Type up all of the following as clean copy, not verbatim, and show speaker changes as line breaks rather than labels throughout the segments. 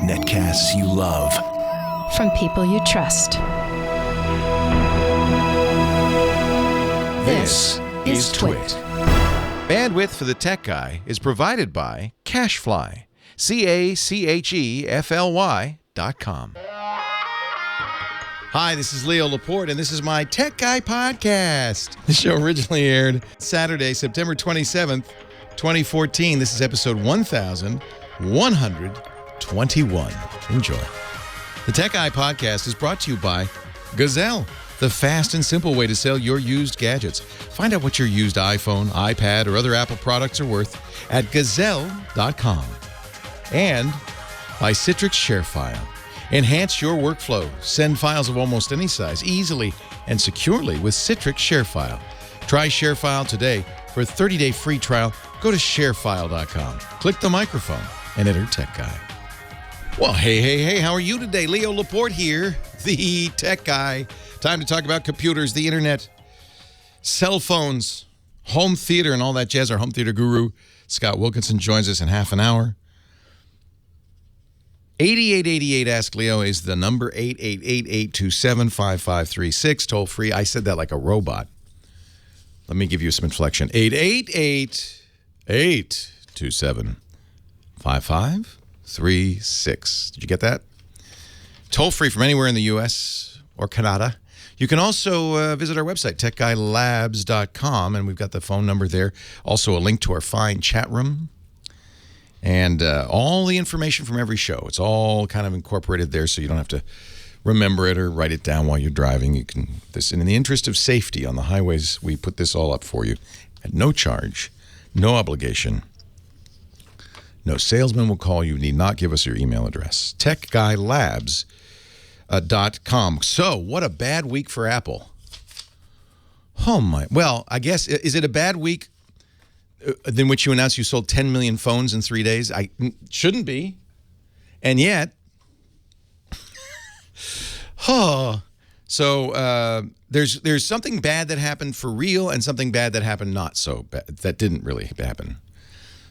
Netcasts you love.
From people you trust.
This is Twit.
Bandwidth for the Tech Guy is provided by CacheFly. CacheFly.com. Hi, this is Leo Laporte, and this is my Tech Guy podcast. The show originally aired Saturday, September 27th, 2014. This is episode 1121. Enjoy. The Tech Guy podcast is brought to you by Gazelle, the fast and simple way to sell your used gadgets. Find out what your used iPhone, iPad, or other Apple products are worth at gazelle.com. And by Citrix ShareFile. Enhance your workflow. Send files of almost any size easily and securely with Citrix ShareFile. Try ShareFile today. For a 30-day free trial, go to sharefile.com. Click the microphone and enter Tech Guy. Well, hey, how are you today? Leo Laporte here, the Tech Guy. Time to talk about computers, the internet, cell phones, home theater, and all that jazz. Our home theater guru, Scott Wilkinson, joins us in half an hour. 8888 Ask Leo is the number. 888-827-5536. Toll free. I said that like a robot. Let me give you some inflection. 888-827-5536. Did you get that? Toll free from anywhere in the U.S. or Canada. You can also visit our website, techguylabs.com, and we've got the phone number there. Also a link to our fine chat room. And all the information from every show. It's all kind of incorporated there, so you don't have to remember it or write it down while you're driving. You can, this, in the interest of safety on the highways, we put this all up for you at no charge, no obligation. No salesman will call you. Need not give us your email address. techguylabs.com. So, what a bad week for Apple. Oh my. Well, I guess, is it a bad week in which you announced you sold 10 million phones in 3 days? I shouldn't be. And yet, so there's something bad that happened for real and something bad that happened not so bad, that didn't really happen.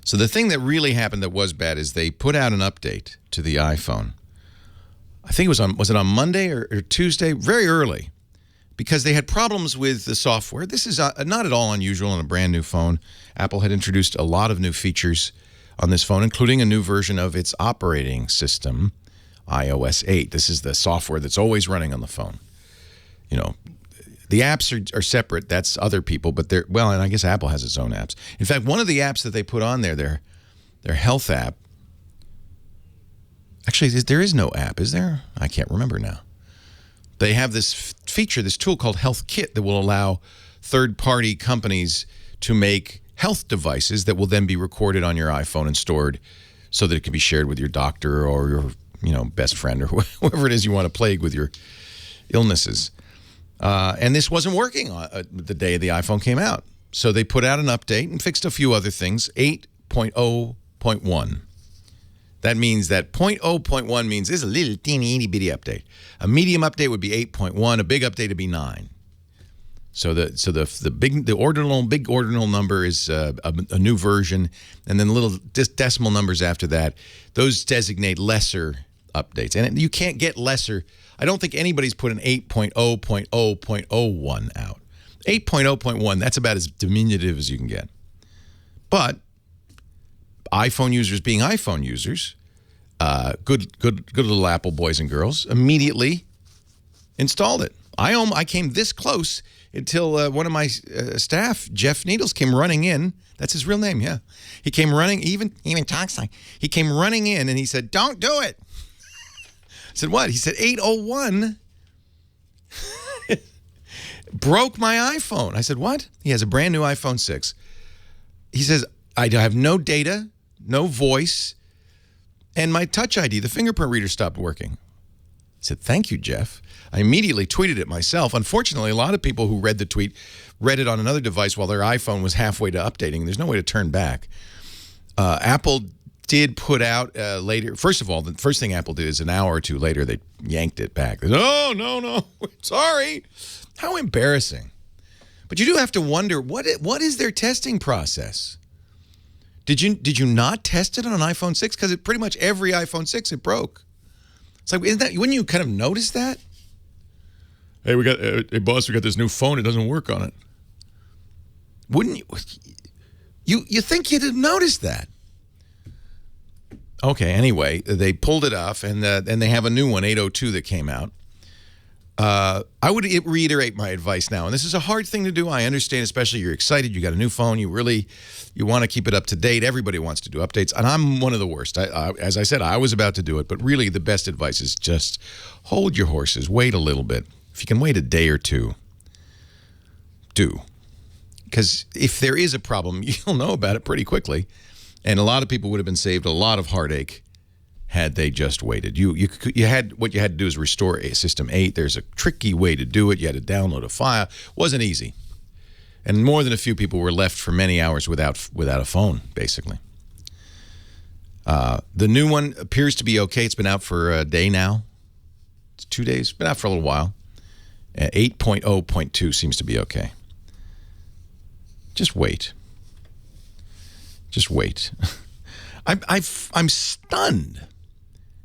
So the thing that really happened that was bad is they put out an update to the iPhone. I think was it on Monday or Tuesday? Very early. Because they had problems with the software. This is not at all unusual on a brand new phone. Apple had introduced a lot of new features on this phone, including a new version of its operating system, iOS 8. This is the software that's always running on the phone. You know, the apps are separate. That's other people, but they're, well, and I guess Apple has its own apps. In fact, one of the apps that they put on there, their health app, actually, there is no app, is there? I can't remember now. They have this feature, this tool called Health Kit that will allow third-party companies to make health devices that will then be recorded on your iPhone and stored so that it can be shared with your doctor or your, best friend or whoever it is you want to plague with your illnesses. And this wasn't working on the day the iPhone came out. So they put out an update and fixed a few other things. 8.0.1. That means that 0.0.1 means this is a little teeny itty bitty update. A medium update would be 8.1. A big update would be 9. So the big ordinal number is a new version, and then the little decimal numbers after that, those designate lesser updates. And you can't get lesser. I don't think anybody's put an 8.0.0.01 out. 8.0.1, that's about as diminutive as you can get. But iPhone users being iPhone users, good little Apple boys and girls, immediately installed it. I came this close until one of my staff, Jeff Needles, came running in. That's his real name, yeah. He came running, even talks like, he came running in and he said, "Don't do it." I said, "What?" He said, 801 broke my iPhone. I said, "What?" He has a brand new iPhone 6. He says, "I have no data, no voice, and my Touch ID, the fingerprint reader, stopped working." I said, "Thank you, Jeff." I immediately tweeted it myself. Unfortunately, a lot of people who read the tweet read it on another device while their iPhone was halfway to updating. There's no way to turn back. Apple did put out later. First of all, the first thing Apple did is an hour or two later, they yanked it back. They said, "Oh, no, sorry." How embarrassing. But you do have to wonder, what is their testing process? Did you not test it on an iPhone 6? Because pretty much every iPhone 6 it broke. It's like, wouldn't you kind of notice that? Hey, hey boss, we got this new phone. It doesn't work on it. Wouldn't you? You think you'd have noticed that? Okay. Anyway, they pulled it off, and they have a new one, 802, that came out. I would reiterate my advice now, and this is a hard thing to do. I understand, especially you're excited, you got a new phone, you want to keep it up to date. Everybody wants to do updates, and I'm one of the worst. As I said, I was about to do it, but really the best advice is just hold your horses, wait a little bit. If you can wait a day or two, do. Because if there is a problem, you'll know about it pretty quickly, and a lot of people would have been saved a lot of heartache had they just waited. What you had to do is restore a System 8. There's a tricky way to do it. You had to download a file. It wasn't easy. And more than a few people were left for many hours without a phone, basically. The new one appears to be okay. It's been out for a day now. It's 2 days. It's been out for a little while. 8.0.2 seems to be okay. Just wait. Just wait. I'm stunned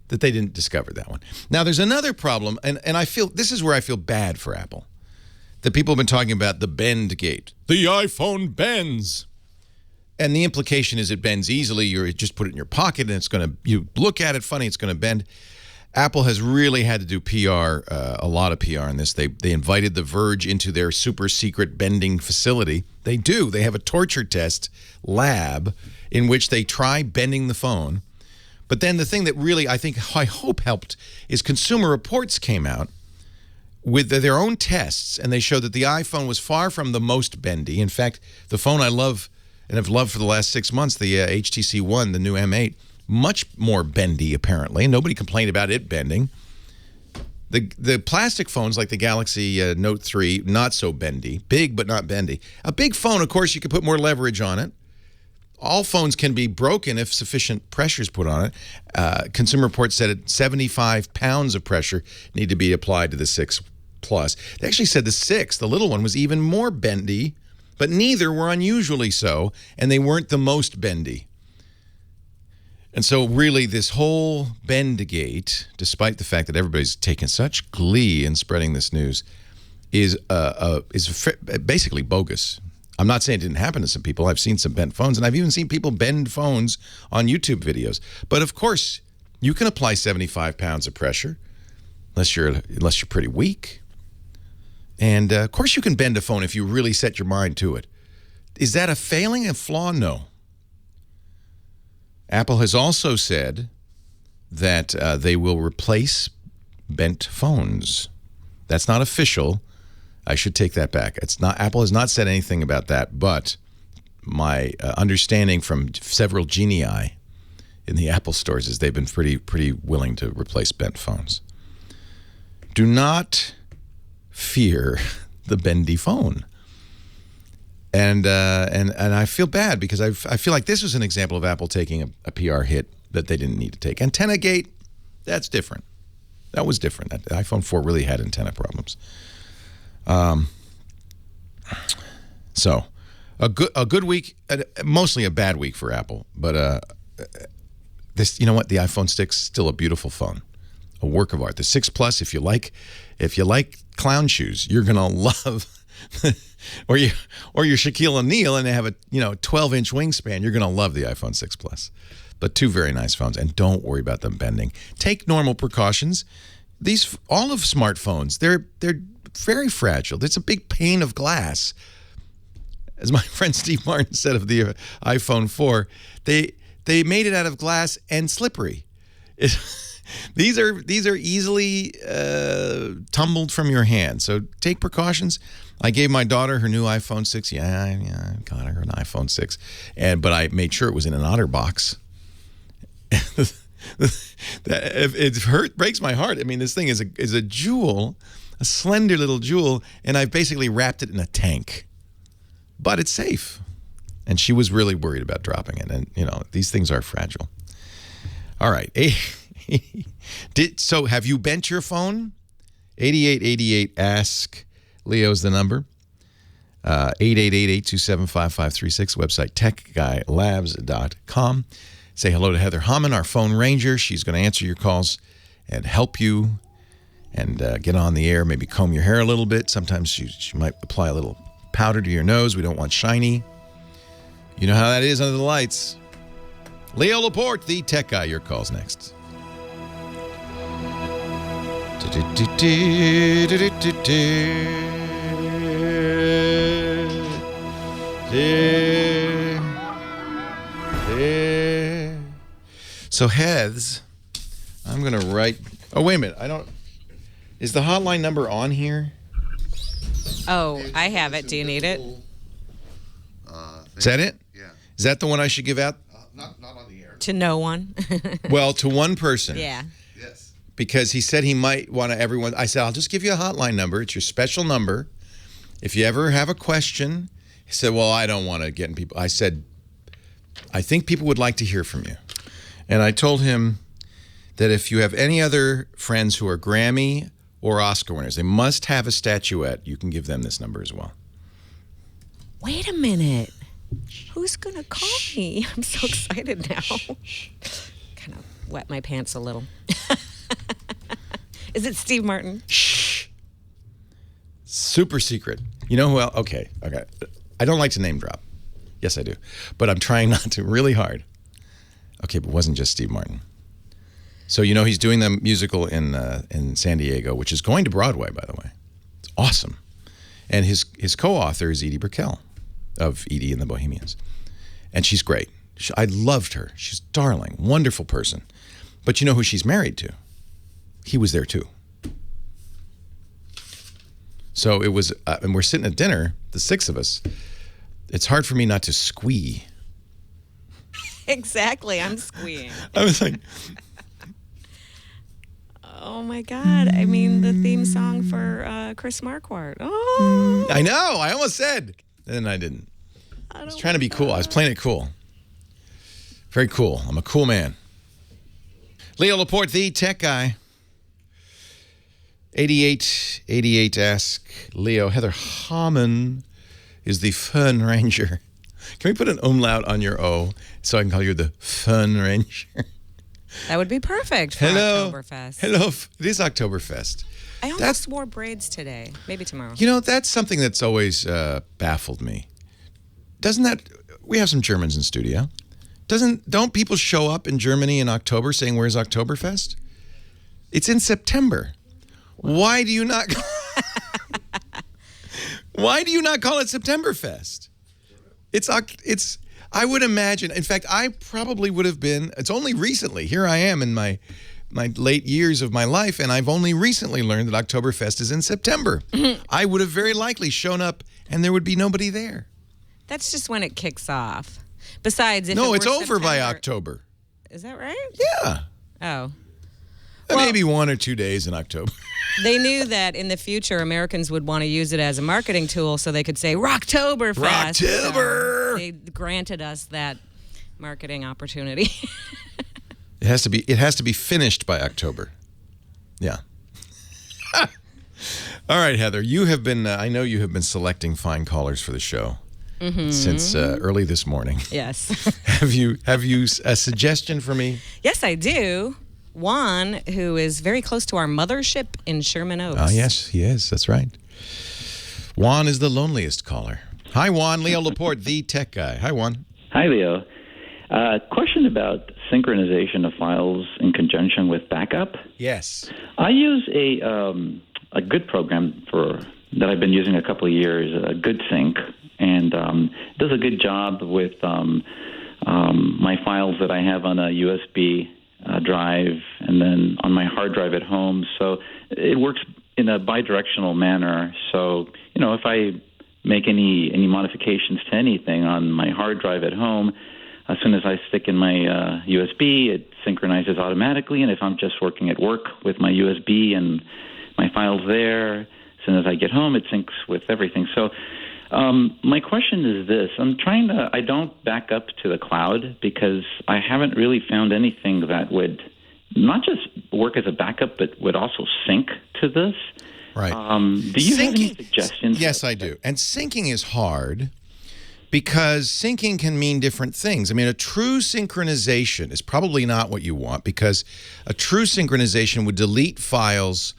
that they didn't discover that one. Now, there's another problem, and I feel this is where I feel bad for Apple. That people have been talking about the bend gate. The iPhone bends. And the implication is it bends easily. You just put it in your pocket, and you look at it funny, it's going to bend. Apple has really had to do PR, a lot of PR on this. They invited The Verge into their super secret bending facility. They do. They have a torture test lab in which they try bending the phone. But then the thing that really I hope helped is Consumer Reports came out with their own tests, and they showed that the iPhone was far from the most bendy. In fact, the phone I love and have loved for the last 6 months, the HTC One, the new M8, much more bendy, apparently. Nobody complained about it bending. The plastic phones like the Galaxy Note 3, not so bendy. Big, but not bendy. A big phone, of course, you could put more leverage on it. All phones can be broken if sufficient pressure is put on it. Consumer Reports said 75 pounds of pressure need to be applied to the 6 Plus. They actually said the 6, the little one, was even more bendy, but neither were unusually so, and they weren't the most bendy. And so really this whole Bendgate, despite the fact that everybody's taken such glee in spreading this news, is basically bogus. I'm not saying it didn't happen to some people. I've seen some bent phones, and I've even seen people bend phones on YouTube videos. But of course, you can apply 75 pounds of pressure, unless you're pretty weak. And of course, you can bend a phone if you really set your mind to it. Is that a failing, a flaw? No. Apple has also said that they will replace bent phones. That's not official. I should take that back. It's not. Apple has not said anything about that, but my understanding from several genii in the Apple stores is they've been pretty willing to replace bent phones. Do not fear the bendy phone. And I feel bad because I feel like this was an example of Apple taking a PR hit that they didn't need to take. Antenna gate, that's different. That was different. The iPhone 4 really had antenna problems. So a good week, mostly a bad week for Apple. But this, you know what? The iPhone 6 still a beautiful phone, a work of art. The 6 Plus, if you like clown shoes, you're gonna love. or your Shaquille O'Neal, and they have a 12-inch wingspan. You're gonna love the iPhone 6 Plus. But two very nice phones, and don't worry about them bending. Take normal precautions. All of smartphones, they're very fragile. It's a big pane of glass. As my friend Steve Martin said of the iPhone 4, they made it out of glass and slippery. These are easily tumbled from your hand. So take precautions. I gave my daughter her new iPhone 6. Yeah, I got her an iPhone 6, but I made sure it was in an OtterBox. It breaks my heart. I mean, this thing is a jewel, a slender little jewel, and I've basically wrapped it in a tank. But it's safe. And she was really worried about dropping it. And, these things are fragile. All right. So have you bent your phone? 8888 ask Leo's the number. 888-827-5536, website techguylabs.com. Say hello to Heather Hamann, our phone ranger. She's going to answer your calls and help you and get on the air, maybe comb your hair a little bit. Sometimes she might apply a little powder to your nose. We don't want shiny. You know how that is under the lights. Leo Laporte, the tech guy. Your call's next. So, Heaths, I'm going to write... Oh, wait a minute. Is the hotline number on here?
Oh, I have it. Do you need it?
Is that it?
Yeah.
Is that the one I should give out?
Not on the air.
To no one.
Well, to one person.
Yeah.
Yes.
Because he said he might want to everyone. I said, I'll just give you a hotline number. It's your special number. If you ever have a question. He said, well, I don't want to get in people. I said, I think people would like to hear from you. And I told him that if you have any other friends who are Grammy or Oscar winners, they must have a statuette. You can give them this number as well.
Wait a minute. Who's going to call me? I'm so excited now. Kind of wet my pants a little. Is it Steve Martin?
Shh. Super secret. You know who else? Okay. I don't like to name drop. Yes, I do. But I'm trying not to really hard. Okay, but it wasn't just Steve Martin. So, you know, he's doing the musical in San Diego, which is going to Broadway, by the way. It's awesome. And his co-author is Edie Brickell of Edie and the Bohemians. And she's great. I loved her. She's darling, wonderful person. But you know who she's married to? He was there too. So it was, and we're sitting at dinner, the six of us. It's hard for me not to squee.
Exactly. I'm squeeing.
I was like...
Oh, my God. I mean, the theme song for Chris Marquardt. Oh.
I know. I almost said. And then I didn't. I was trying to be cool. I was playing it cool. Very cool. I'm a cool man. Leo Laporte, the tech guy. 8888 ask Leo. Heather Hamann is the fun ranger. Can we put an umlaut on your O so I can call you the fun ranger?
That would be perfect for
Hello.
Oktoberfest.
Hello. It is Oktoberfest.
I almost wore braids today. Maybe tomorrow.
You know, that's something that's always baffled me. We have some Germans in studio. Don't people show up in Germany in October saying, where's Oktoberfest? It's in September. Why do you not call it Septemberfest? I would imagine, in fact, I probably would have been, it's only recently, here I am in my late years of my life, and I've only recently learned that Oktoberfest is in September. I would have very likely shown up, and there would be nobody there.
That's just when it kicks off. Besides, if
No,
it
it's
were
over by
September-
October.
Is that right?
Yeah.
Oh.
Maybe 1 or 2 days in October.
They knew that in the future, Americans would want to use it as a marketing tool so they could say, Rocktoberfest.
Rocktober!
So they granted us that marketing opportunity.
It has to be finished by October. Yeah. All right, Heather, you have been, I know you have been selecting fine callers for the show since early this morning.
Yes.
Have you a suggestion for me?
Yes, I do. Juan, who is very close to our mothership in Sherman Oaks.
Oh, yes, he is. That's right. Juan is the loneliest caller. Hi, Juan. Leo Laporte, the tech guy. Hi, Juan.
Hi, Leo. Question about synchronization of files in conjunction with backup.
Yes.
I use a good program that I've been using a couple of years, GoodSync, and it does a good job with my files that I have on a USB drive and then on my hard drive at home. So it works in a bidirectional manner. So, if I make any modifications to anything on my hard drive at home, as soon as I stick in my USB, it synchronizes automatically. And if I'm just working at work with my USB and my files there, as soon as I get home, it syncs with everything. So my question is this. I don't back up to the cloud because I haven't really found anything that would not just work as a backup, but would also sync to this.
Right.
Do you have any suggestions?
Yes, I do. And syncing is hard because syncing can mean different things. I mean, a true synchronization is probably not what you want, because a true synchronization would delete files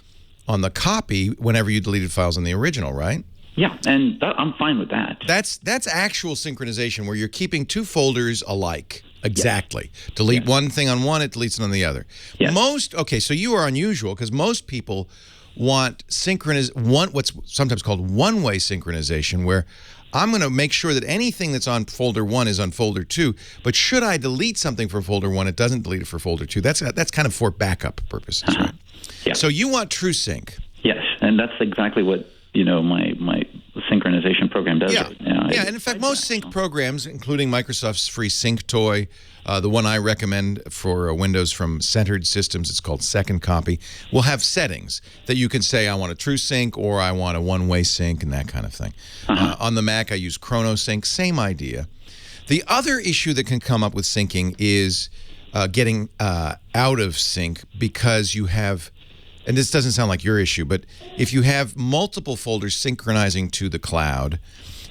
on the copy whenever you deleted files on the original, right?
Yeah, and I'm fine with that.
That's actual synchronization, where you're keeping two folders alike. Exactly. Yes. Delete one thing on one, it deletes it on the other. Yes. Okay, so you are unusual, because most people want what's sometimes called one-way synchronization, where I'm going to make sure that anything that's on folder 1 is on folder 2, but should I delete something for folder 1, it doesn't delete it for folder 2. That's kind of for backup purposes, right?
Yeah.
So you want true sync.
Yes, and that's exactly what my synchronization program does.
Yeah, and in fact, most sync programs, including Microsoft's free Sync Toy, the one I recommend for Windows from Centered Systems, it's called Second Copy, will have settings that you can say, I want a true sync, or I want a one-way sync, and that kind of thing. On the Mac, I use ChronoSync, same idea. The other issue that can come up with syncing is getting out of sync, because you have, and this doesn't sound like your issue, but if you have multiple folders synchronizing to the cloud,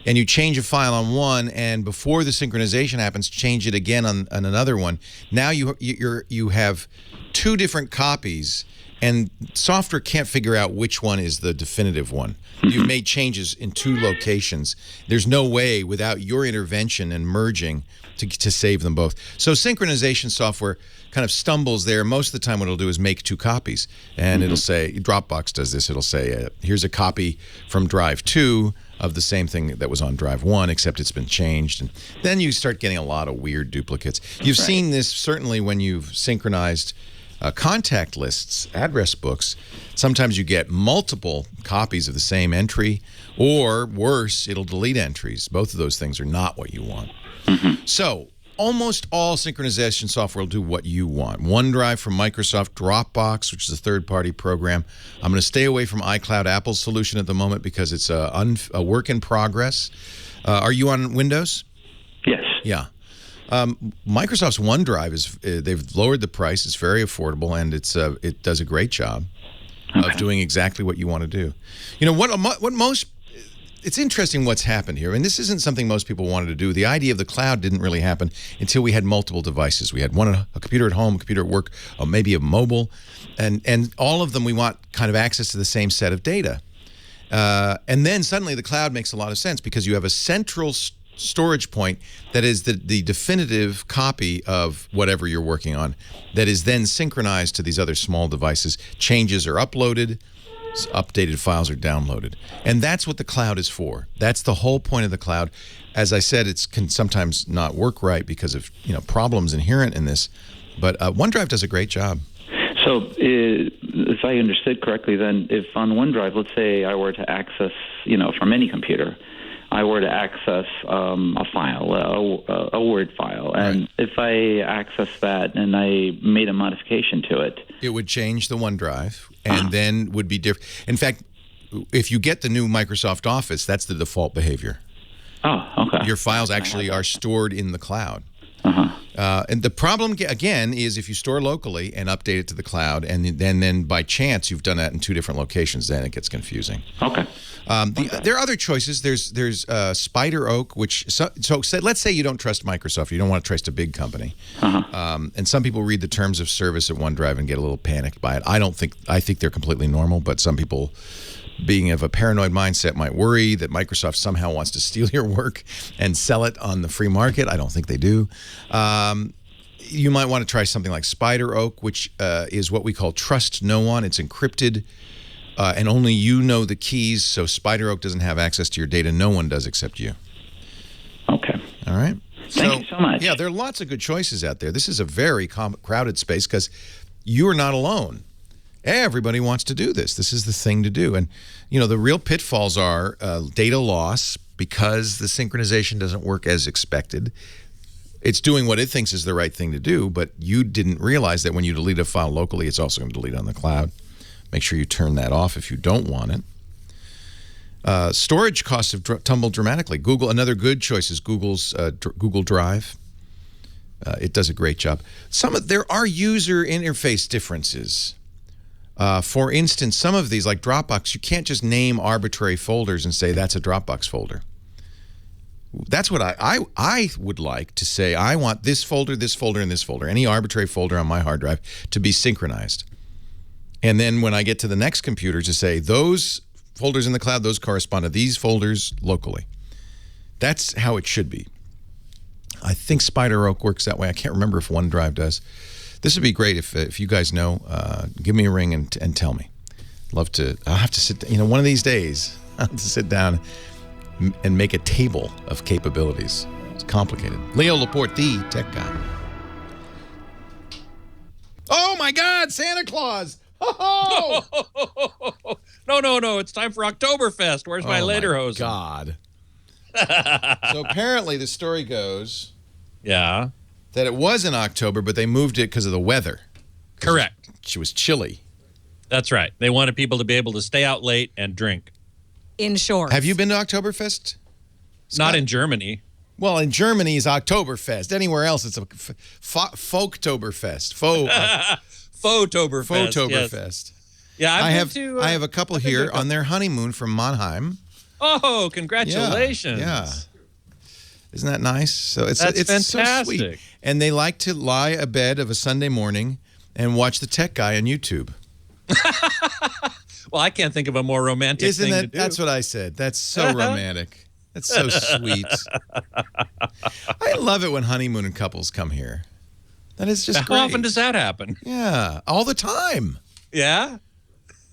and you change a file on one, and before the synchronization happens, change it again on another one, now you have two different copies, and software can't figure out which one is the definitive one. You've made changes in two locations. There's no way, without your intervention and merging, to save them both. So synchronization software kind of stumbles there. Most of the time what it'll do is make two copies. And it'll say, Dropbox does this, it'll say, here's a copy from drive 2 of the same thing that was on drive 1, except it's been changed. And then you start getting a lot of weird duplicates. You've seen this certainly when you've synchronized contact lists, address books. Sometimes you get multiple copies of the same entry, or worse, it'll delete entries. Both of those things are not what you want. So almost all synchronization software will do what you want. OneDrive from Microsoft, Dropbox, which is a third-party program. I'm going to stay away from iCloud, Apple's solution at the moment, because it's a work in progress. Are you on Windows?
Yes.
Yeah. Microsoft's OneDrive they've lowered the price. It's very affordable, and it does a great job of doing exactly what you want to do. You know what most. It's interesting what's happened here, and this isn't something most people wanted to do. The idea of the cloud didn't really happen until we had multiple devices. We had a computer at home, a computer at work, or maybe a mobile, and all of them we want kind of access to the same set of data. And then suddenly the cloud makes a lot of sense, because you have a central storage point that is the definitive copy of whatever you're working on, that is then synchronized to these other small devices. Changes are uploaded, updated files are downloaded. And that's what the cloud is for. That's the whole point of the cloud. As I said, it can sometimes not work right because of problems inherent in this, but OneDrive does a great job.
So if I understood correctly, then if on OneDrive, let's say I were to access, from any computer, I were to access a file, a Word file, and if I access that and I made a modification to it,
it would change the OneDrive, and then would be different. In fact, if you get the new Microsoft Office, that's the default behavior.
Oh, okay.
Your files actually are stored in the cloud. And the problem, again, is if you store locally and update it to the cloud, and then by chance you've done that in two different locations, then it gets confusing.
Okay.
There are other choices. There's Spider Oak, which let's say you don't trust Microsoft, you don't want to trust a big company, and some people read the terms of service at OneDrive and get a little panicked by it. I think they're completely normal, but some people, being of a paranoid mindset, might worry that Microsoft somehow wants to steal your work and sell it on the free market. I don't think they do. You might want to try something like Spider Oak, which is what we call Trust No One. It's encrypted, and only you know the keys, so Spider Oak doesn't have access to your data. No one does except you.
Okay.
All right?
Thank you so much.
Yeah, there are lots of good choices out there. This is a very crowded space because you are not alone. Everybody wants to do this. This is the thing to do. And, the real pitfalls are data loss because the synchronization doesn't work as expected. It's doing what it thinks is the right thing to do, but you didn't realize that when you delete a file locally, it's also going to delete on the cloud. Make sure you turn that off if you don't want it. Storage costs have tumbled dramatically. Another good choice is Google's Google Drive. It does a great job. There are user interface differences. For instance, some of these, like Dropbox, you can't just name arbitrary folders and say that's a Dropbox folder. That's what I would like to say. I want this folder, and this folder, any arbitrary folder on my hard drive to be synchronized. And then when I get to the next computer to say those folders in the cloud, those correspond to these folders locally. That's how it should be. I think Spider Oak works that way. I can't remember if OneDrive does. This would be great if you guys know. Give me a ring and tell me. Love to. I'll have to sit. One of these days, I'll have to sit down and make a table of capabilities. It's complicated. Leo Laporte, the tech guy. Oh my God, Santa Claus! Oh!
No! It's time for Oktoberfest. Where's my lederhosen?
God. So apparently, the story goes.
Yeah.
That it was in October, but they moved it because of the weather.
Correct.
She was chilly.
That's right. They wanted people to be able to stay out late and drink.
In shorts.
Have you been to Oktoberfest?
Not in Germany.
Well, in Germany is Oktoberfest. Anywhere else, it's a Folktoberfest. Folktoberfest.
Yes. Yeah,
I have a couple here on their honeymoon from Mannheim.
Oh, congratulations!
Yeah. Isn't that nice? So it's
fantastic.
So sweet. And they like to lie abed of a Sunday morning and watch the tech guy on YouTube.
Well, I can't think of a more romantic thing to do.
That's what I said. That's so romantic. That's so sweet. I love it when honeymoon couples come here. That is just great.
How often does that happen?
Yeah, all the time.
Yeah?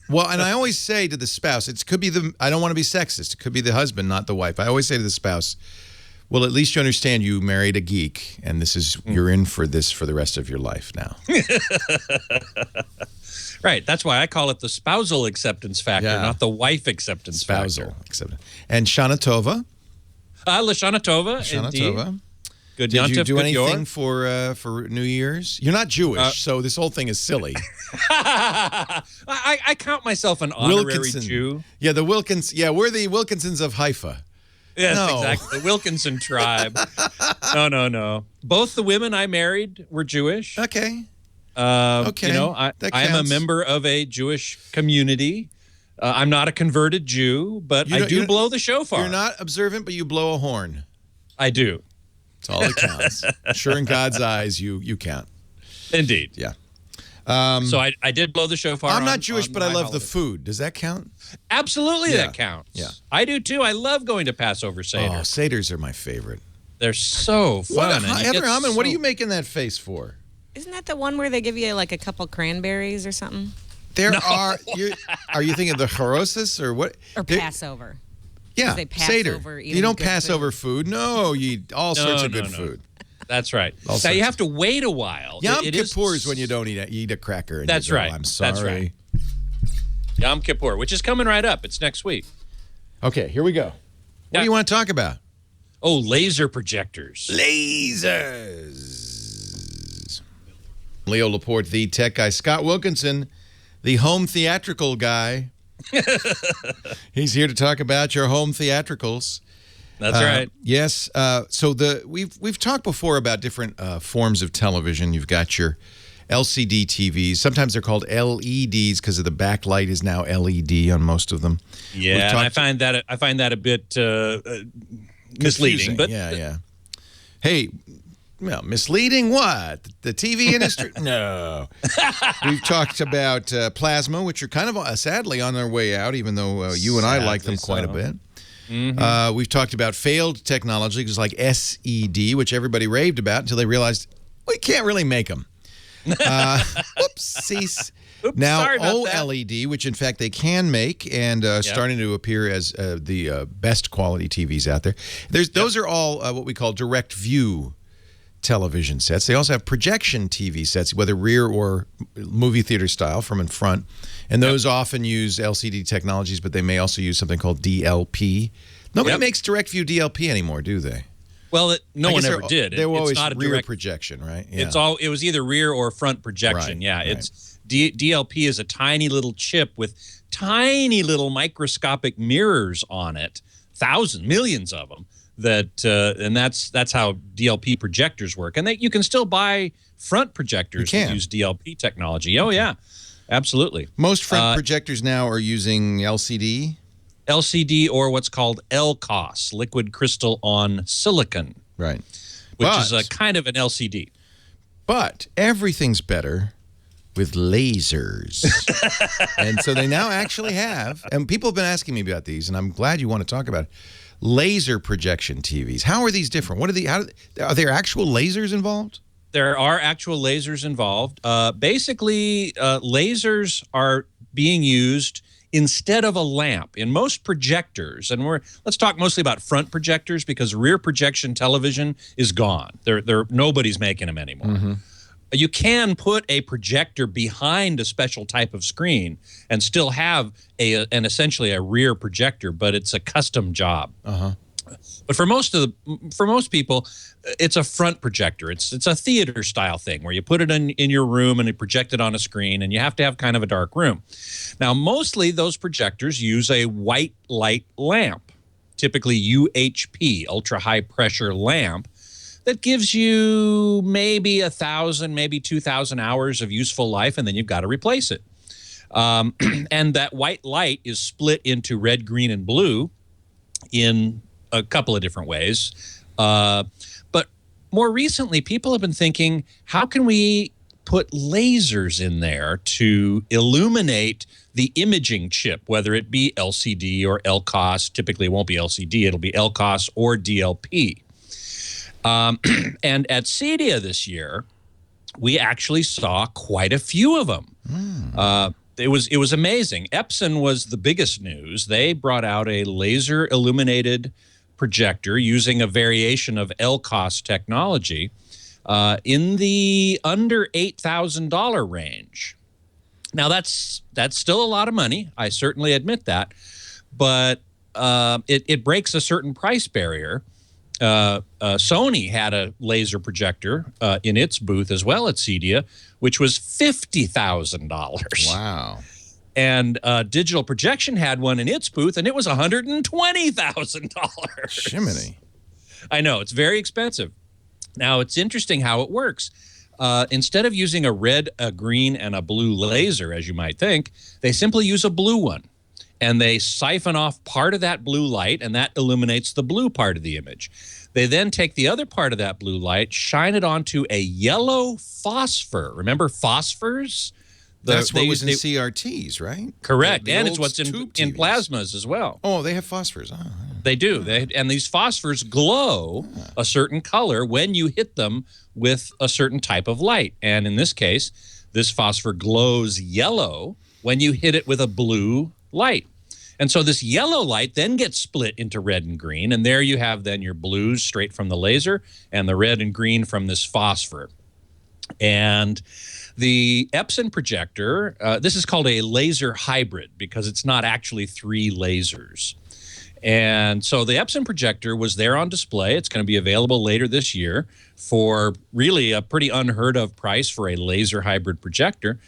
Well, and I always say to the spouse, I don't want to be sexist. It could be the husband, not the wife. I always say to the spouse, well, at least you understand you married a geek, and you're in for this for the rest of your life now.
Right. That's why I call it the spousal acceptance factor, not the wife acceptance factor.
Acceptance. And Shana Tova.
Lashana Tova.
Shana
indeed.
Tova.
Good.
Did you do
good
anything for New Year's? You're not Jewish, so this whole thing is silly.
I count myself an honorary Jew.
Yeah, the Wilkins. Yeah, we're the Wilkinsons of Haifa.
Yes, exactly. The Wilkinson tribe. No. Both the women I married were Jewish.
Okay.
Okay. I am a member of a Jewish community. I'm not a converted Jew, but I do blow the shofar.
You're not observant, but you blow a horn.
I do.
That's all that counts. Sure, in God's eyes, you count.
Indeed.
Yeah.
So I did blow the shofar.
I'm not Jewish, but I love
holiday.
the food. Does that count?
Absolutely, that counts.
Yeah.
I do too. I love going to Passover Seder.
Oh, Seders are my favorite.
They're so fun.
Heather Hamann, what are you making that face for?
Isn't that the one where they give you like a couple cranberries or something?
Are you thinking of the Charosis or what?
Or Passover?
Yeah,
they pass
Seder.
over
You don't pass over food. No, you eat all sorts of good food.
That's right. Now you have to wait a while.
Yom Kippur is when you don't eat a cracker. And
That's
you go,
right.
I'm sorry.
That's right. Yom Kippur, which is coming right up. It's next week.
Okay, here we go. What do you want to talk about?
Oh, laser projectors.
Lasers. Leo Laporte, the tech guy. Scott Wilkinson, the home theatrical guy. He's here to talk about your home theatricals.
That's right.
Yes. So we've talked before about different forms of television. You've got your LCD TVs. Sometimes they're called LEDs because of the backlight is now LED on most of them.
Yeah, and I find that a bit misleading. But
yeah. Hey, well, misleading what? The TV industry? No. We've talked about plasma, which are kind of sadly on their way out, even though you and I like them quite a bit. Mm-hmm. We've talked about failed technologies like SED, which everybody raved about until they realized we can't really make them. Whoopsies. Now, OLED, which in fact they can make and starting to appear as the best quality TVs out there. Those are all what we call direct view television sets. They also have projection TV sets, whether rear or movie theater style from in front. And those often use LCD technologies, but they may also use something called DLP. Nobody makes direct view DLP anymore, do they?
Well, no one ever did.
They were always
not a
rear
direct
projection, right? Yeah.
It was either rear or front projection.
Right,
yeah, it's DLP is a tiny little chip with tiny little microscopic mirrors on it, millions of them. And that's how DLP projectors work. And you can still buy front projectors that use DLP technology. Oh yeah. Absolutely.
Most front projectors now are using LCD.
LCD or what's called LCOS, liquid crystal on silicon.
Right.
Which is a kind of an LCD.
But everything's better with lasers. And so they now actually have, and people have been asking me about these, and I'm glad you want to talk about it, laser projection TVs. How are these different? What are are there actual lasers involved?
There are actual lasers involved. Basically, lasers are being used instead of a lamp in most projectors. And let's talk mostly about front projectors because rear projection television is gone. Nobody's making them anymore. Mm-hmm. You can put a projector behind a special type of screen and still have essentially a rear projector, but it's a custom job. Uh-huh. But for most people, it's a front projector. It's a theater style thing where you put it in your room and you project it on a screen, and you have to have kind of a dark room. Now, mostly those projectors use a white light lamp, typically UHP, ultra high pressure lamp, that gives you maybe 1,000, maybe 2,000 hours of useful life, and then you've got to replace it. And that white light is split into red, green, and blue in a couple of different ways. But more recently, people have been thinking, how can we put lasers in there to illuminate the imaging chip, whether it be LCD or LCOS? Typically, it won't be LCD. It'll be LCOS or DLP. And at CEDIA this year, we actually saw quite a few of them. It was amazing. Epson was the biggest news. They brought out a laser illuminated projector using a variation of LCOS technology in the under $8,000 range. Now that's still a lot of money. I certainly admit that, but it breaks a certain price barrier. Sony had a laser projector in its booth as well at CEDIA, which was $50,000.
Wow.
And Digital Projection had one in its booth, and it was $120,000.
Shiminy.
I know, it's very expensive. Now, it's interesting how it works. Instead of using a red, a green, and a blue laser, as you might think, they simply use a blue one. And they siphon off part of that blue light, and that illuminates the blue part of the image. They then take the other part of that blue light, shine it onto a yellow phosphor. Remember phosphors?
That's what was in CRTs, right?
Correct,
The
and it's
old
what's in
tube
plasmas as well.
Oh, they have phosphors. Oh.
They do. And these phosphors glow a certain color when you hit them with a certain type of light. And in this case, this phosphor glows yellow when you hit it with a blue light. And so this yellow light then gets split into red and green, and there you have then your blues straight from the laser and the red and green from this phosphor. And the Epson projector, this is called a laser hybrid because it's not actually 3 lasers. And so the Epson projector was there on display. It's going to be available later this year for really a pretty unheard of price for a laser hybrid projector.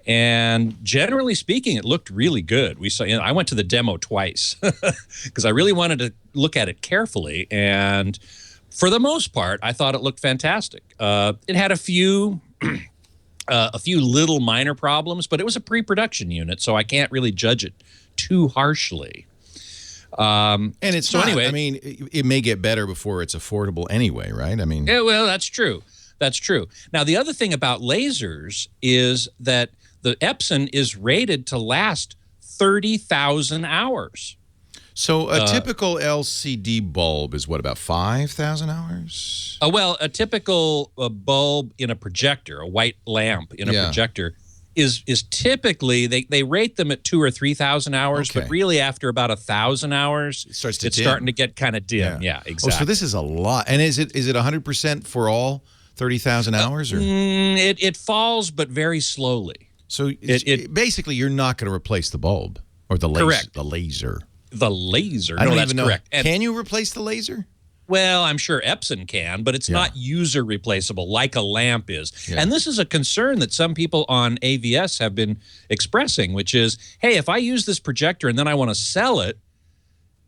And generally speaking, it looked really good. I went to the demo twice because I really wanted to look at it carefully. And for the most part, I thought it looked fantastic. It had a few little minor problems, but it was a pre-production unit, so I can't really judge it too harshly.
And it's so anyway. I mean, it may get better before it's affordable anyway, right? I mean,
yeah, well, that's true. That's true. Now, the other thing about lasers is that the Epson is rated to last 30,000 hours.
So a typical LCD bulb is what, about 5,000 hours?
Well, a typical bulb in a projector, a white lamp in a projector, is typically, they rate them at 2,000 or 3,000 hours, but really after about 1,000 hours, it's starting to get kind of dim. Yeah, exactly.
Oh, so this is a lot. And is it 100% for all 30,000 hours? Or?
It falls, but very slowly.
So basically, you're not going to replace the bulb or the laser.
Correct.
The laser.
The laser.
I don't
that's
even know.
Correct.
Can you replace the laser?
Well, I'm sure Epson can, but it's not user replaceable like a lamp is. Yeah. And this is a concern that some people on AVS have been expressing, which is, hey, if I use this projector and then I want to sell it,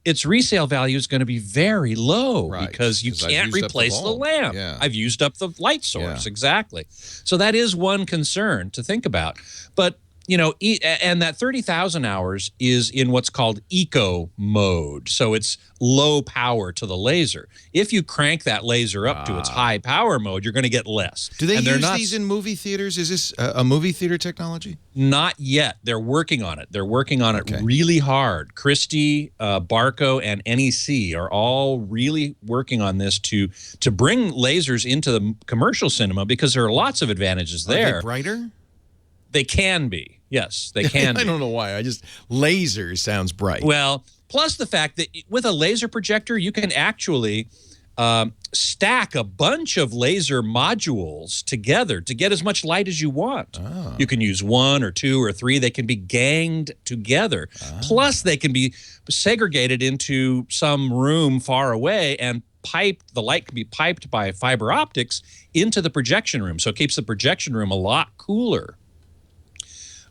its resale value is going to be very low because you can't replace the lamp. Yeah. I've used up the light source. Exactly. So that is one concern to think about. But and that 30,000 hours is in what's called eco mode. So it's low power to the laser. If you crank that laser up to its high power mode, you're going to get less.
Do they use these in movie theaters? Is this a movie theater technology? Not
yet. They're working on it. They're working on it really hard. Christie, Barco, and NEC are all really working on this to bring lasers into the commercial cinema, because there are lots of advantages there.
Are they brighter?
They can be. Yes, they can be.
I don't know why. Laser sounds bright.
Well, plus the fact that with a laser projector, you can actually stack a bunch of laser modules together to get as much light as you want. Oh. You can use 1 or 2 or 3. They can be ganged together. Oh. Plus, they can be segregated into some room far away and piped. The light can be piped by fiber optics into the projection room. So it keeps the projection room a lot cooler.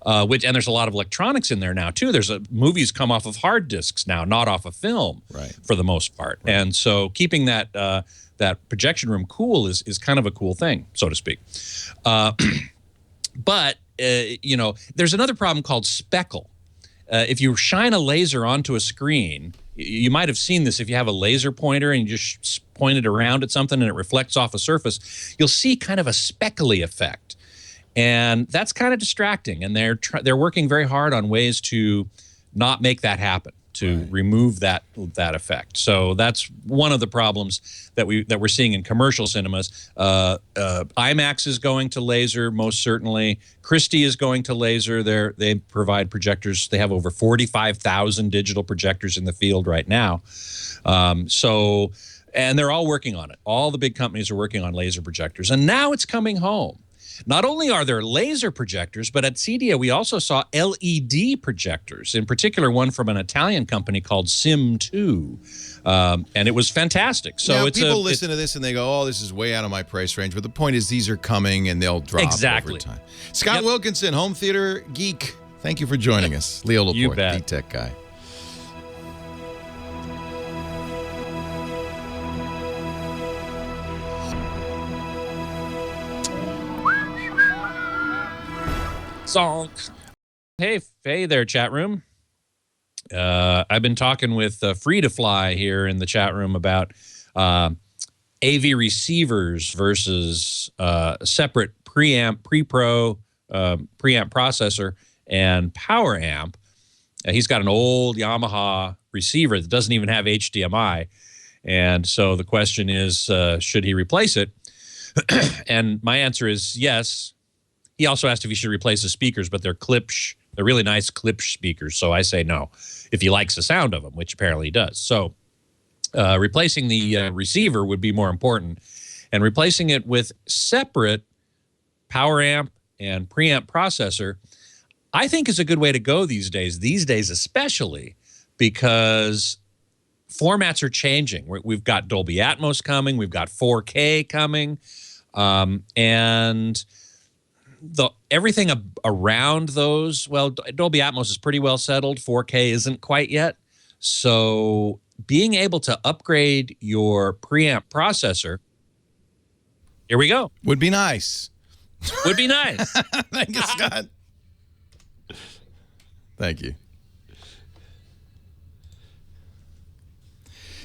And there's a lot of electronics in there now too. Movies come off of hard disks now, not off of film, for the most part. Right. And so keeping that that projection room cool is kind of a cool thing, so to speak. But there's another problem called speckle. If you shine a laser onto a screen, you might have seen this if you have a laser pointer and you just point it around at something and it reflects off a surface, you'll see kind of a speckly effect. And that's kind of distracting, and they're working very hard on ways to not make that happen, to remove that effect. So that's one of the problems that we're seeing in commercial cinemas. IMAX is going to laser, most certainly. Christie is going to laser. They provide projectors. They have over 45,000 digital projectors in the field right now. And they're all working on it. All the big companies are working on laser projectors, and now it's coming home. Not only are there laser projectors, but at CEDIA we also saw LED projectors, in particular one from an Italian company called Sim2, and it was fantastic. So
now, people listen to this and they go, oh, this is way out of my price range, but the point is these are coming and they'll drop over time. Scott Wilkinson, home theater geek, thank you for joining us. Leo Laporte, the tech guy.
Song. Hey there, chat room. I've been talking with Free to Fly here in the chat room about AV receivers versus separate preamp processor and power amp. He's got an old Yamaha receiver that doesn't even have HDMI, and so the question is, should he replace it? And my answer is yes. He also asked if he should replace the speakers, but they're Klipsch. They're really nice Klipsch speakers, so I say no, if he likes the sound of them, which apparently he does. So replacing the receiver would be more important, and replacing it with separate power amp and preamp processor, I think is a good way to go these days especially because formats are changing. We've got Dolby Atmos coming, we've got 4K coming, and everything around those, well, Dolby Atmos is pretty well settled. 4K isn't quite yet. So being able to upgrade your preamp processor, here we go.
Would be nice.
Would be nice.
Thank you, Scott. Thank you.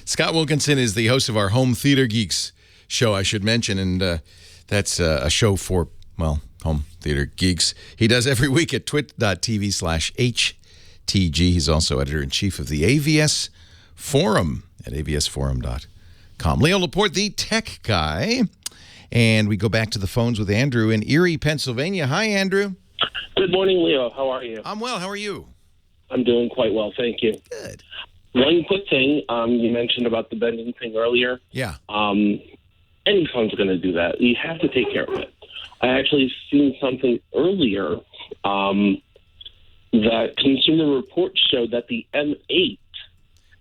Scott Wilkinson is the host of our Home Theater Geeks show, I should mention, and that's a show for, well, home theater geeks. He does every week at twit.tv/HTG. He's also editor-in-chief of the AVS Forum at avsforum.com. Leo Laporte, the tech guy. And we go back to the phones with Andrew in Erie, Pennsylvania. Hi, Andrew.
Good morning, Leo. How are you?
I'm well. How are you?
I'm doing quite well, thank you.
Good.
One quick thing. You mentioned about the bending thing earlier.
Yeah.
Any phone's going to do that. You have to take care of it. I actually seen something earlier that Consumer Reports showed that the M8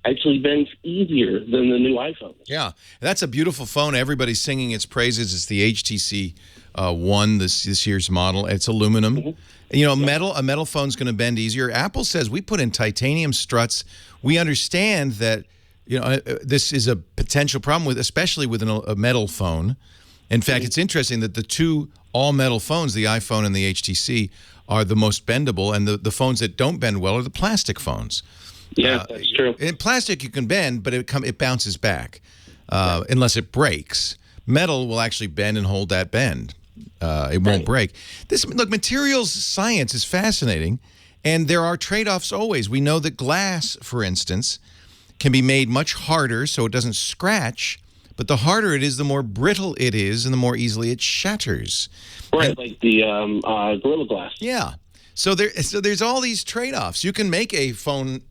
actually bends easier than the new iPhones.
Yeah, that's a beautiful phone. Everybody's singing its praises. It's the HTC One, this year's model. It's aluminum. Mm-hmm. You know, a metal phone's going to bend easier. Apple says we put in titanium struts. We understand that this is a potential problem especially with a metal phone. In fact, it's interesting that the two all-metal phones, the iPhone and the HTC, are the most bendable, and the phones that don't bend well are the plastic phones.
Yeah, that's true.
In plastic, you can bend, but it bounces back unless it breaks. Metal will actually bend and hold that bend. It won't break. Look, materials science is fascinating, and there are trade-offs always. We know that glass, for instance, can be made much harder so it doesn't scratch, but the harder it is, the more brittle it is, and the more easily it shatters.
Right, like the Gorilla Glass.
Yeah. So there's all these trade-offs. You can make a phone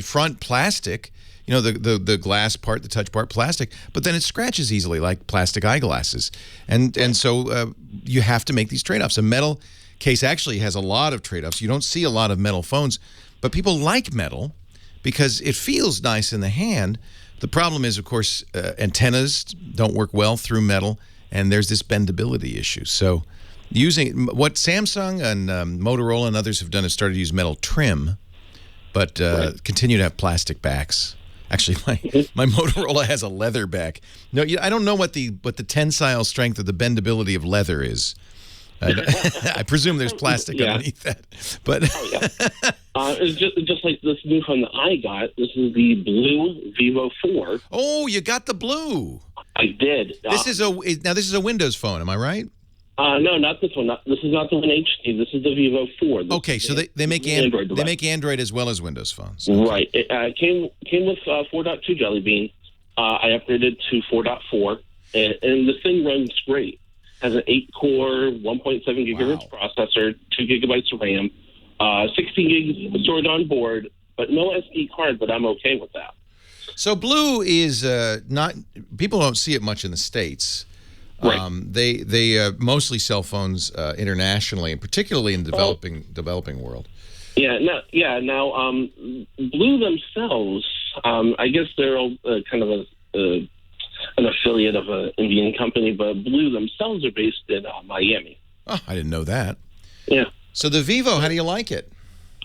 front plastic, the glass part, the touch part plastic, but then it scratches easily like plastic eyeglasses. And so you have to make these trade-offs. A metal case actually has a lot of trade-offs. You don't see a lot of metal phones, but people like metal because it feels nice in the hand. The problem is, of course, antennas don't work well through metal, and there's this bendability issue. So using what Samsung and Motorola and others have done is started to use metal trim, but continue to have plastic backs. Actually, my Motorola has a leather back. No, I don't know what the tensile strength or the bendability of leather is. I presume there's plastic underneath that. But
it's just like this new phone that I got. This is the blue Vivo 4.
Oh, you got the blue.
I did.
This is a Windows phone. Am I right?
No, not this one. This is not the one HD. This is the Vivo 4.
Okay, so they make Android. They make Android as well as Windows phones. Okay.
Right. It came with 4.2 Jelly Bean. I upgraded to 4.4, and the thing runs great. Has an 8-core, 1.7 gigahertz processor, 2 gigabytes of RAM, 16 gigs stored on board, but no SD card. But I'm okay with that.
So blue is not. People don't see it much in the States.
Right.
They mostly sell phones internationally, and particularly in developing world.
Now, Blue themselves, I guess they're kind of an affiliate of an Indian company, but Blue themselves are based in Miami.
Oh, I didn't know that.
Yeah.
So the Vivo, how do you like it?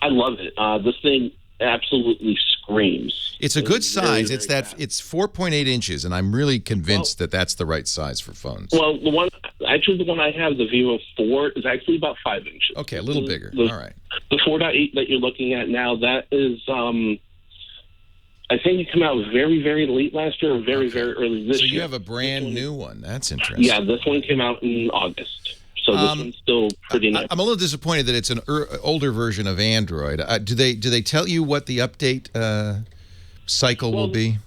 I love it. This thing absolutely screams.
It's a good size.
Very, very
It's 4.8 inches, and I'm really convinced that that's the right size for phones.
Well, the one I have, the Vivo 4, is actually about 5 inches.
Okay, a little bigger. All right.
The 4.8 that you're looking at now, that is, I think it came out very, very late last year or very, very early this year.
So you have a brand new one. That's interesting.
Yeah, this one came out in August. So this one's still pretty nice.
I'm a little disappointed that it's an older version of Android. Do they tell you what the update cycle will be?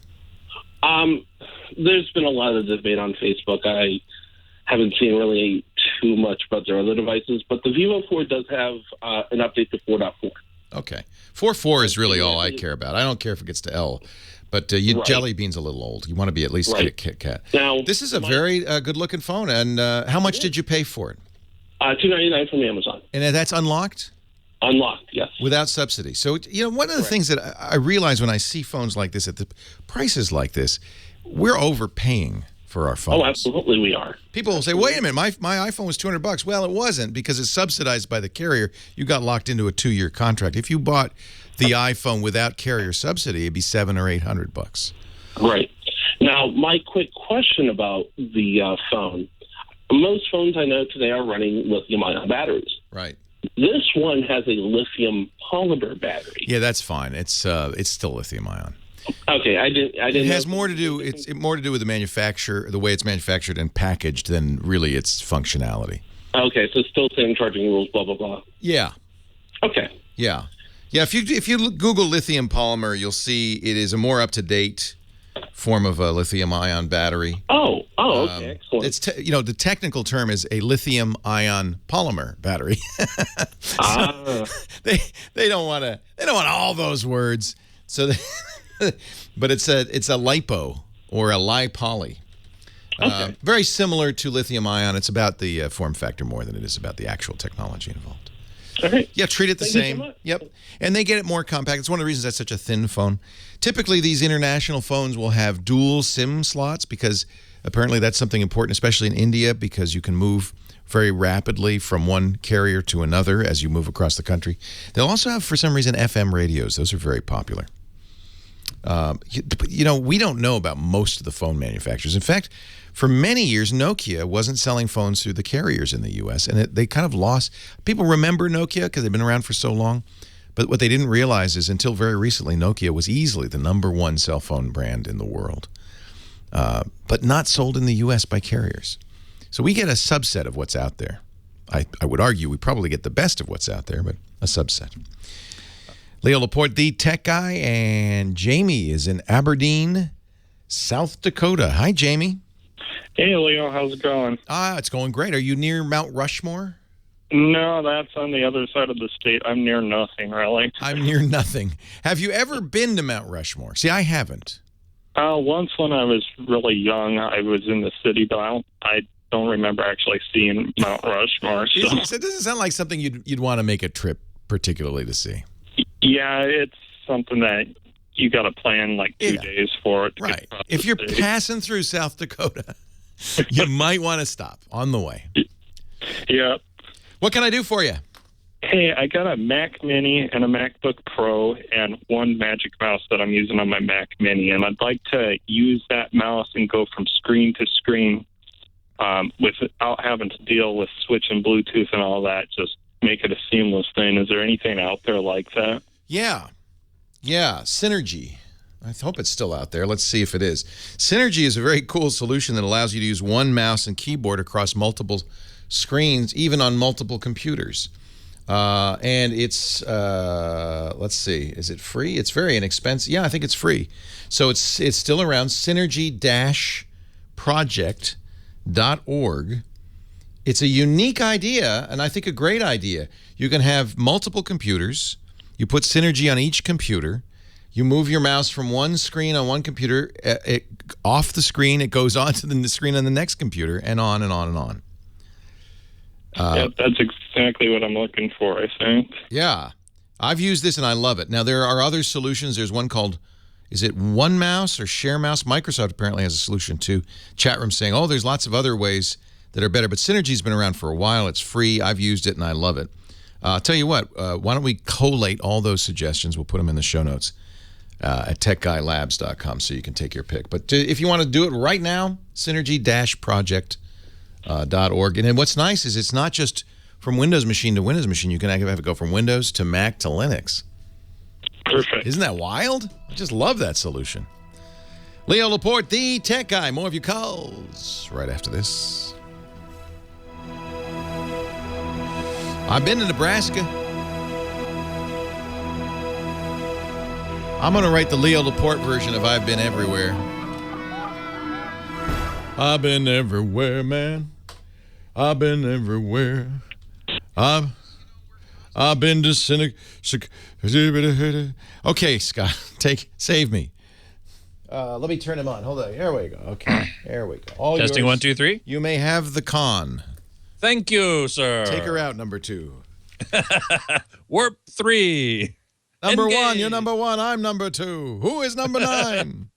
There's been a lot of debate on Facebook. I haven't seen really too much about their other devices, but the Vivo 4 does have an update to 4.4.
Okay. 4.4 is really all I care about. I don't care if it gets to L. But Jelly Bean's a little old. You want to be at least Kit Kat.
Now,
this is a very good-looking phone. And how much did you pay for it?
$299 from Amazon.
And that's unlocked?
Unlocked, yes.
Without subsidy. So, one of the things that I realize when I see phones like this at the prices like this, we're overpaying for our phones.
Oh, absolutely we are.
People will say, wait a minute, my iPhone was $200. Well, it wasn't because it's subsidized by the carrier. You got locked into a 2-year contract. If you bought the iPhone without carrier subsidy, it'd be $700 or $800.
Right. Now, my quick question about the phone. Most phones I know today are running lithium-ion batteries.
Right.
This one has a lithium polymer battery.
Yeah, that's fine. It's still lithium-ion.
Okay, I didn't.
It has more to do. It's more to do with the manufacture, the way it's manufactured and packaged, than really its functionality.
Okay, so still same charging rules, blah blah blah.
Yeah.
Okay.
Yeah. If you Google lithium polymer, you'll see it is a more up to date form of a lithium-ion battery.
Oh, okay, excellent.
It's the technical term is a lithium-ion polymer battery. They don't want all those words. So, but it's a lipo or a li-poly.
Okay.
Very similar to lithium-ion. It's about the form factor more than it is about the actual technology involved.
All right.
Yeah, treat it the same.
So much.
Yep. And they get it more compact. It's one of the reasons that's such a thin phone. Typically, these international phones will have dual SIM slots because apparently that's something important, especially in India, because you can move very rapidly from one carrier to another as you move across the country. They'll also have, for some reason, FM radios. Those are very popular. You know, we don't know about most of the phone manufacturers. In fact, for many years, Nokia wasn't selling phones through the carriers in the U.S., and they kind of lost. People remember Nokia because they've been around for so long, but what they didn't realize is until very recently, Nokia was easily the #1 cell phone brand in the world, but not sold in the U.S. by carriers. So we get a subset of what's out there. I would argue we probably get the best of what's out there, but a subset. Leo Laporte, the tech guy, and Jamie is in Aberdeen, South Dakota. Hi, Jamie.
Hey, Leo. How's it going?
It's going great. Are you near Mount Rushmore?
No, that's on the other side of the state. I'm near nothing, really.
I'm near nothing. Have you ever been to Mount Rushmore? See, I haven't.
Once when I was really young, I was in the city, but I don't remember actually seeing Mount Rushmore. So.
It doesn't sound like something you'd want to make a trip particularly to see.
Yeah, it's something that you got to plan like 2 days for it.
Right. If you're passing through South Dakota, you might want to stop on the way.
Yeah.
What can I do for you?
Hey, I got a Mac Mini and a MacBook Pro and one Magic Mouse that I'm using on my Mac Mini, and I'd like to use that mouse and go from screen to screen without having to deal with switching Bluetooth and all that. Just make it a seamless thing. Is there anything out there like that?
Yeah, Synergy. I hope it's still out there. Let's see if it is. Synergy is a very cool solution that allows you to use one mouse and keyboard across multiple screens, even on multiple computers. And it's, let's see, is it free? It's very inexpensive. Yeah, I think it's free. So it's still around, synergy-project.org. It's a unique idea, and I think a great idea. You can have multiple computers. You put Synergy on each computer. You move your mouse from one screen on one computer, off the screen, it goes onto the screen on the next computer, and on and on and on.
That's exactly what I'm looking for, I think.
Yeah. I've used this, and I love it. Now, there are other solutions. There's one called, is it One Mouse or Share Mouse? Microsoft apparently has a solution, too. Chat room saying, there's lots of other ways that are better, but Synergy's been around for a while. It's free. I've used it, and I love it. I'll tell you what, why don't we collate all those suggestions? We'll put them in the show notes at techguylabs.com so you can take your pick. But if you want to do it right now, synergy-project.org. And what's nice is it's not just from Windows machine to Windows machine. You can have it go from Windows to Mac to Linux.
Perfect.
Isn't that wild? I just love that solution. Leo Laporte, the tech guy. More of your calls right after this. I've been to Nebraska. I'm going to write the Leo Laporte version of I've Been Everywhere. I've been everywhere, man. I've been everywhere. I've been to Okay, Scott, save me. Let me turn him on. Hold on. Here we go. Okay, there we go. All
Testing
yours.
1, 2, 3.
You may have the con.
Thank you, sir.
Take her out, number 2.
Warp 3.
Number
Engage.
1, you're number 1. I'm number 2. Who is number 9?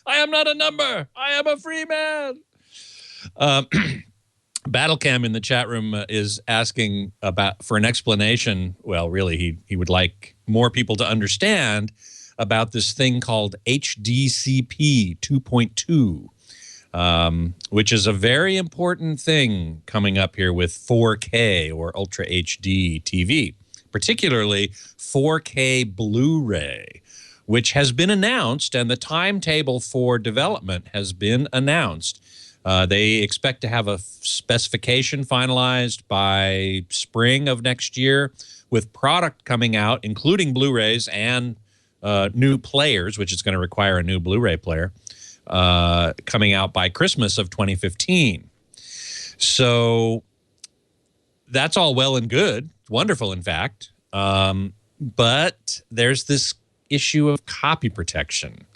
I am not a number. I am a free man. Battlecam in the chat room is asking for an explanation. Well, really, he would like more people to understand about this thing called HDCP 2.2. Which is a very important thing coming up here with 4K or Ultra HD TV, particularly 4K Blu-ray, which has been announced, and the timetable for development has been announced. They expect to have a specification finalized by spring of next year, with product coming out, including Blu-rays and new players, which is going to require a new Blu-ray player. Coming out by Christmas of 2015. So that's all well and good. Wonderful, in fact. But there's this issue of copy protection.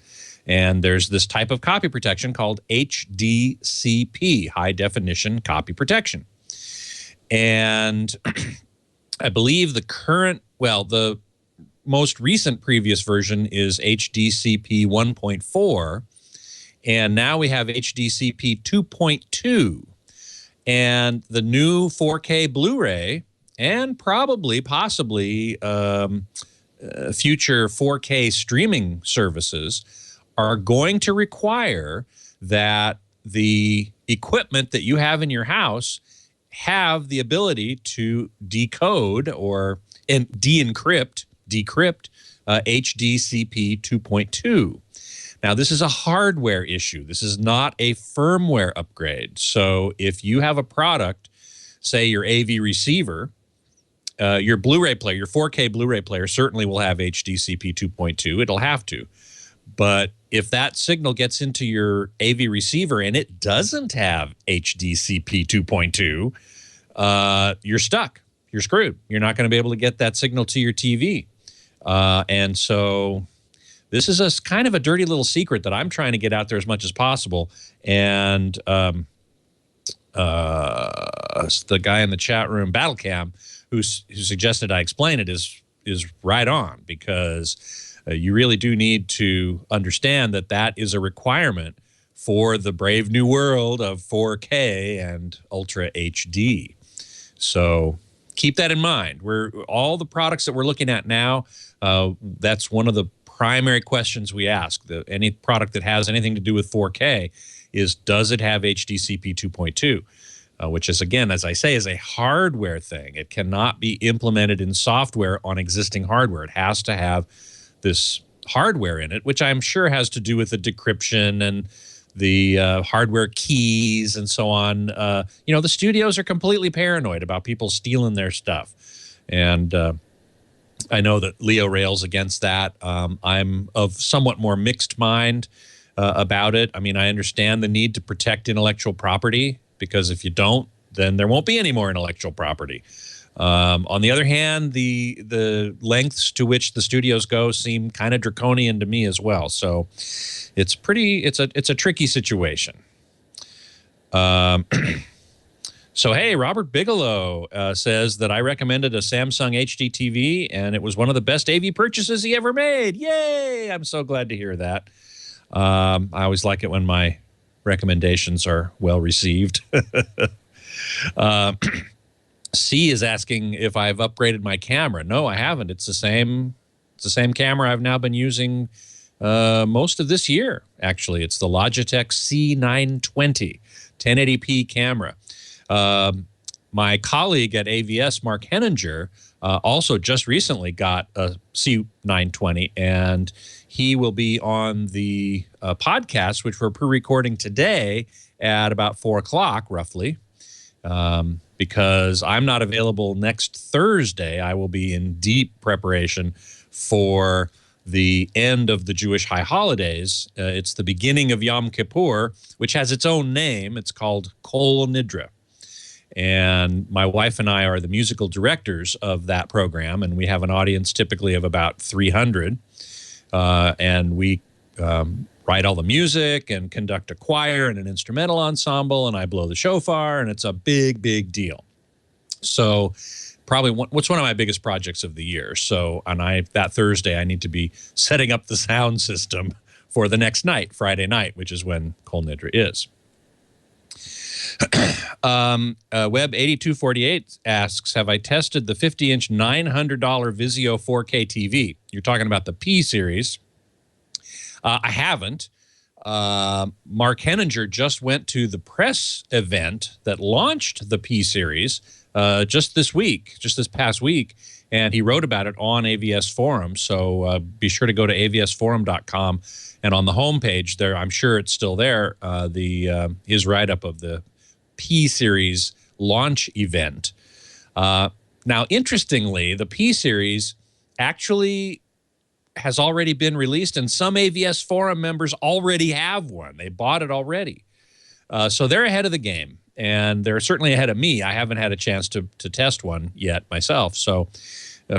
And there's this type of copy protection called HDCP, High Definition Copy Protection. And I believe the most recent previous version is HDCP 1.4. And now we have HDCP 2.2, and the new 4K Blu-ray, and possibly future 4K streaming services are going to require that the equipment that you have in your house have the ability to decode and decrypt HDCP 2.2. Now, this is a hardware issue. This is not a firmware upgrade. So if you have a product, say your AV receiver, your Blu-ray player, your 4K Blu-ray player certainly will have HDCP 2.2. It'll have to. But if that signal gets into your AV receiver and it doesn't have HDCP 2.2, you're stuck. You're screwed. You're not going to be able to get that signal to your TV. And so this is a kind of a dirty little secret that I'm trying to get out there as much as possible. And the guy in the chat room, Battlecam, who suggested I explain it is right on, because you really do need to understand that that is a requirement for the brave new world of 4K and Ultra HD. So keep that in mind. All the products that we're looking at now, that's one of the primary questions we ask. Any product that has anything to do with 4K is, does it have HDCP 2.2? Which is, again, as I say, is a hardware thing. It cannot be implemented in software on existing hardware. It has to have this hardware in it, which I'm sure has to do with the decryption and the hardware keys and so on. The studios are completely paranoid about people stealing their stuff. And I know that Leo rails against that. I'm of somewhat more mixed mind about it. I mean, I understand the need to protect intellectual property, because if you don't, then there won't be any more intellectual property. On the other hand, the lengths to which the studios go seem kind of draconian to me as well. So it's a tricky situation. So hey, Robert Bigelow says that I recommended a Samsung HD TV and it was one of the best AV purchases he ever made. Yay! I'm so glad to hear that. I always like it when my recommendations are well received. C is asking if I've upgraded my camera. No, I haven't. It's the same camera I've now been using most of this year, actually. It's the Logitech C920 1080p camera. My colleague at AVS, Mark Henninger, also just recently got a C920, and he will be on the podcast, which we're pre-recording today at about 4 o'clock, roughly. Because I'm not available next Thursday. I will be in deep preparation for the end of the Jewish high holidays. It's the beginning of Yom Kippur, which has its own name. It's called Kol Nidra. And my wife and I are the musical directors of that program, and we have an audience typically of about 300. And we write all the music and conduct a choir and an instrumental ensemble, and I blow the shofar, and it's a big, big deal. So probably what's one of my biggest projects of the year. So that Thursday, I need to be setting up the sound system for the next night, Friday night, which is when Kol Nidra is. Web8248 asks, have I tested the 50-inch $900 Vizio 4K TV? You're talking about the P series. I haven't. Mark Henninger just went to the press event that launched the P series just this past week, and he wrote about it on AVS Forum. So be sure to go to avsforum.com, and on the homepage there, I'm sure it's still there, his write-up of the P series launch event. Now, interestingly, the P series actually has already been released, and some AVS Forum members already have one. They bought it already. So they're ahead of the game, and they're certainly ahead of me. I haven't had a chance to test one yet myself. So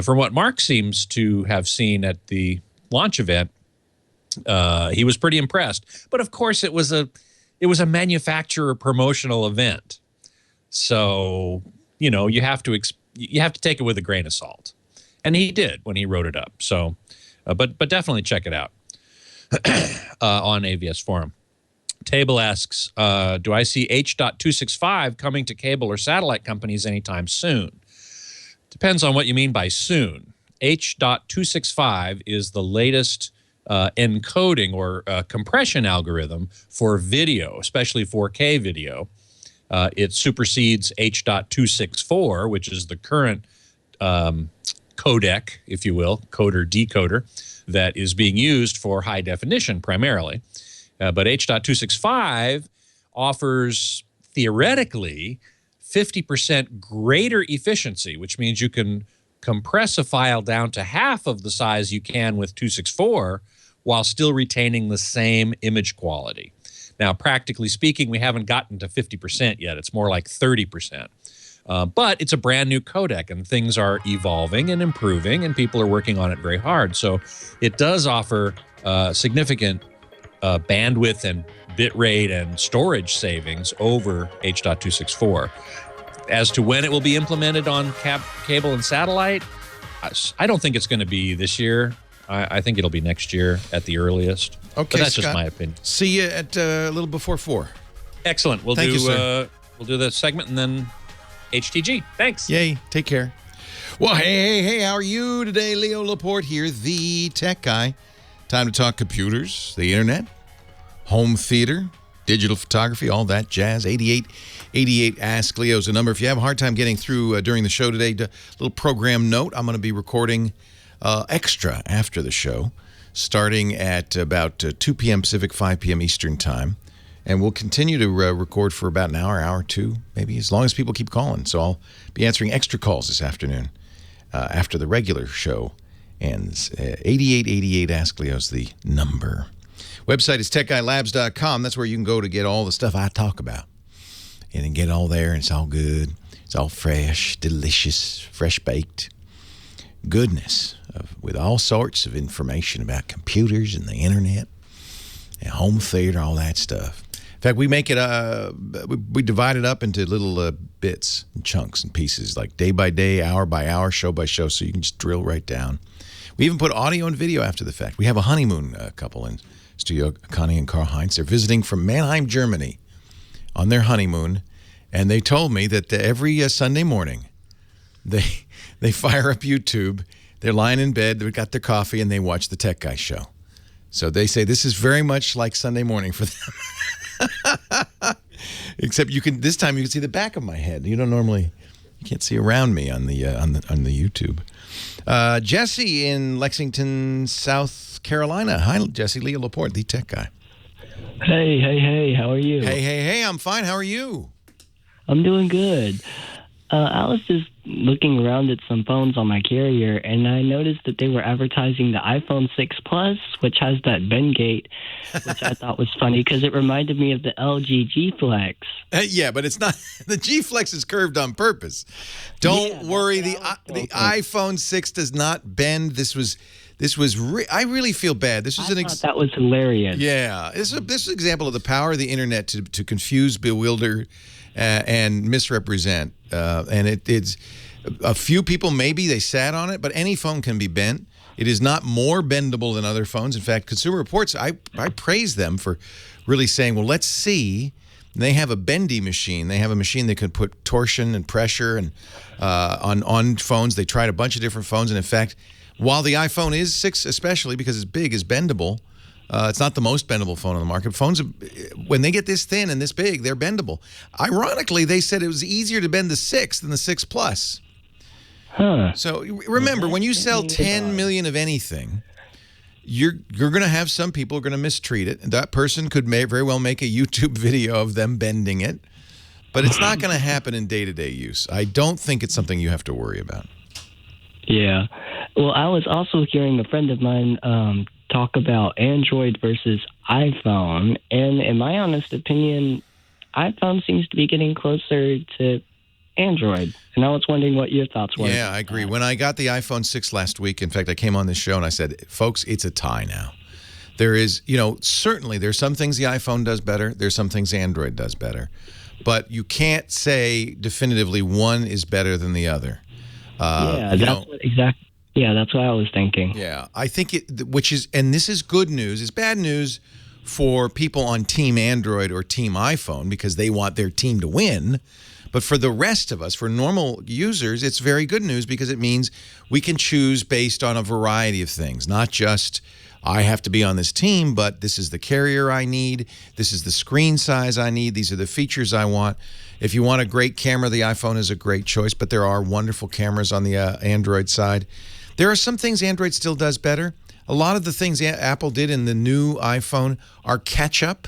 from what Mark seems to have seen at the launch event, he was pretty impressed. But of course, it was a manufacturer promotional event. So, you have to take it with a grain of salt. And he did when he wrote it up. So but definitely check it out on AVS Forum. Table asks, do I see H.265 coming to cable or satellite companies anytime soon? Depends on what you mean by soon. H.265 is the latest encoding or compression algorithm for video, especially 4K video. It supersedes H.264, which is the current codec, if you will, decoder, that is being used for high definition primarily. But H.265 offers, theoretically, 50% greater efficiency, which means you can compress a file down to half of the size you can with 264 while still retaining the same image quality. Now, practically speaking, we haven't gotten to 50% yet. It's more like 30%. But it's a brand new codec, and things are evolving and improving, and people are working on it very hard. So it does offer significant bandwidth and bitrate and storage savings over H.264. As to when it will be implemented on cable and satellite, I don't think it's going to be this year. I think it'll be next year at the earliest.
Okay,
but that's
Scott,
just my opinion.
See you at a little before 4.
Excellent. We'll do the segment and then HTG. Thanks.
Yay. Take care. Well, hey, how are you today? Leo Laporte here, the tech guy. Time to talk computers, the internet, home theater, digital photography, all that jazz. 8888 Ask Leo is the number. If you have a hard time getting through during the show today, a little program note. I'm going to be recording extra after the show, starting at about 2 p.m. Pacific, 5 p.m. Eastern time. And we'll continue to record for about an hour or two, maybe, as long as people keep calling. So I'll be answering extra calls this afternoon after the regular show ends. 8888 Ask Leo's the number. Website is techguylabs.com. That's where you can go to get all the stuff I talk about. And then get all there, and it's all good. It's all fresh, delicious, fresh-baked goodness with all sorts of information about computers and the internet and home theater, all that stuff. In fact, we make it, we divide it up into little bits and chunks and pieces, like day by day, hour by hour, show by show, so you can just drill right down. We even put audio and video after the fact. We have a honeymoon couple in studio, Connie and Karl Heinz. They're visiting from Mannheim, Germany on their honeymoon, and they told me that every Sunday morning they fire up YouTube, they're lying in bed, they've got their coffee, and they watch the Tech Guy show. So they say this is very much like Sunday morning for them. Except this time you can see the back of my head. You can't see around me on the YouTube. Jesse in Lexington, South Carolina. Hi, Jesse. Leo Laporte, the Tech Guy.
Hey, how are you?
Hey, I'm fine. How are you?
I'm doing good. I was just looking around at some phones on my carrier, and I noticed that they were advertising the iPhone 6 Plus, which has that bend gate, which I thought was funny because it reminded me of the LG G Flex.
Yeah, but it's not. The G Flex is curved on purpose. Don't worry. The iPhone 6 does not bend. I really feel bad. This was
that was hilarious.
Yeah, this is an example of the power of the internet to confuse, bewilder, and misrepresent. And it's a few people, maybe they sat on it, but any phone can be bent. It is not more bendable than other phones. In fact, Consumer Reports, I praise them for really saying, well, let's see. They have a bendy machine. They have a machine that can put torsion and pressure and on phones. They tried a bunch of different phones, and in fact, while the iPhone 6, especially because it's big, is bendable, it's not the most bendable phone on the market. Phones, when they get this thin and this big, they're bendable. Ironically, they said it was easier to bend the 6 than the 6 Plus.
Huh.
So remember, when you sell 10 million of anything, you're going to have some people who are going to mistreat it. And that person could very well make a YouTube video of them bending it. But it's not going to happen in day-to-day use. I don't think it's something you have to worry about.
Yeah. Well, I was also hearing a friend of mine talk about Android versus iPhone. And in my honest opinion, iPhone seems to be getting closer to Android. And I was wondering what your thoughts were.
Yeah, I agree. When I got the iPhone 6 last week, in fact, I came on this show and I said, folks, it's a tie now. There is, certainly there's some things the iPhone does better. There's some things Android does better. But you can't say definitively one is better than the other.
That's what I was thinking.
Yeah, I think and this is good news. It's bad news for people on Team Android or Team iPhone because they want their team to win. But for the rest of us, for normal users, it's very good news because it means we can choose based on a variety of things, not just I have to be on this team, but this is the carrier I need, this is the screen size I need, these are the features I want. If you want a great camera, the iPhone is a great choice, but there are wonderful cameras on the Android side. There are some things Android still does better. A lot of the things Apple did in the new iPhone are catch-up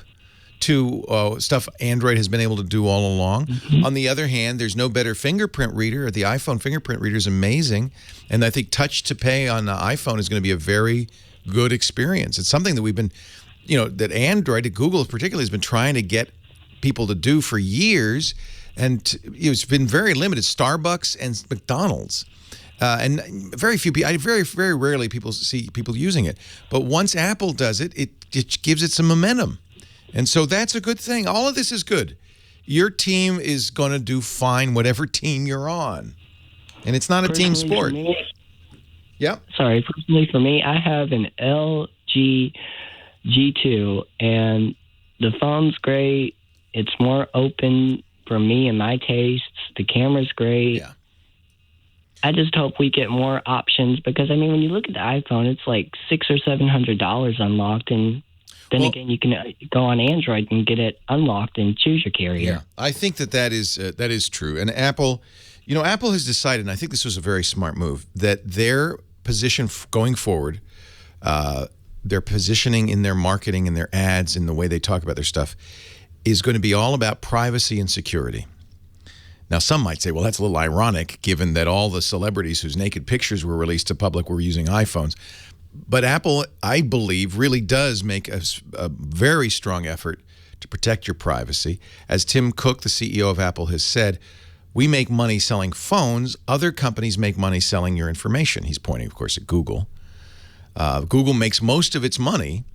to stuff Android has been able to do all along. On the other hand, there's no better fingerprint reader. The iPhone fingerprint reader is amazing, and I think Touch to Pay on the iPhone is going to be a very good experience. It's something that we've been, that Android, Google particularly, has been trying to get people to do for years, and it's been very limited. Starbucks and McDonald's. And very few people, very, very rarely people see people using it. But once Apple does it, it gives it some momentum. And so that's a good thing. All of this is good. Your team is going to do fine, whatever team you're on. And it's not a team sport. Yep.
Sorry, personally for me, I have an LG G2, and the phone's great. It's more open for me and my tastes. The camera's great.
Yeah.
I just hope we get more options because, when you look at the iPhone, it's like $600 or $700 unlocked, and then again, you can go on Android and get it unlocked and choose your carrier.
Yeah, I think that is true. And Apple, Apple has decided, and I think this was a very smart move, that their position going forward, their positioning in their marketing and their ads and the way they talk about their stuff is going to be all about privacy and security. Now, some might say, well, that's a little ironic given that all the celebrities whose naked pictures were released to public were using iPhones. But Apple, I believe, really does make a very strong effort to protect your privacy. As Tim Cook, the CEO of Apple, has said, we make money selling phones. Other companies make money selling your information. He's pointing, of course, at Google. Google makes most of its money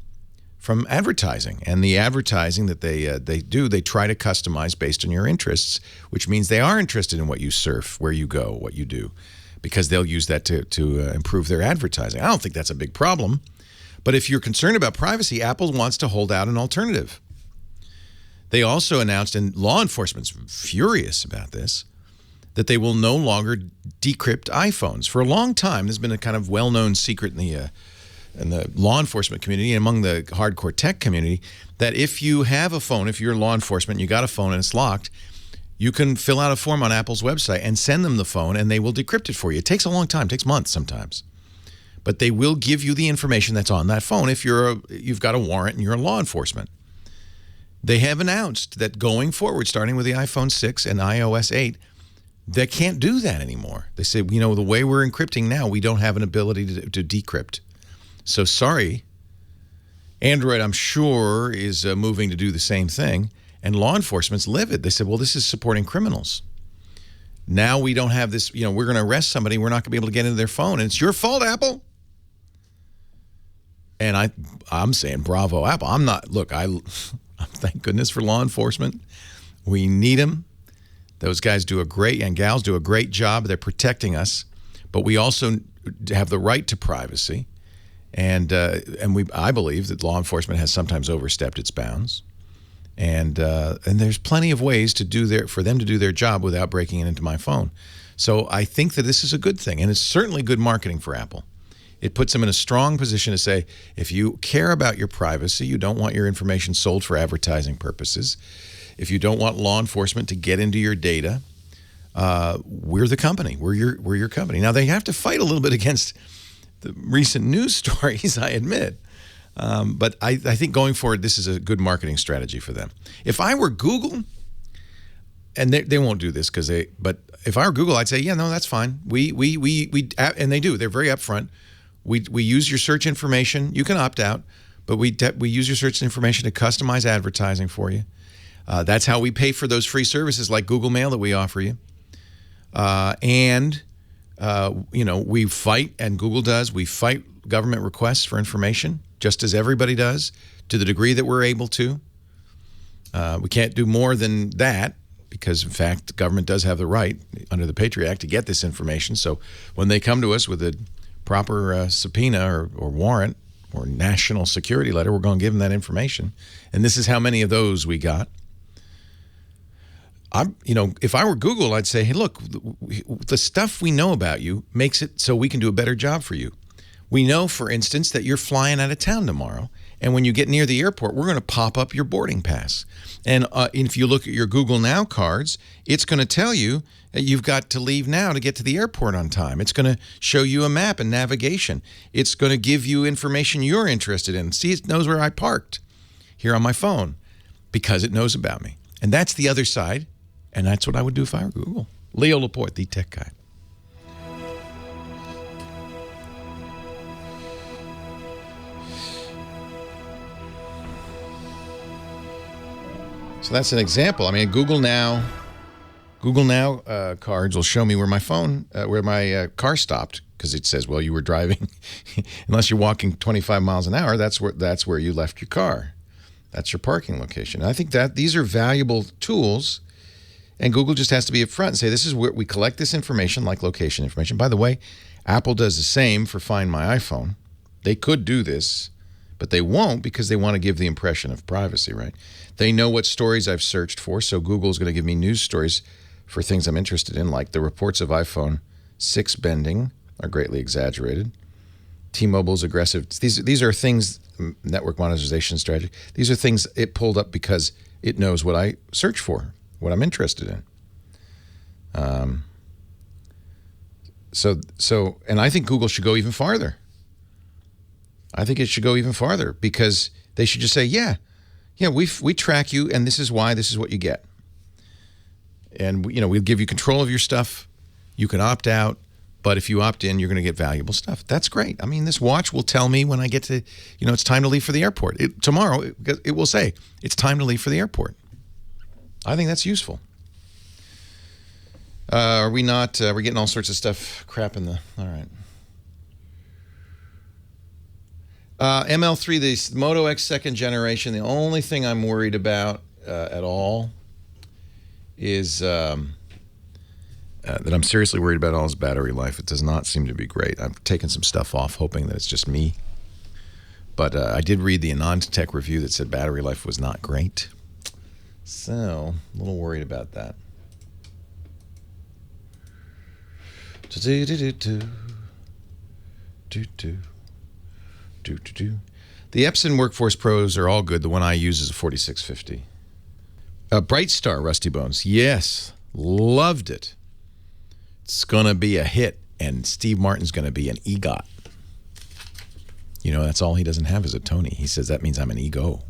from advertising. And the advertising that they do, they try to customize based on your interests, which means they are interested in what you surf, where you go, what you do, because they'll use that to improve their advertising. I don't think that's a big problem. But if you're concerned about privacy, Apple wants to hold out an alternative. They also announced, and law enforcement's furious about this, that they will no longer decrypt iPhones. For a long time, there's been a kind of well-known secret in the law enforcement community and among the hardcore tech community that if you have a phone, if you're law enforcement, you got a phone and it's locked, you can fill out a form on Apple's website and send them the phone and they will decrypt it for you. It takes a long time, it takes months sometimes. But they will give you the information that's on that phone if you've got a warrant and you're a law enforcement. They have announced that going forward, starting with the iPhone 6 and iOS 8, they can't do that anymore. They say, the way we're encrypting now, we don't have an ability to decrypt. So sorry, Android, I'm sure, is moving to do the same thing. And law enforcement's livid. They said, well, this is supporting criminals. Now we don't have this, we're going to arrest somebody. We're not going to be able to get into their phone. And it's your fault, Apple. And I'm saying, bravo, Apple. I'm not, look, thank goodness for law enforcement. We need them. Those guys do and gals do a great job. They're protecting us. But we also have the right to privacy. And I believe that law enforcement has sometimes overstepped its bounds, and there's plenty of ways for them to do their job without breaking into my phone. So I think that this is a good thing, and it's certainly good marketing for Apple. It puts them in a strong position to say, if you care about your privacy, you don't want your information sold for advertising purposes, if you don't want law enforcement to get into your data, we're the company. We're your company. Now they have to fight a little bit against the recent news stories, I admit. But I think going forward, this is a good marketing strategy for them. If I were Google, and they won't do this but if I were Google, I'd say, yeah, no, that's fine. We and they do. They're very upfront. We use your search information. You can opt out, but we use your search information to customize advertising for you. That's how we pay for those free services like Google Mail that we offer you. We fight, and Google does, we fight government requests for information, just as everybody does, to the degree that we're able to. We can't do more than that because, in fact, the government does have the right under the Patriot Act to get this information. So when they come to us with a proper subpoena or warrant or national security letter, we're going to give them that information. And this is how many of those we got. if I were Google, I'd say, hey, look, the stuff we know about you makes it so we can do a better job for you. We know, for instance, that you're flying out of town tomorrow, and when you get near the airport, we're going to pop up your boarding pass. And if you look at your Google Now cards, it's going to tell you that you've got to leave now to get to the airport on time. It's going to show you a map and navigation. It's going to give you information you're interested in. See, it knows where I parked here on my phone because it knows about me. And that's the other side, and that's what I would do if I were Google. Leo Laporte, the tech guy. So that's an example. I mean, Google Now cards will show me where my car stopped, because it says, well, you were driving, unless you're walking 25 miles an hour, that's where you left your car. That's your parking location. And I think that these are valuable tools, and Google just has to be upfront and say, this is where we collect this information, like location information. By the way, Apple does the same for Find My iPhone. They could do this, but they won't, because they want to give the impression of privacy, right? They know what stories I've searched for, so Google's going to give me news stories for things I'm interested in, like the reports of iPhone 6 bending are greatly exaggerated. T-Mobile's aggressive. These are things, network monetization strategy. These are things it pulled up because it knows what I search for, what I'm interested in. And I think Google should go even farther. I think it should go even farther, because they should just say, yeah, we track you, and this is why, this is what you get. And, we'll give you control of your stuff. You can opt out, but if you opt in, you're going to get valuable stuff. That's great. I mean, this watch will tell me when I get to, it's time to leave for the airport. Tomorrow, it will say, it's time to leave for the airport. I think that's useful. Are we not? We're getting all sorts of stuff, crap in the, all right. ML3, the Moto X second generation, the only thing I'm worried about at all is that I'm seriously worried about all is battery life. It does not seem to be great. I've taken some stuff off, hoping that it's just me. But I did read the AnandTech review that said battery life was not great. So, a little worried about that. The Epson Workforce Pros are all good. The one I use is a 4650. Bright Star, Rusty Bones. Yes, loved it. It's going to be a hit, and Steve Martin's going to be an EGOT. That's all he doesn't have is a Tony. He says, that means I'm an ego.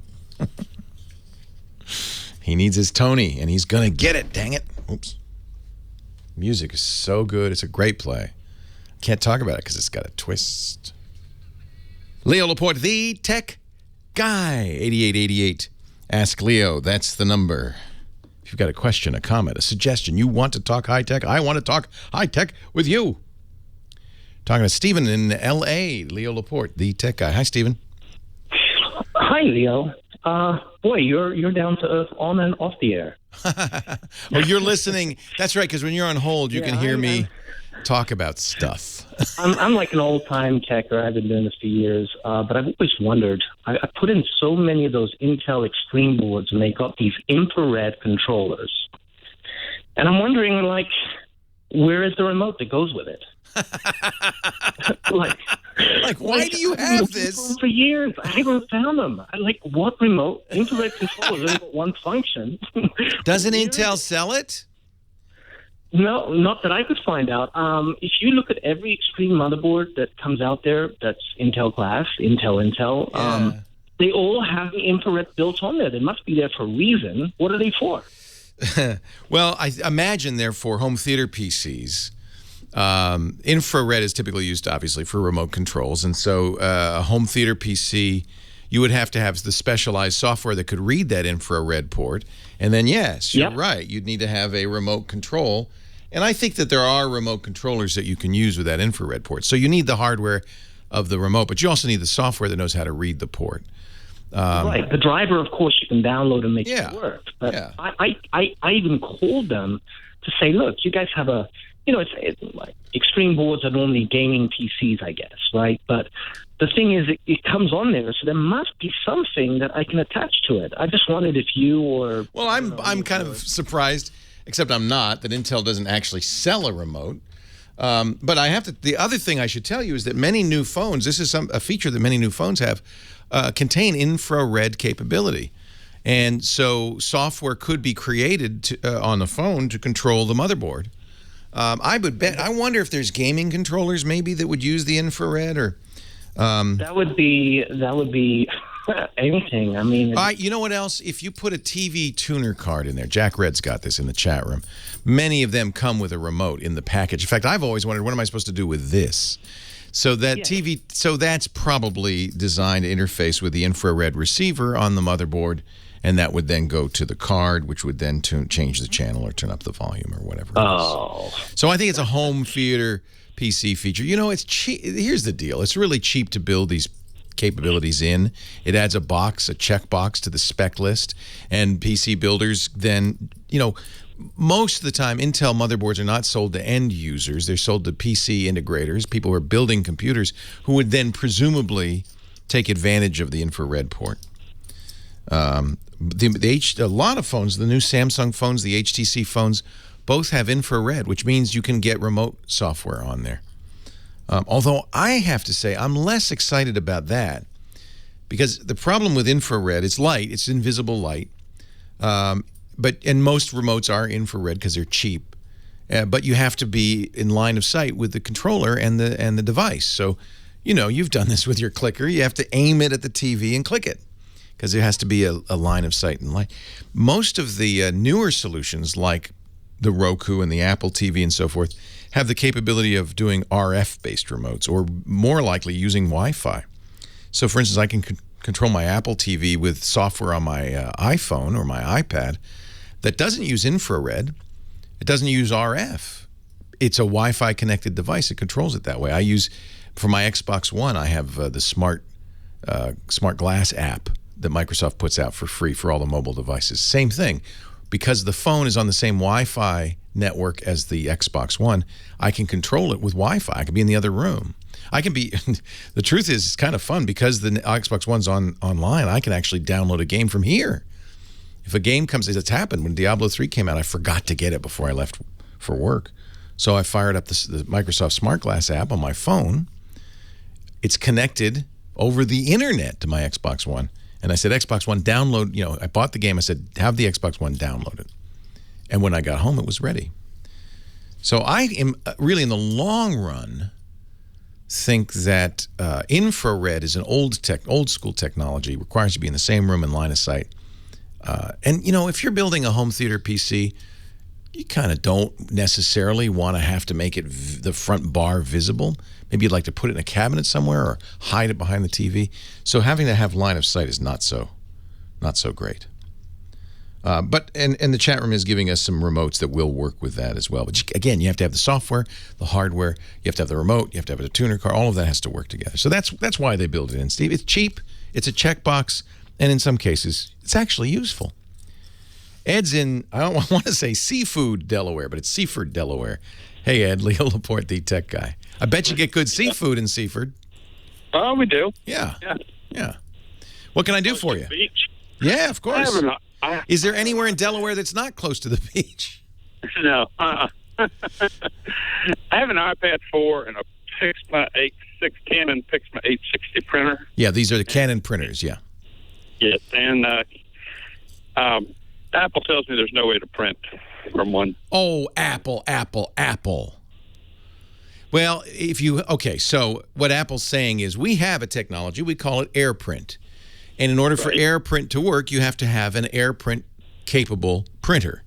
He needs his Tony, and he's going to get it, dang it. Oops. Music is so good. It's a great play. Can't talk about it because it's got a twist. Leo Laporte, the tech guy, 8888. Ask Leo, that's the number. If you've got a question, a comment, a suggestion, you want to talk high-tech, I want to talk high-tech with you. Talking to Stephen in L.A., Leo Laporte, the tech guy. Hi, Stephen.
Hi, Leo. Boy, you're down to earth on and off the air.
Oh, you're listening. That's right, because when you're on hold, you can hear me talk about stuff.
I'm like an old-time techer. I've been doing this for years, but I've always wondered. I put in so many of those Intel Extreme boards, and they got these infrared controllers. And I'm wondering, where is the remote that goes with it?
Why do you have this?
For years, I haven't found them. What remote? Infrared controllers only got one function.
Doesn't Intel sell it?
No, not that I could find out. If you look at every Extreme motherboard that comes out there that's Intel class, Intel, they all have the infrared built on there. They must be there for a reason. What are they for?
Well, I imagine they're for home theater PCs. Infrared is typically used, obviously, for remote controls. And so a home theater PC, you would have to have the specialized software that could read that infrared port. And then, yes, you're right. You'd need to have a remote control. And I think that there are remote controllers that you can use with that infrared port. So you need the hardware of the remote, but you also need the software that knows how to read the port.
Right. The driver, of course, you can download and make it work. But I even called them to say, look, you guys have a, it's like Extreme boards are normally gaming PCs, I guess, right? But the thing is, it comes on there, so there must be something that I can attach to it. I just wondered if you or...
Well, I'm kind of surprised except I'm not, that Intel doesn't actually sell a remote. But I have to. The other thing I should tell you is that many new phones, this is a feature that many new phones have, contain infrared capability. And so software could be created on the phone to control the motherboard. I would bet. I wonder if there's gaming controllers maybe that would use the infrared, or
that would be anything. I mean,
you know what else? If you put a TV tuner card in there, Jack Red's got this in the chat room. Many of them come with a remote in the package. In fact, I've always wondered, what am I supposed to do with this? So that TV, so that's probably designed to interface with the infrared receiver on the motherboard, and that would then go to the card, which would then change the channel or turn up the volume or whatever. So I think it's a home theater PC feature. You know, it's cheap. Here's the deal. It's really cheap to build these capabilities in. It adds a checkbox to the spec list, and PC builders then, you know, most of the time Intel motherboards are not sold to end users. They're sold to PC integrators, people who are building computers, who would then presumably take advantage of the infrared port. A lot of phones, the new Samsung phones, the HTC phones, both have infrared, which means you can get remote software on there. Although I have to say I'm less excited about that, because the problem with infrared, it's light, it's invisible light, and most remotes are infrared because they're cheap, but you have to be in line of sight with the controller and the device. So, you know, you've done this with your clicker. You have to aim it at the TV and click it, because there has to be a line of sight and light. Most of the newer solutions, like the Roku and the Apple TV and so forth, have the capability of doing RF-based remotes, or more likely using Wi-Fi. So, for instance, I can control my Apple TV with software on my iPhone or my iPad that doesn't use infrared. It doesn't use RF. It's a Wi-Fi connected device. It controls it that way. I use, for my Xbox One, I have the Smart Glass app that Microsoft puts out for free for all the mobile devices. Same thing. Because the phone is on the same Wi-Fi network as the Xbox One, I can control it with Wi-Fi. I can be in the other room. I can be, the truth is, it's kind of fun, because the Xbox One's online, I can actually download a game from here. If a game comes, it's happened. When Diablo 3 came out, I forgot to get it before I left for work. So I fired up the Microsoft Smart Glass app on my phone. It's connected over the internet to my Xbox One. And I said, Xbox One, download, you know, I bought the game. I said, have the Xbox One downloaded. And when I got home, it was ready. So I am really, in the long run, think that infrared is an old school technology, requires you to be in the same room in line of sight. And, you know, if you're building a home theater PC, you kind of don't necessarily want to have to make it the front bar visible. Maybe you'd like to put it in a cabinet somewhere or hide it behind the TV. So having to have line of sight is not so great. But the chat room is giving us some remotes that will work with that as well. But again, you have to have the software, the hardware, you have to have the remote, you have to have a tuner card. All of that has to work together. So that's why they build it in, Steve. It's cheap, it's a checkbox, and in some cases, it's actually useful. Ed's in, I don't want to say Seafood, Delaware, but it's Seaford, Delaware. Hey, Ed, Leo Laporte, the tech guy. I bet you get good seafood in Seaford.
Oh, we do.
Yeah. What can I do for you?
Beach.
Yeah, of course. Is there anywhere in Delaware that's not close to the beach?
No. I have an iPad 4 and a Pixma 86 Canon Pixma 860 printer.
Yeah, these are the Canon printers, yeah.
Yes, and Apple tells me there's no way to print from one.
Oh, Apple. Well, so what Apple's saying is, we have a technology, we call it AirPrint. And in order for AirPrint to work, you have to have an AirPrint capable printer.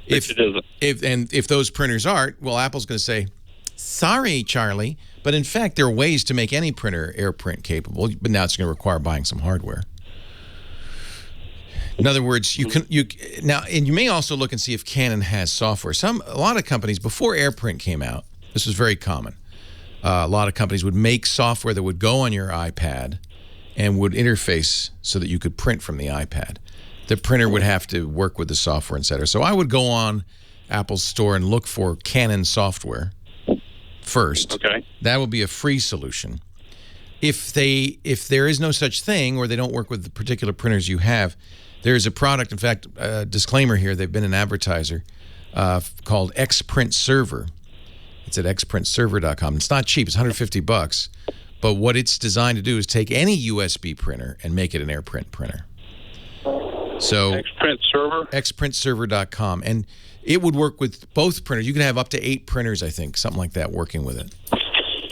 If those printers aren't, well, Apple's going to say, sorry, Charlie, but in fact, there are ways to make any printer AirPrint capable, but now it's going to require buying some hardware. In other words, and you may also look and see if Canon has software. A lot of companies, before AirPrint came out, this was very common. A lot of companies would make software that would go on your iPad and would interface so that you could print from the iPad. The printer would have to work with the software, etc. So I would go on Apple's store and look for Canon software first. Okay. That would be a free solution. If there is no such thing, or they don't work with the particular printers you have, there is a product. In fact, disclaimer here: they've been an advertiser called Xprint Server. It's at xprintserver.com. It's not cheap. It's $150. But what it's designed to do is take any USB printer and make it an AirPrint printer. So
Xprint Server?
xprintserver.com. And it would work with both printers. You can have up to 8 printers, I think, something like that, working with it.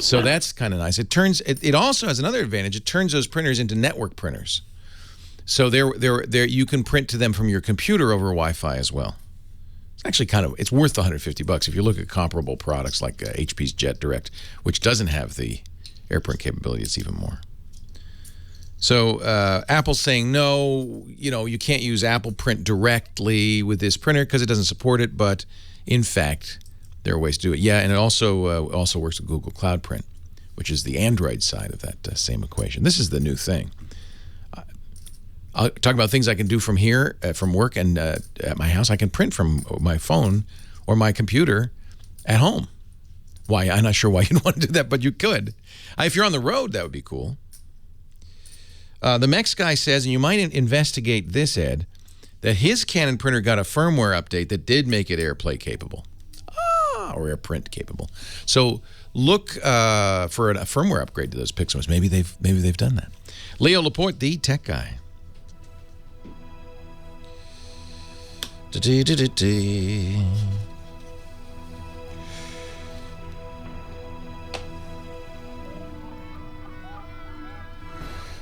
So that's kind of nice. It also has another advantage. It turns those printers into network printers. So you can print to them from your computer over Wi-Fi as well. It's actually it's worth the $150 if you look at comparable products like HP's Jet Direct, which doesn't have the AirPrint capability. It's even more. So Apple's saying no, you can't use Apple Print directly with this printer because it doesn't support it. But in fact, there are ways to do it. Yeah, and it also works with Google Cloud Print, which is the Android side of that same equation. This is the new thing. I'll talk about things I can do from here, from work, and at my house. I can print from my phone or my computer at home. Why? I'm not sure why you'd want to do that, but you could. If you're on the road, that would be cool. The Mex guy says, and you might investigate this, Ed, that his Canon printer got a firmware update that did make it AirPlay capable. Or AirPrint capable. So look for a firmware upgrade to those Pixels. Maybe they've done that. Leo Laporte, the tech guy.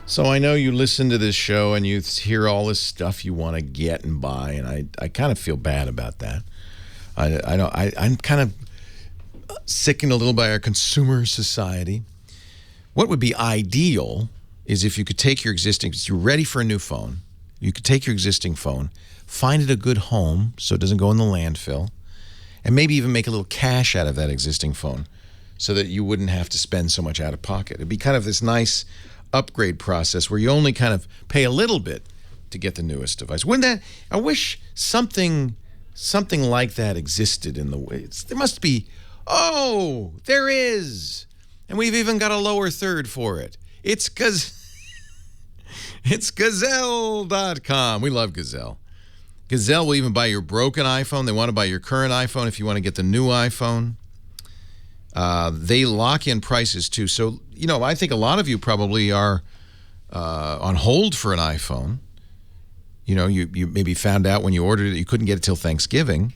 So I know you listen to this show and you hear all this stuff you want to get and buy, and I kind of feel bad about that. I'm kind of sickened a little by our consumer society. What would be ideal is if you could take your existing, if you're ready for a new phone, you could take your existing phone, find it a good home so it doesn't go in the landfill, and maybe even make a little cash out of that existing phone so that you wouldn't have to spend so much out of pocket. It'd be kind of this nice upgrade process where you only kind of pay a little bit to get the newest device. I wish something like that existed in the way. There must be. Oh, there is. And we've even got a lower third for it. It's Gazelle.com. We love Gazelle. Gazelle will even buy your broken iPhone. They want to buy your current iPhone if you want to get the new iPhone. They lock in prices too. So, I think a lot of you probably are on hold for an iPhone. You maybe found out when you ordered it you couldn't get it till Thanksgiving.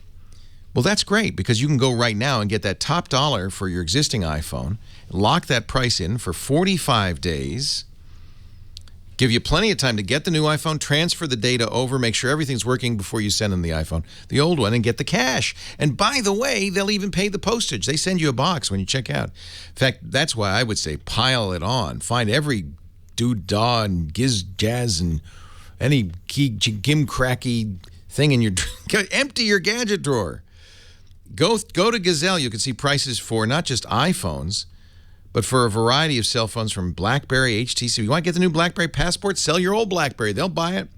Well, that's great because you can go right now and get that top dollar for your existing iPhone, lock that price in for 45 days, give you plenty of time to get the new iPhone, transfer the data over, make sure everything's working before you send them the iPhone, the old one, and get the cash. And by the way, they'll even pay the postage. They send you a box when you check out. In fact, that's why I would say pile it on. Find every doo-dah and giz-jazz and any gimcracky thing in your empty your gadget drawer. Go to Gazelle. You can see prices for not just iPhones, but for a variety of cell phones from BlackBerry, HTC. You want to get the new BlackBerry Passport? Sell your old BlackBerry. They'll buy it.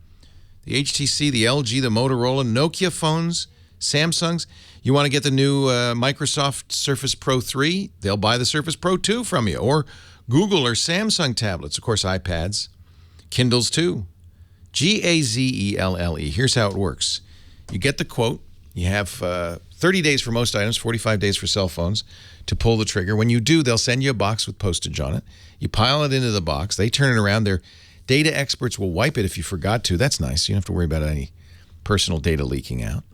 The HTC, the LG, the Motorola, Nokia phones, Samsungs. You want to get the new Microsoft Surface Pro 3? They'll buy the Surface Pro 2 from you. Or Google or Samsung tablets. Of course, iPads. Kindles too. Gazelle. Here's how it works. You get the quote. You have 30 days for most items, 45 days for cell phones to pull the trigger. When you do, they'll send you a box with postage on it. You pile it into the box. They turn it around. Their data experts will wipe it if you forgot to. That's nice. You don't have to worry about any personal data leaking out.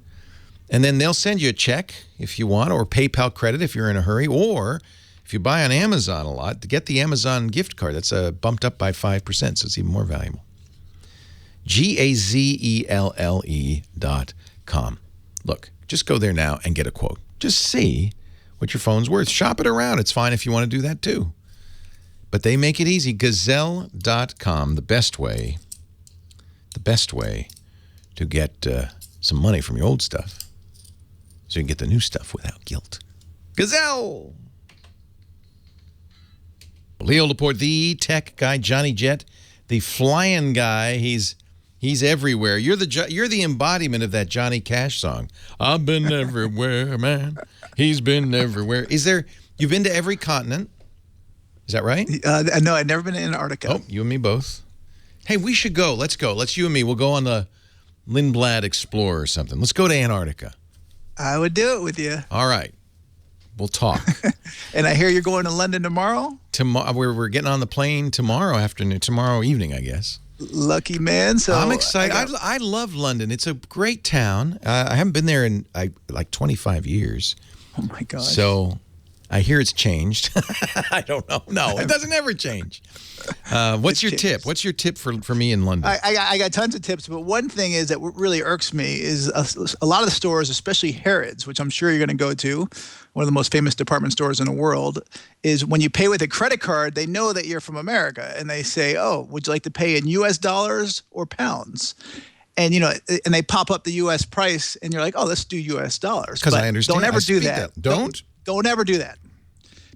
And then they'll send you a check if you want, or PayPal credit if you're in a hurry, or if you buy on Amazon a lot, to get the Amazon gift card. That's bumped up by 5%, so it's even more valuable. Gazelle.com. Look, just go there now and get a quote. Just see what your phone's worth. Shop it around. It's fine if you want to do that too. But they make it easy. Gazelle.com, the best way to get some money from your old stuff so you can get the new stuff without guilt. Gazelle! Leo Laporte, the tech guy, Johnny Jet, the flying guy. He's everywhere. You're the embodiment of that Johnny Cash song. I've been everywhere, man. He's been everywhere. You've been to every continent? Is that right?
No, I've never been to Antarctica.
Oh, you and me both. Hey, we should go. Let's go. You and me. We'll go on the Lindblad Explorer or something. Let's go to Antarctica.
I would do it with you.
All right. We'll talk.
And I hear you're going to London tomorrow?
Tomorrow, we're getting on the plane tomorrow evening, I guess.
Lucky man. So
I'm excited. I love London. It's a great town. I haven't been there in like 25 years.
Oh, my gosh.
So I hear it's changed. I don't know. No, it doesn't ever change. What's your tip? What's your tip for me in London?
I got tons of tips, but one thing is that what really irks me is a lot of the stores, especially Harrods, which I'm sure you're going to go to, one of the most famous department stores in the world, is when you pay with a credit card, they know that you're from America, and they say, "Oh, would you like to pay in U.S. dollars or pounds?" And and they pop up the U.S. price, and you're like, "Oh, let's do U.S. dollars."
Because I understand.
Don't ever do that.
Don't
ever do that,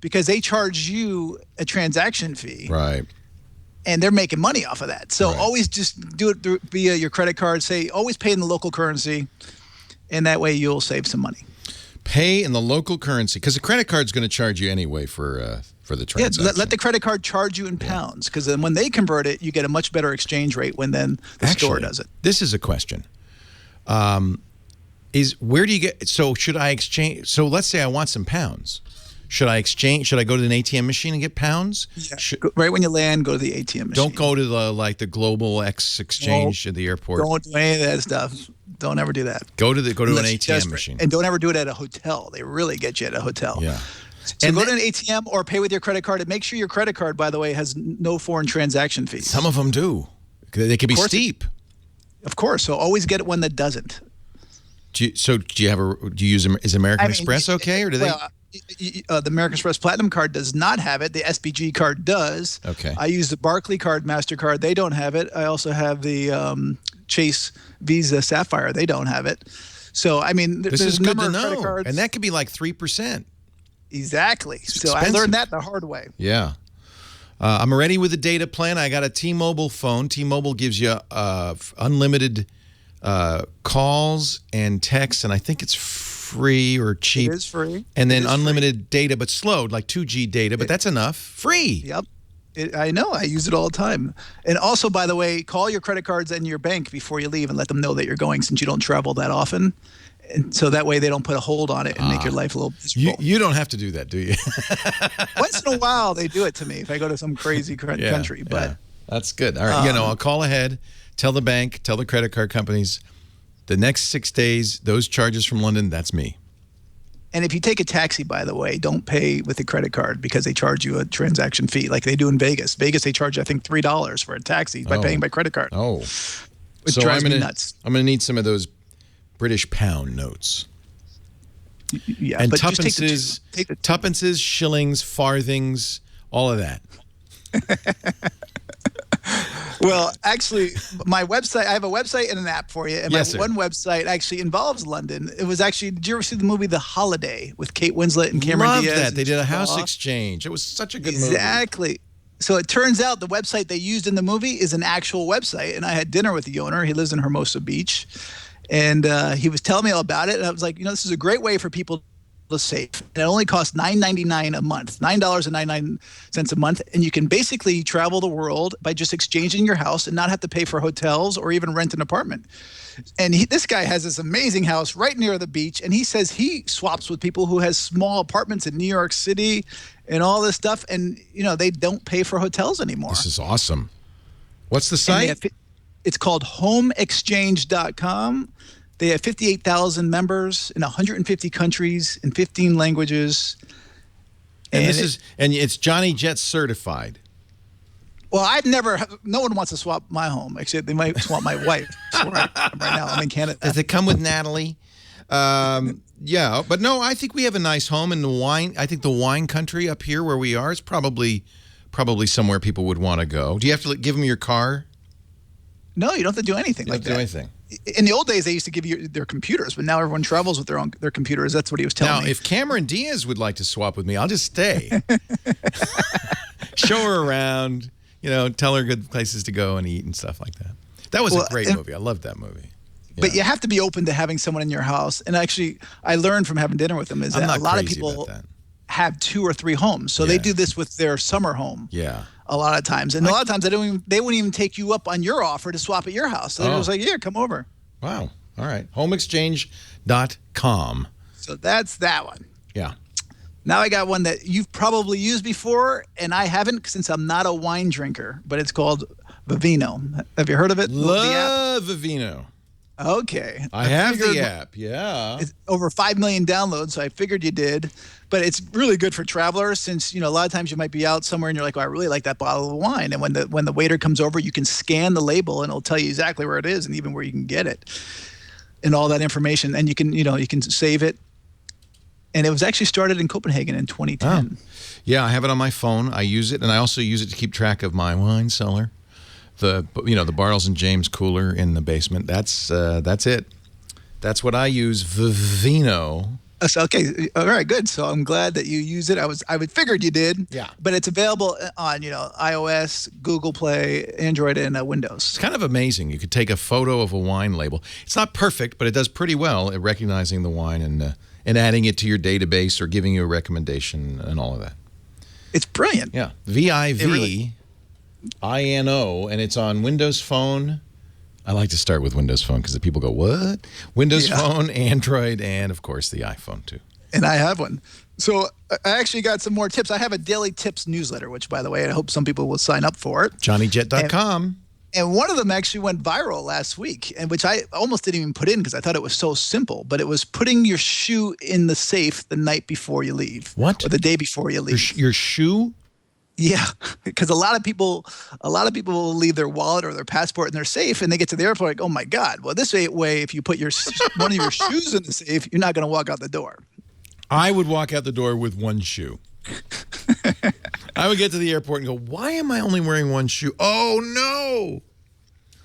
because they charge you a transaction fee.
Right.
And they're making money off of that. So always just do it via your credit card. Say always pay in the local currency, and that way you'll save some money.
Pay in the local currency, because the credit card's going to charge you anyway for the transaction.
Yeah, let the credit card charge you in pounds, because then when they convert it, you get a much better exchange rate when then the store does it.
This is a question. Where do you get? So should I exchange? So let's say I want some pounds. Should I exchange? Should I go to an ATM machine and get pounds?
Yeah. Right when you land, go to the ATM machine.
Don't go to the Global X exchange at the airport.
Don't do any of that stuff. Don't ever do that.
Go to an ATM machine.
And don't ever do it at a hotel. They really get you at a hotel.
Yeah.
So go to an ATM or pay with your credit card. And make sure your credit card, by the way, has no foreign transaction fees.
Some of them do. They can be steep.
Of course. So always get one that doesn't.
Do you use is American Express okay, or do they?
Well, the American Express Platinum card does not have it. The SBG card does.
Okay.
I use the Barclay card, MasterCard. They don't have it. I also have the Chase Visa Sapphire. They don't have it. So,
this is good to know. And that could be like 3%.
Exactly. So I learned that the hard way.
Yeah. I'm ready with the data plan. I got a T-Mobile phone. T-Mobile gives you unlimited calls and texts, and I think it's free or cheap.
It is free.
And then unlimited data, but slowed, like 2G data, but that's enough. Free.
Yep. I know. I use it all the time. And also, by the way, call your credit cards and your bank before you leave and let them know that you're going, since you don't travel that often. And so that way they don't put a hold on it and make your life a little miserable.
You don't have to do that, do you?
Once in a while, they do it to me if I go to some crazy country. But
that's good. All right. I'll call ahead, tell the bank, tell the credit card companies, the next 6 days, those charges from London, that's me.
And if you take a taxi, by the way, don't pay with a credit card, because they charge you a transaction fee like they do in Vegas. Vegas, they charge, I think, $3 for a taxi by paying by credit card.
Oh.
Which drives me nuts.
I'm going to need some of those British pound notes.
Yeah,
and
but
tuppences, tuppences, shillings, farthings, all of that.
Well, actually, my website, I have a website and an app for you. And one website actually involves London. It was actually, did you ever see the movie The Holiday with Kate Winslet and Cameron Diaz?
Loved that. They did a house exchange. It was such a good movie.
Exactly. So it turns out the website they used in the movie is an actual website. And I had dinner with the owner. He lives in Hermosa Beach. And he was telling me all about it. And I was like, this is a great way for people to save. And it only costs $9.99 a month, $9.99 a month. And you can basically travel the world by just exchanging your house and not have to pay for hotels or even rent an apartment. And this guy has this amazing house right near the beach. And he says he swaps with people who has small apartments in New York City and all this stuff. And, they don't pay for hotels anymore.
This is awesome. What's the site?
It's called homeexchange.com. They have 58,000 members in 150 countries in 15 languages.
And it's Johnny Jet certified.
Well, no one wants to swap my home, except they might swap my wife. Right now, I'm in Canada.
Does it come with Natalie? Yeah, but no, I think we have a nice home in the wine. I think the wine country up here where we are is probably somewhere people would want to go. Do you have to give them your car?
No, you don't have to do anything like that.
Do anything.
In the old days, they used to give you their computers, but now everyone travels with their computers. That's what he was telling me.
Now, if Cameron Diaz would like to swap with me, I'll just stay. Show her around, tell her good places to go and eat and stuff like that. That was a great movie. I loved that movie. Yeah.
But you have to be open to having someone in your house. And actually, I learned from having dinner with them is that a lot of people have 2 or 3 homes. So they do this with their summer home.
Yeah.
A lot of times. And a lot of times they wouldn't even take you up on your offer to swap at your house. So they're just like, yeah, come over.
Wow. All right. Homeexchange.com.
So that's that one.
Yeah.
Now I got one that you've probably used before, and I haven't since I'm not a wine drinker, but it's called Vivino. Have you heard of it?
Love Vivino.
Okay.
I have the app, yeah.
It's over 5 million downloads, so I figured you did. But it's really good for travelers since, a lot of times you might be out somewhere and you're like, I really like that bottle of wine. And when the waiter comes over, you can scan the label and it'll tell you exactly where it is and even where you can get it and all that information. And you can save it. And it was actually started in Copenhagen in 2010.
Oh. Yeah, I have it on my phone. I use it, and I also use it to keep track of my wine cellar. The Bartles and James cooler in the basement. That's it. That's what I use. Vivino.
Okay, all right, good. So I'm glad that you use it. I figured you did.
Yeah.
But it's available on iOS, Google Play, Android, and Windows.
It's kind of amazing. You could take a photo of a wine label. It's not perfect, but it does pretty well at recognizing the wine and adding it to your database or giving you a recommendation and all of that.
It's brilliant.
Yeah. Vivino, and it's on Windows Phone. I like to start with Windows Phone because the people go, what? Windows Phone, Android, and, of course, the iPhone, too.
And I have one. So I actually got some more tips. I have a daily tips newsletter, which, by the way, I hope some people will sign up for it.
JohnnyJet.com.
And one of them actually went viral last week, and which I almost didn't even put in because I thought it was so simple. But it was putting your shoe in the safe the night before you leave.
What?
Or the day before you leave.
Your shoe?
Yeah, because a lot of people will leave their wallet or their passport in their safe, and they get to the airport like, oh my God. Well, this way, if you put one of your shoes in the safe, you're not going to walk out the door.
I would walk out the door with one shoe. I would get to the airport and go, why am I only wearing one shoe? Oh, no.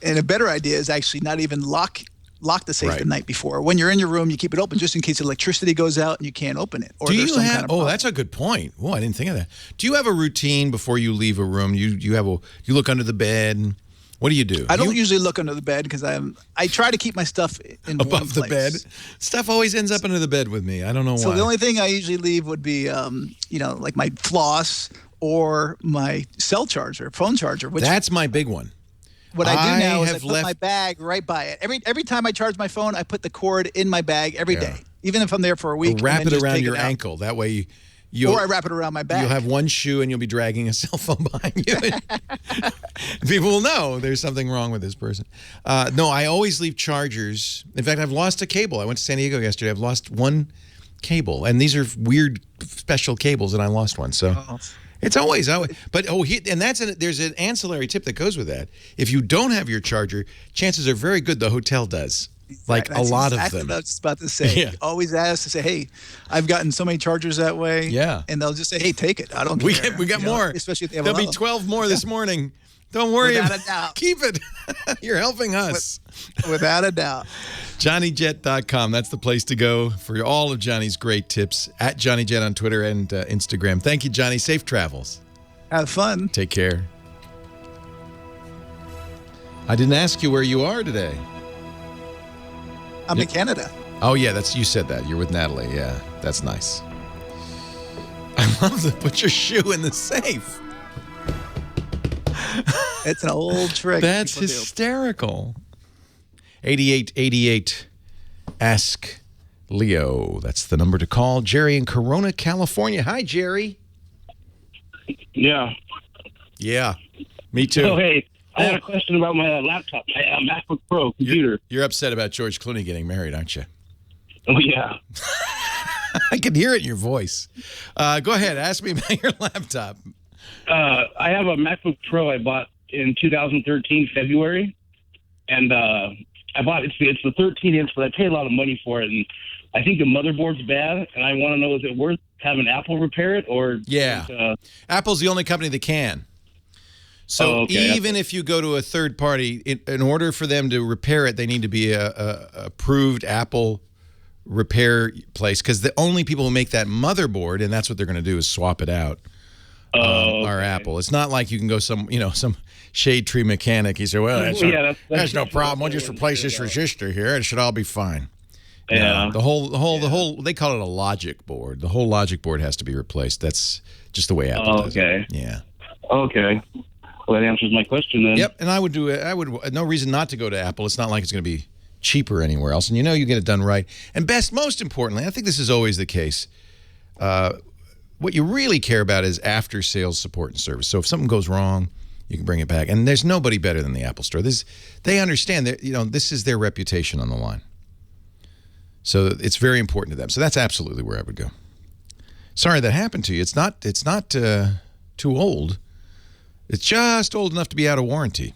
And a better idea is actually not even lock the safe the night before. When you're in your room, you keep it open just in case electricity goes out and you can't open it. Or
Do
there's
you
some
have?
kind of problem.
That's a good point. Oh, I didn't think of that. Do you have a routine before you leave a room? You look under the bed. What do you do?
I don't usually look under the bed because I try to keep my stuff in
above the
one
bed.
place.
Stuff always ends up under the bed with me. I don't know why.
So the only thing I usually leave would be, like my floss or my cell charger, phone charger.
That's my big one.
What I do now is I put my bag right by it. Every time I charge my phone, I put the cord in my bag every day, even if I'm there for a week.
Or wrap it around your ankle. That way
or I wrap it around my back.
You'll have one shoe and you'll be dragging a cell phone behind you. People will know there's something wrong with this person. No, I always leave chargers. In fact, I've lost a cable. I went to San Diego yesterday. I've lost one cable. And these are weird special cables, and I lost one. So... It's always, but there's an ancillary tip that goes with that. If you don't have your charger, chances are very good the hotel does. Like a lot of them.
What I was just about to say.
Yeah.
Always ask to say, hey, I've gotten so many chargers that way.
Yeah.
And they'll just say, hey, take it. I don't care.
We got more.
Especially if they have
There'll be 12 more this morning. Don't worry.
Without a doubt.
Keep it. You're helping us.
Without a doubt.
JohnnyJet.com. That's the place to go for all of Johnny's great tips. At JohnnyJet on Twitter and Instagram. Thank you, Johnny. Safe travels.
Have fun.
Take care. I didn't ask you where you are today.
I'm in Canada.
Oh, yeah. You said that. You're with Natalie. Yeah. That's nice. I love to put your shoe in the safe.
It's an old trick.
That's hysterical. 8888 Ask Leo. That's the number to call. Jerry in Corona, California. Hi, Jerry.
Yeah.
Yeah. Me too.
Oh, hey. I had a question about my laptop, my MacBook Pro computer.
You're upset about George Clooney getting married, aren't you?
Oh, yeah.
I can hear it in your voice. Go ahead. Ask me about your laptop.
I have a MacBook Pro I bought in 2013, February. And I bought it's the 13-inch, but I paid a lot of money for it. And I think the motherboard's bad. And I want to know, is it worth having Apple repair it? Or
yeah. Apple's the only company that can. So even if you go to a third party, in order for them to repair it, they need to be a approved Apple repair place, because the only people who make that motherboard, and that's what they're going to do, is swap it out, are Apple. It's not like you can go some shade tree mechanic. He said, well, that's no problem. We'll just replace this resistor here. It should all be fine.
Yeah.
The whole they call it a logic board. The whole logic board has to be replaced. That's just the way Apple does it. Yeah.
Okay. Well, that answers my question then.
Yep, and I would no reason not to go to Apple. It's not like it's going to be cheaper anywhere else, and you know you get it done right. And most importantly, I think this is always the case, what you really care about is after-sales support and service. So if something goes wrong, you can bring it back. And there's nobody better than the Apple Store. They understand that, this is their reputation on the line. So it's very important to them. So that's absolutely where I would go. Sorry that happened to you. It's not too old. It's just old enough to be out of warranty.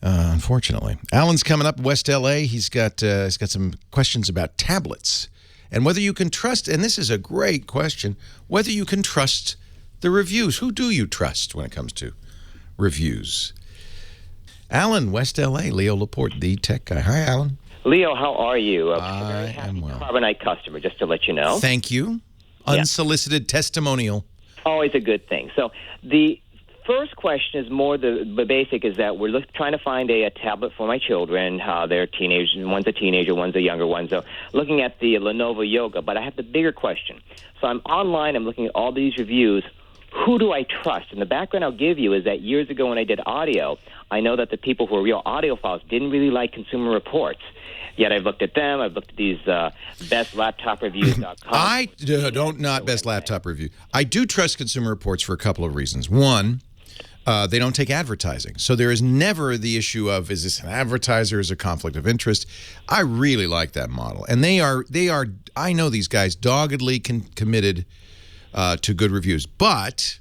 Unfortunately. Alan's coming up, West LA. He's got some questions about tablets and whether you can trust, and this is a great question, whether you can trust the reviews. Who do you trust when it comes to reviews? Alan, West LA, Leo Laporte, the tech guy. Hi, Alan.
Leo, how are you?
I am well.
Carbonite customer, just to let you know.
Thank you. Unsolicited testimonial.
Always a good thing. So the first question is more the basic, is that we're trying to find a tablet for my children. They're teenagers. One's a teenager, one's a younger one. So looking at the Lenovo Yoga. But I have the bigger question. So I'm online. I'm looking at all these reviews. Who do I trust? And the background I'll give you is that years ago when I did audio, I know that the people who are real audiophiles didn't really like Consumer Reports. Yet I've looked at them. I've looked at these bestlaptopreviews.com.
Not best laptop review. I do trust Consumer Reports for a couple of reasons. One, they don't take advertising. So there is never the issue of, is this an advertiser, is a conflict of interest? I really like that model. And they are. I know these guys doggedly committed to good reviews. But,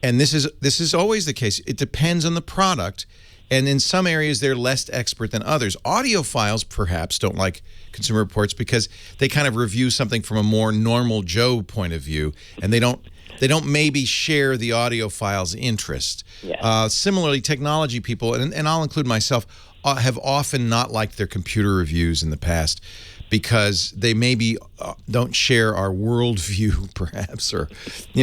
and this is always the case, it depends on the product. And in some areas, they're less expert than others. Audiophiles, perhaps, don't like Consumer Reports because they kind of review something from a more normal Joe point of view, and they don't maybe share the audiophile's interest.
Yeah.
Similarly, technology people, and I'll include myself, have often not liked their computer reviews in the past because they maybe don't share our worldview, perhaps, or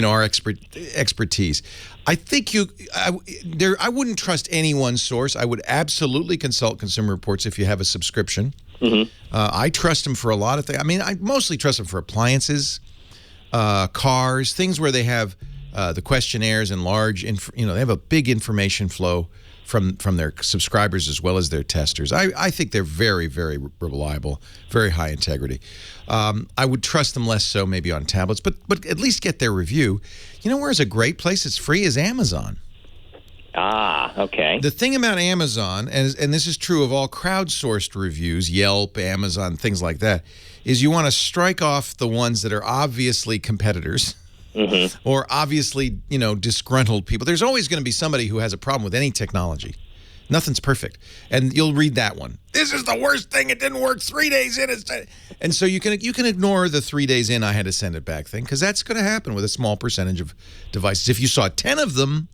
our expertise. I think I wouldn't trust any one source. I would absolutely consult Consumer Reports if you have a subscription.
Mm-hmm.
I trust them for a lot of things. I mean, I mostly trust them for appliances, cars, things where they have the questionnaires and large, they have a big information flow from their subscribers as well as their testers. I think they're very, very reliable, very high integrity. I would trust them less so maybe on tablets, but at least get their review. Where's a great place? It's free is Amazon.
Ah, okay.
The thing about Amazon, and this is true of all crowdsourced reviews, Yelp, Amazon, things like that, is you want to strike off the ones that are obviously competitors.
Mm-hmm.
Or obviously, disgruntled people. There's always going to be somebody who has a problem with any technology. Nothing's perfect. And you'll read that one. This is the worst thing. It didn't work 3 days in. And so you can ignore the 3 days in, I had to send it back thing, because that's going to happen with a small percentage of devices. If you saw 10 of them,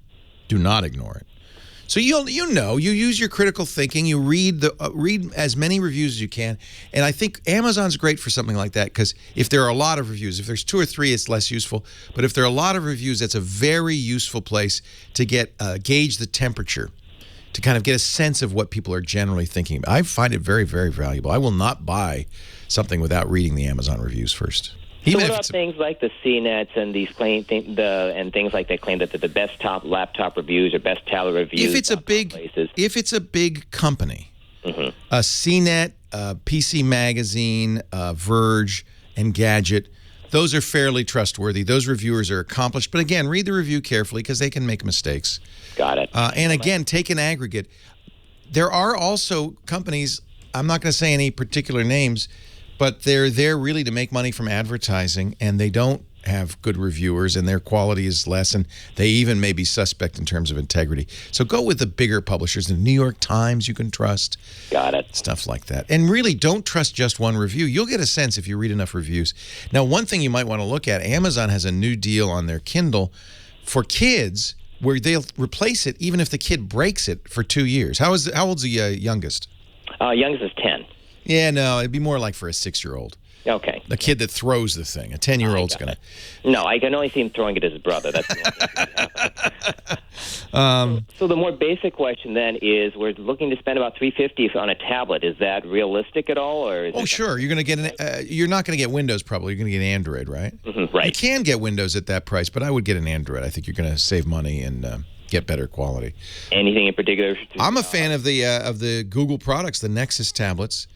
do not ignore it. So you use your critical thinking, you read as many reviews as you can, and I think Amazon's great for something like that because if there are a lot of reviews, if there's 2 or 3, it's less useful. But if there are a lot of reviews, that's a very useful place to gauge the temperature, to kind of get a sense of what people are generally thinking about. I find it very, very valuable. I will not buy something without reading the Amazon reviews first.
So what about things like the CNETs and these and things like that claim that they're the best laptop reviews or best tablet reviews?
If it's a big company,
mm-hmm.
a CNET, PC Magazine, Verge, and Gadget, those are fairly trustworthy. Those reviewers are accomplished. But again, read the review carefully because they can make mistakes.
Got it.
And again, take an aggregate. There are also companies, I'm not going to say any particular names, but they're there really to make money from advertising, and they don't have good reviewers, and their quality is less, and they even may be suspect in terms of integrity. So go with the bigger publishers. The New York Times you can trust.
Got it.
Stuff like that. And really don't trust just one review. You'll get a sense if you read enough reviews. Now, one thing you might want to look at, Amazon has a new deal on their Kindle for kids where they'll replace it even if the kid breaks it for 2 years. How old's the youngest?
Youngest is 10.
Yeah, no, it'd be more like for a 6-year-old.
Okay.
The kid that throws the thing. A 10-year-old's going to...
No, I can only see him throwing it at his brother. That's the only thing. So the more basic question then is, we're looking to spend about $350 on a tablet. Is that realistic at all? Or
sure. You're going to get you're not going to get Windows probably. You're going to get Android, right?
Mm-hmm, right.
You can get Windows at that price, but I would get an Android. I think you're going to save money and get better quality.
Anything in particular?
I'm a fan of the Google products, the Nexus tablets.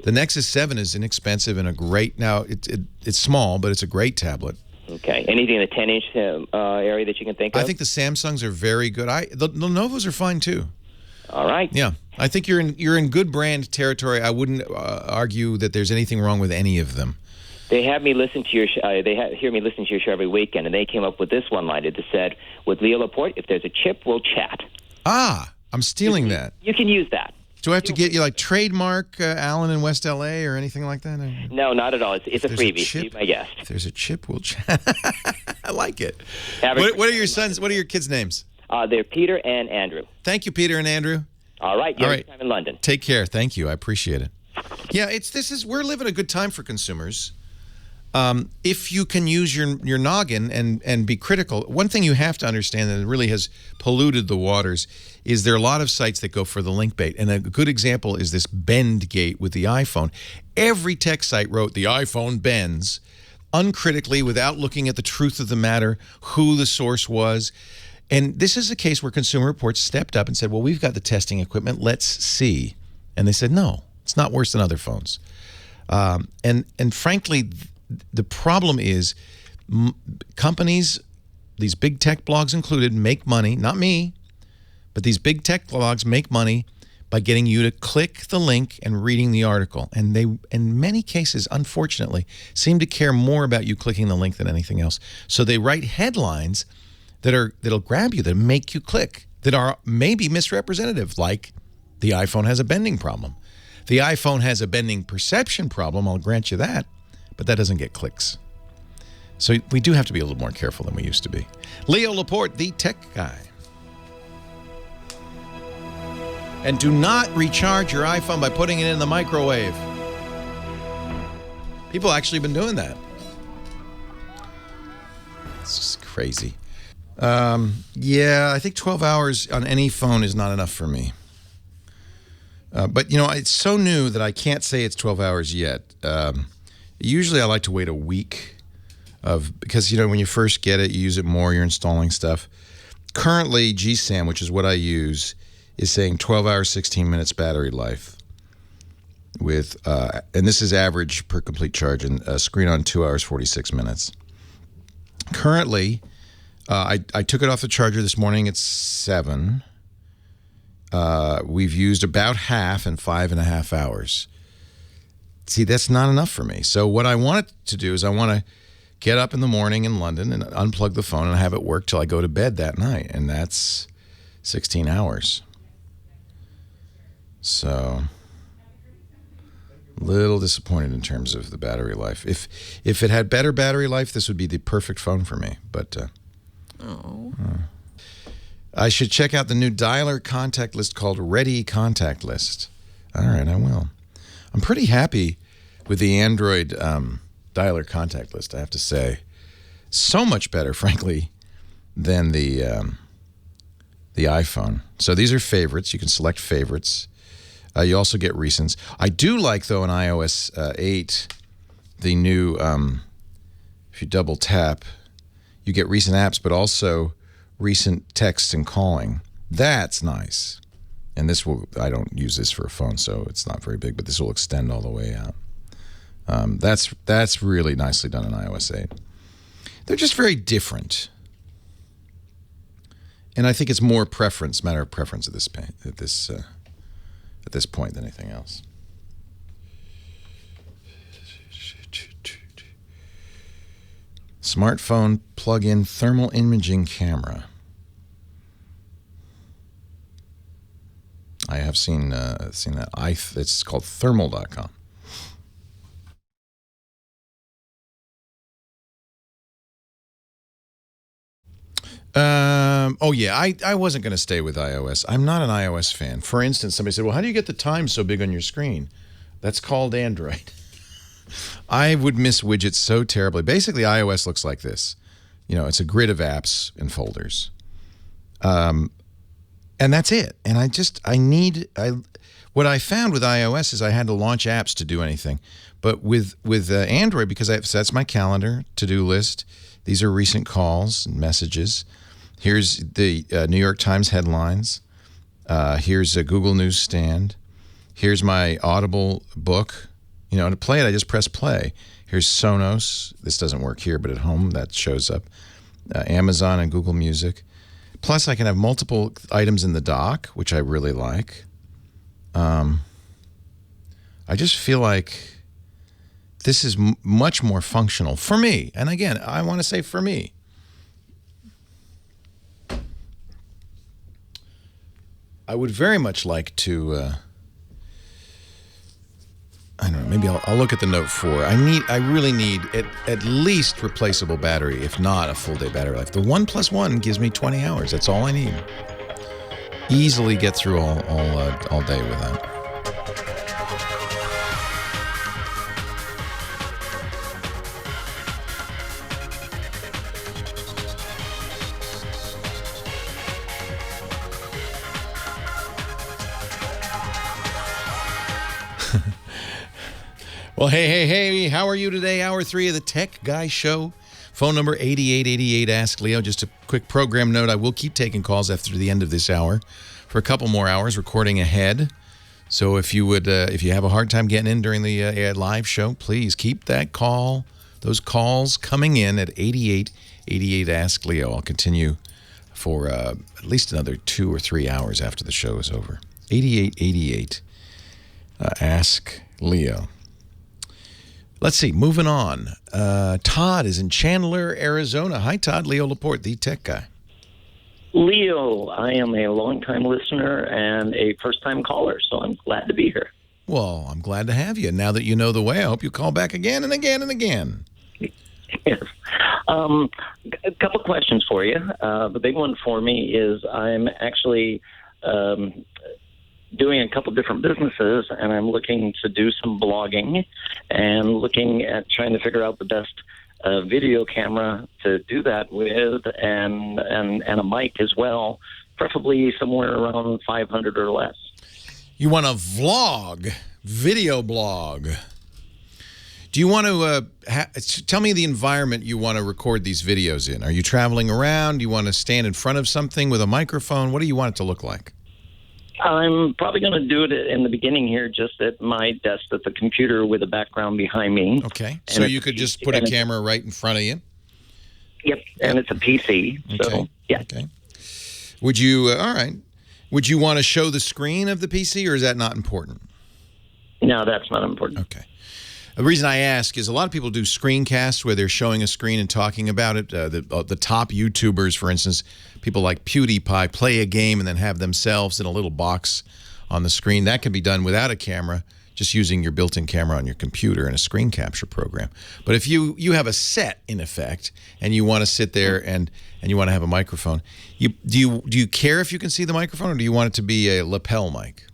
The Nexus 7 is inexpensive and a great. Now it's small, but it's a great tablet.
Okay. Anything in the 10-inch area that you can think of?
I think the Samsungs are very good. The Lenovo's are fine too.
All right.
Yeah, I think you're in good brand territory. I wouldn't argue that there's anything wrong with any of them.
They have me listen to your. Hear me listen to your show every weekend, and they came up with this one line that said, "With Leo Laporte, if there's a chip, we'll chat."
Ah, I'm stealing that.
You can use that.
Do I have to get you like trademark Allen in West LA or anything like that?
No, not at all. It's a freebie. Be my guest.
If there's a chip, we'll chat. I like it. What are your sons? What are your kids' names?
They're Peter and Andrew.
Thank you, Peter and Andrew.
All right. You have a good time in London.
Take care. Thank you. I appreciate it. Yeah, we're living a good time for consumers. If you can use your noggin and be critical, one thing you have to understand that really has polluted the waters is there are a lot of sites that go for the link bait. And a good example is this bend gate with the iPhone. Every tech site wrote the iPhone bends uncritically without looking at the truth of the matter, who the source was. And this is a case where Consumer Reports stepped up and said, well, we've got the testing equipment. Let's see. And they said, no, it's not worse than other phones. And frankly, the problem is companies, these big tech blogs included, make money, not me, but these big tech blogs make money by getting you to click the link and reading the article. And they, in many cases, unfortunately, seem to care more about you clicking the link than anything else. So they write headlines that'll grab you, that make you click, that are maybe misrepresentative, like the iPhone has a bending problem. The iPhone has a bending perception problem, I'll grant you that, but that doesn't get clicks. So we do have to be a little more careful than we used to be. Leo Laporte, the tech guy. And do not recharge your iPhone by putting it in the microwave. People actually been doing that. It's just crazy. Yeah, I think 12 hours on any phone is not enough for me. But, you know, it's so new that I can't say it's 12 hours yet. Usually I like to wait a week because, you know, when you first get it, you use it more, you're installing stuff. Currently, GSAM, which is what I use, is saying 12 hours, 16 minutes battery life. With and this is average per complete charge, and screen on 2 hours, 46 minutes. Currently, I took it off the charger this morning at 7. We've used about half in 5.5 hours. See, that's not enough for me. So what I want it to do is I want to get up in the morning in London and unplug the phone and have it work till I go to bed that night, and that's 16 hours. So, a little disappointed in terms of the battery life. If it had better battery life, this would be the perfect phone for me. But I should check out the new dialer contact list called Ready Contact List. All right, I will. I'm pretty happy with the Android dialer contact list, I have to say. So much better, frankly, than the iPhone. So these are favorites. You can select favorites. You also get recents. I do like, though, in iOS 8, the new, if you double tap, you get recent apps, but also recent texts and calling. That's nice. And this will, I don't use this for a phone, so it's not very big, but this will extend all the way out. That's really nicely done in iOS 8. They're just very different. And I think it's more preference, matter of preference at this point than anything else. Smartphone plug-in thermal imaging camera. I have seen that. It's called thermal.com. Oh yeah, I wasn't going to stay with iOS. I'm not an iOS fan. For instance, somebody said, well, how do you get the time so big on your screen? That's called Android. I would miss widgets so terribly. Basically, iOS looks like this. You know, it's a grid of apps and folders. And that's it. And what I found with iOS is I had to launch apps to do anything. But with Android, because that's my calendar, to-do list, these are recent calls and messages. Here's the New York Times headlines. Here's a Google Newsstand. Here's my Audible book. You know, to play it, I just press play. Here's Sonos. This doesn't work here, but at home that shows up. Amazon and Google Music. Plus, I can have multiple items in the dock, which I really like. I just feel like this is much more functional for me. And again, I want to say for me. I would very much like to, I don't know, maybe I'll look at the Note 4. I really need at least replaceable battery, if not a full day battery life. The 1 + 1 gives me 20 hours. That's all I need. Easily get through all day with that. Well, hey, how are you today? Hour 3 of the Tech Guy Show. Phone number 8888 Ask Leo. Just a quick program note. I will keep taking calls after the end of this hour for a couple more hours, recording ahead. So if you would, if you have a hard time getting in during the live show, please keep those calls coming in at 8888 Ask Leo. I'll continue for at least another 2 or 3 hours after the show is over. 8888 Ask Leo. Let's see, moving on. Todd is in Chandler, Arizona. Hi, Todd. Leo Laporte, the tech guy.
Leo, I am a longtime listener and a first-time caller, so I'm glad to be here.
Well, I'm glad to have you. Now that you know the way, I hope you call back again and again and again.
Yes. A couple questions for you. The big one for me is I'm actually doing a couple different businesses, and I'm looking to do some blogging and looking at trying to figure out the best video camera to do that with, and a mic as well, preferably somewhere around 500 or less.
You want a vlog, video blog. Do you want to tell me the environment you want to record these videos in? Are you traveling around? Do you want to stand in front of something with a microphone? What do you want it to look like?
I'm probably going to do it in the beginning here, just at my desk at the computer with a background behind me.
Okay. So you could just put a camera right in front of you?
Yep. And it's a PC.
Okay.
So, yeah.
Okay. Would you, all right. Would you want to show the screen of the PC, or is that not important?
No, that's not important.
Okay. The reason I ask is a lot of people do screencasts where they're showing a screen and talking about it. The top YouTubers, for instance, people like PewDiePie, play a game and then have themselves in a little box on the screen. That can be done without a camera, just using your built-in camera on your computer and a screen capture program. But if you have a set, in effect, and you want to sit there and you want to have a microphone, do you care if you can see the microphone, or do you want it to be a lapel mic?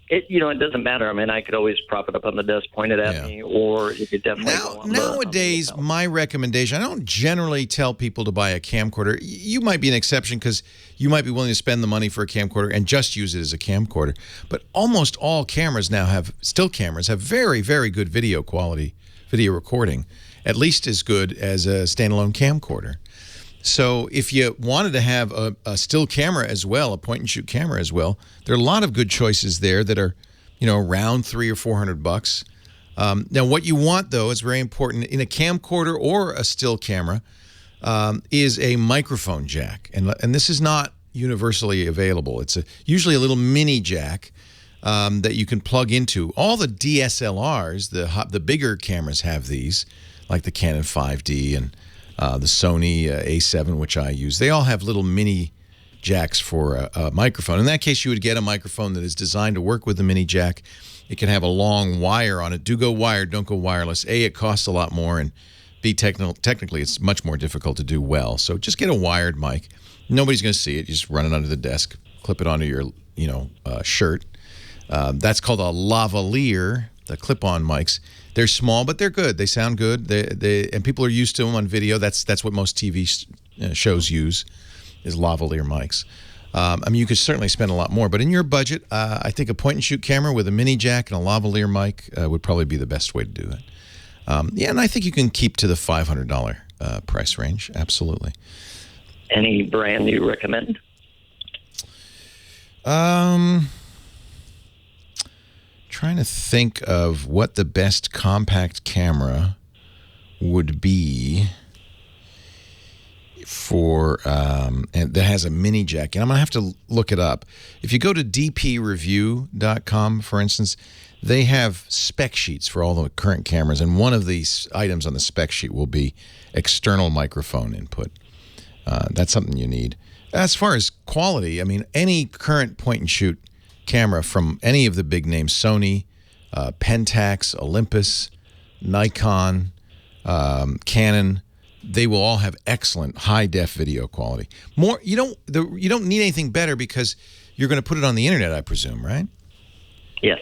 It doesn't matter. I mean, I could always prop it up on the desk, point it at me, or you could definitely go on
Nowadays, my recommendation, I don't generally tell people to buy a camcorder. You might be an exception because you might be willing to spend the money for a camcorder and just use it as a camcorder. But almost all cameras now still cameras have very, very good video quality, video recording, at least as good as a standalone camcorder. So if you wanted to have a still camera as well, a point-and-shoot camera as well, there are a lot of good choices there that are, around $300 or $400. Now, what you want, though, is very important in a camcorder or a still camera, is a microphone jack, and this is not universally available. It's usually a little mini jack that you can plug into. All the DSLRs, the bigger cameras, have these, like the Canon 5D and the Sony A7, which I use. They all have little mini jacks for a microphone. In that case, you would get a microphone that is designed to work with the mini jack. It can have a long wire on it. Do go wired, don't go wireless. A, it costs a lot more, and B, technically, it's much more difficult to do well. So just get a wired mic. Nobody's going to see it. You just run it under the desk, clip it onto your shirt. That's called a lavalier, the clip-on mics. They're small, but they're good. They sound good. And people are used to them on video. That's what most TV shows use, is lavalier mics. You could certainly spend a lot more, but in your budget, I think a point-and-shoot camera with a mini jack and a lavalier mic would probably be the best way to do it. And I think you can keep to the $500 price range. Absolutely.
Any brand you recommend?
Trying to think of what the best compact camera would be for and that has a mini jack. And I'm going to have to look it up. If you go to dpreview.com, for instance, they have spec sheets for all the current cameras, and one of these items on the spec sheet will be external microphone input. That's something you need. As far as quality, I mean, any current point-and-shoot camera from any of the big names, Sony, Pentax, Olympus, Nikon, Canon, they will all have excellent high-def video quality. You don't need anything better because you're going to put it on the internet, I presume, right?
Yes.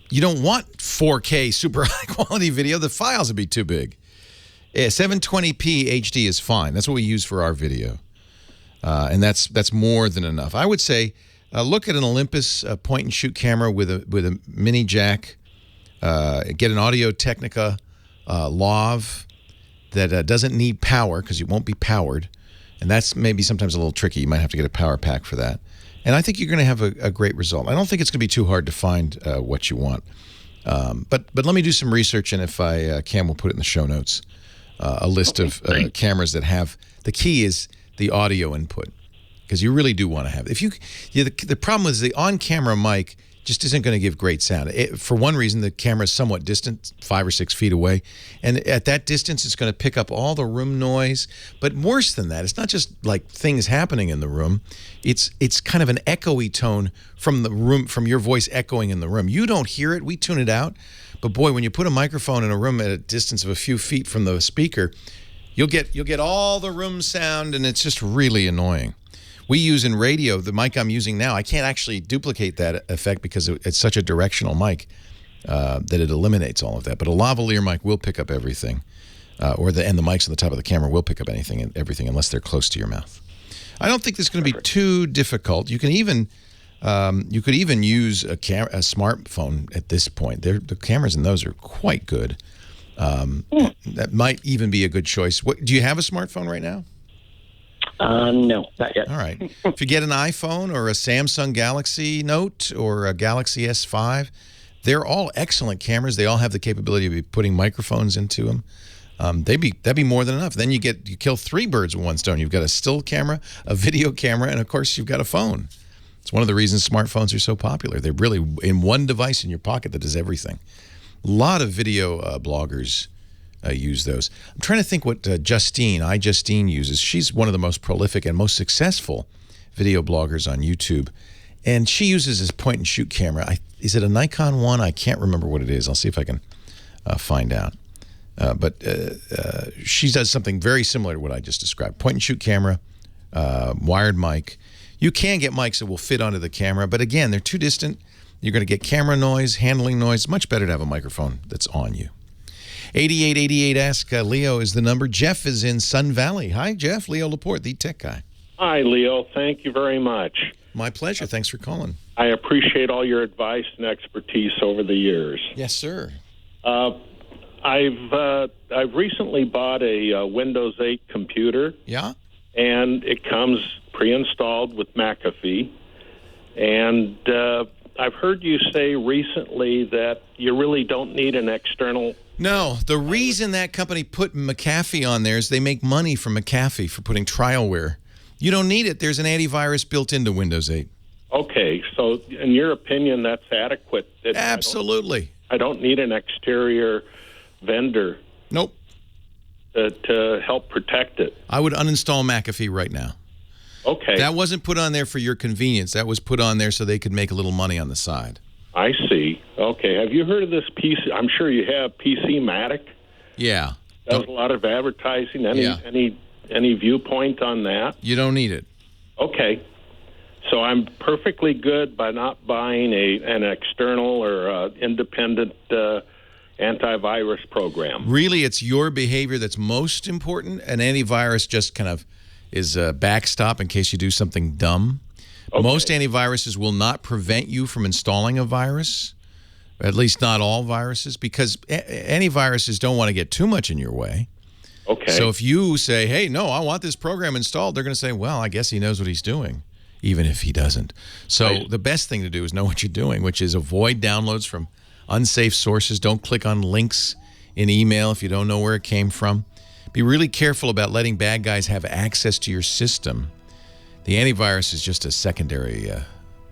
You don't want 4K super high-quality video. The files would be too big. 720p HD is fine. That's what we use for our video, and that's more than enough. I would say look at an Olympus point-and-shoot camera with a mini jack. Get an Audio-Technica Lav that doesn't need power because it won't be powered, and that's maybe sometimes a little tricky. You might have to get a power pack for that. And I think you're going to have a great result. I don't think it's going to be too hard to find what you want. But let me do some research, and if I can, we'll put it in the show notes. A list of cameras that have the key is the audio input, because you really do want to have it. The problem is the on-camera mic just isn't going to give great sound. For one reason, the camera is somewhat distant, 5 or 6 feet away, and at that distance, it's going to pick up all the room noise. But worse than that, it's not just like things happening in the room; it's kind of an echoey tone from the room, from your voice echoing in the room. You don't hear it; we tune it out. But boy, when you put a microphone in a room at a distance of a few feet from the speaker, you'll get all the room sound, and it's just really annoying. We use in radio, the mic I'm using now, I can't actually duplicate that effect because it's such a directional mic that it eliminates all of that. But a lavalier mic will pick up everything, and the mics on the top of the camera will pick up anything and everything unless they're close to your mouth. I don't think this is going to be too difficult. You can even use a smartphone at this point. The cameras in those are quite good. That might even be a good choice. Do you have a smartphone right now?
No, not yet.
All right. If you get an iPhone or a Samsung Galaxy Note or a Galaxy S5, they're all excellent cameras. They all have the capability of putting microphones into them. That'd be more than enough. Then you kill 3 birds with one stone. You've got a still camera, a video camera, and of course you've got a phone. It's one of the reasons smartphones are so popular. They're really in one device in your pocket that does everything. A lot of video bloggers use those. I'm trying to think what Justine uses. She's one of the most prolific and most successful video bloggers on YouTube. And she uses this point-and-shoot camera. Is it a Nikon one? I can't remember what it is. I'll see if I can find out. But she does something very similar to what I just described. Point-and-shoot camera, wired mic. You can get mics that will fit onto the camera, but again, they're too distant. You're going to get camera noise, handling noise. Much better to have a microphone that's on you. 8888 Ask Leo is the number. Jeff is in Sun Valley. Hi, Jeff. Leo Laporte, the tech guy.
Hi, Leo. Thank you very much.
My pleasure. Thanks for calling.
I appreciate all your advice and expertise over the years.
Yes, sir.
I've recently bought a Windows 8 computer.
Yeah?
And it comes pre-installed with McAfee. And I've heard you say recently that you really don't need an external...
No, the reason that company put McAfee on there is they make money from McAfee for putting trialware. You don't need it. There's an antivirus built into Windows 8.
Okay, so in your opinion, that's adequate?
Absolutely.
I don't need an exterior vendor.
Nope.
To help protect it.
I would uninstall McAfee right now.
Okay.
That wasn't put on there for your convenience. That was put on there so they could make a little money on the side.
I see. Okay. Have you heard of this PC? I'm sure you have, PC-Matic.
Yeah.
Does a lot of advertising. Any viewpoint on that?
You don't need it.
Okay. So I'm perfectly good by not buying an external or independent antivirus program.
Really, it's your behavior that's most important. An antivirus just kind of is a backstop in case you do something dumb. Okay. Most antiviruses will not prevent you from installing a virus, at least not all viruses, because antiviruses don't want to get too much in your way.
Okay.
So if you say, hey, no, I want this program installed, they're going to say, well, I guess he knows what he's doing, even if he doesn't. So the best thing to do is know what you're doing, which is avoid downloads from unsafe sources. Don't click on links in email if you don't know where it came from. Be really careful about letting bad guys have access to your system. The antivirus is just a secondary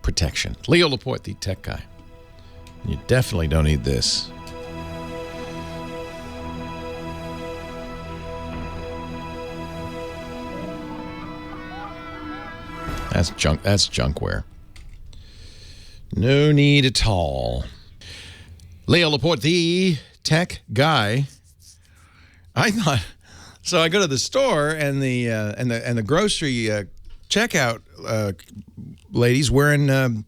protection. Leo Laporte, the tech guy. You definitely don't need this. That's junk. That's junkware. No need at all. Leo Laporte, the tech guy. I thought so. I go to the store and the grocery checkout lady's wearing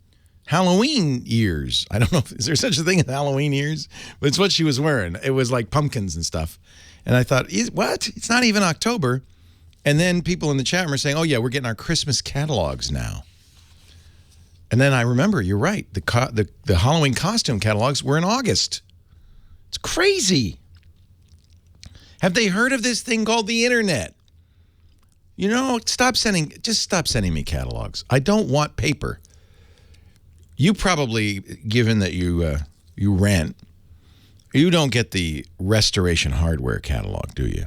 Halloween ears. I don't know. Is there such a thing as Halloween ears? But it's what she was wearing. It was like pumpkins and stuff. And I thought, what? It's not even October. And then people in the chat room are saying, oh, yeah, we're getting our Christmas catalogs now. And then I remember, you're right. The Halloween costume catalogs were in August. It's crazy. Have they heard of this thing called the internet? You know, just stop sending me catalogs. I don't want paper. You probably, given that you rent, you don't get the Restoration Hardware catalog, do you?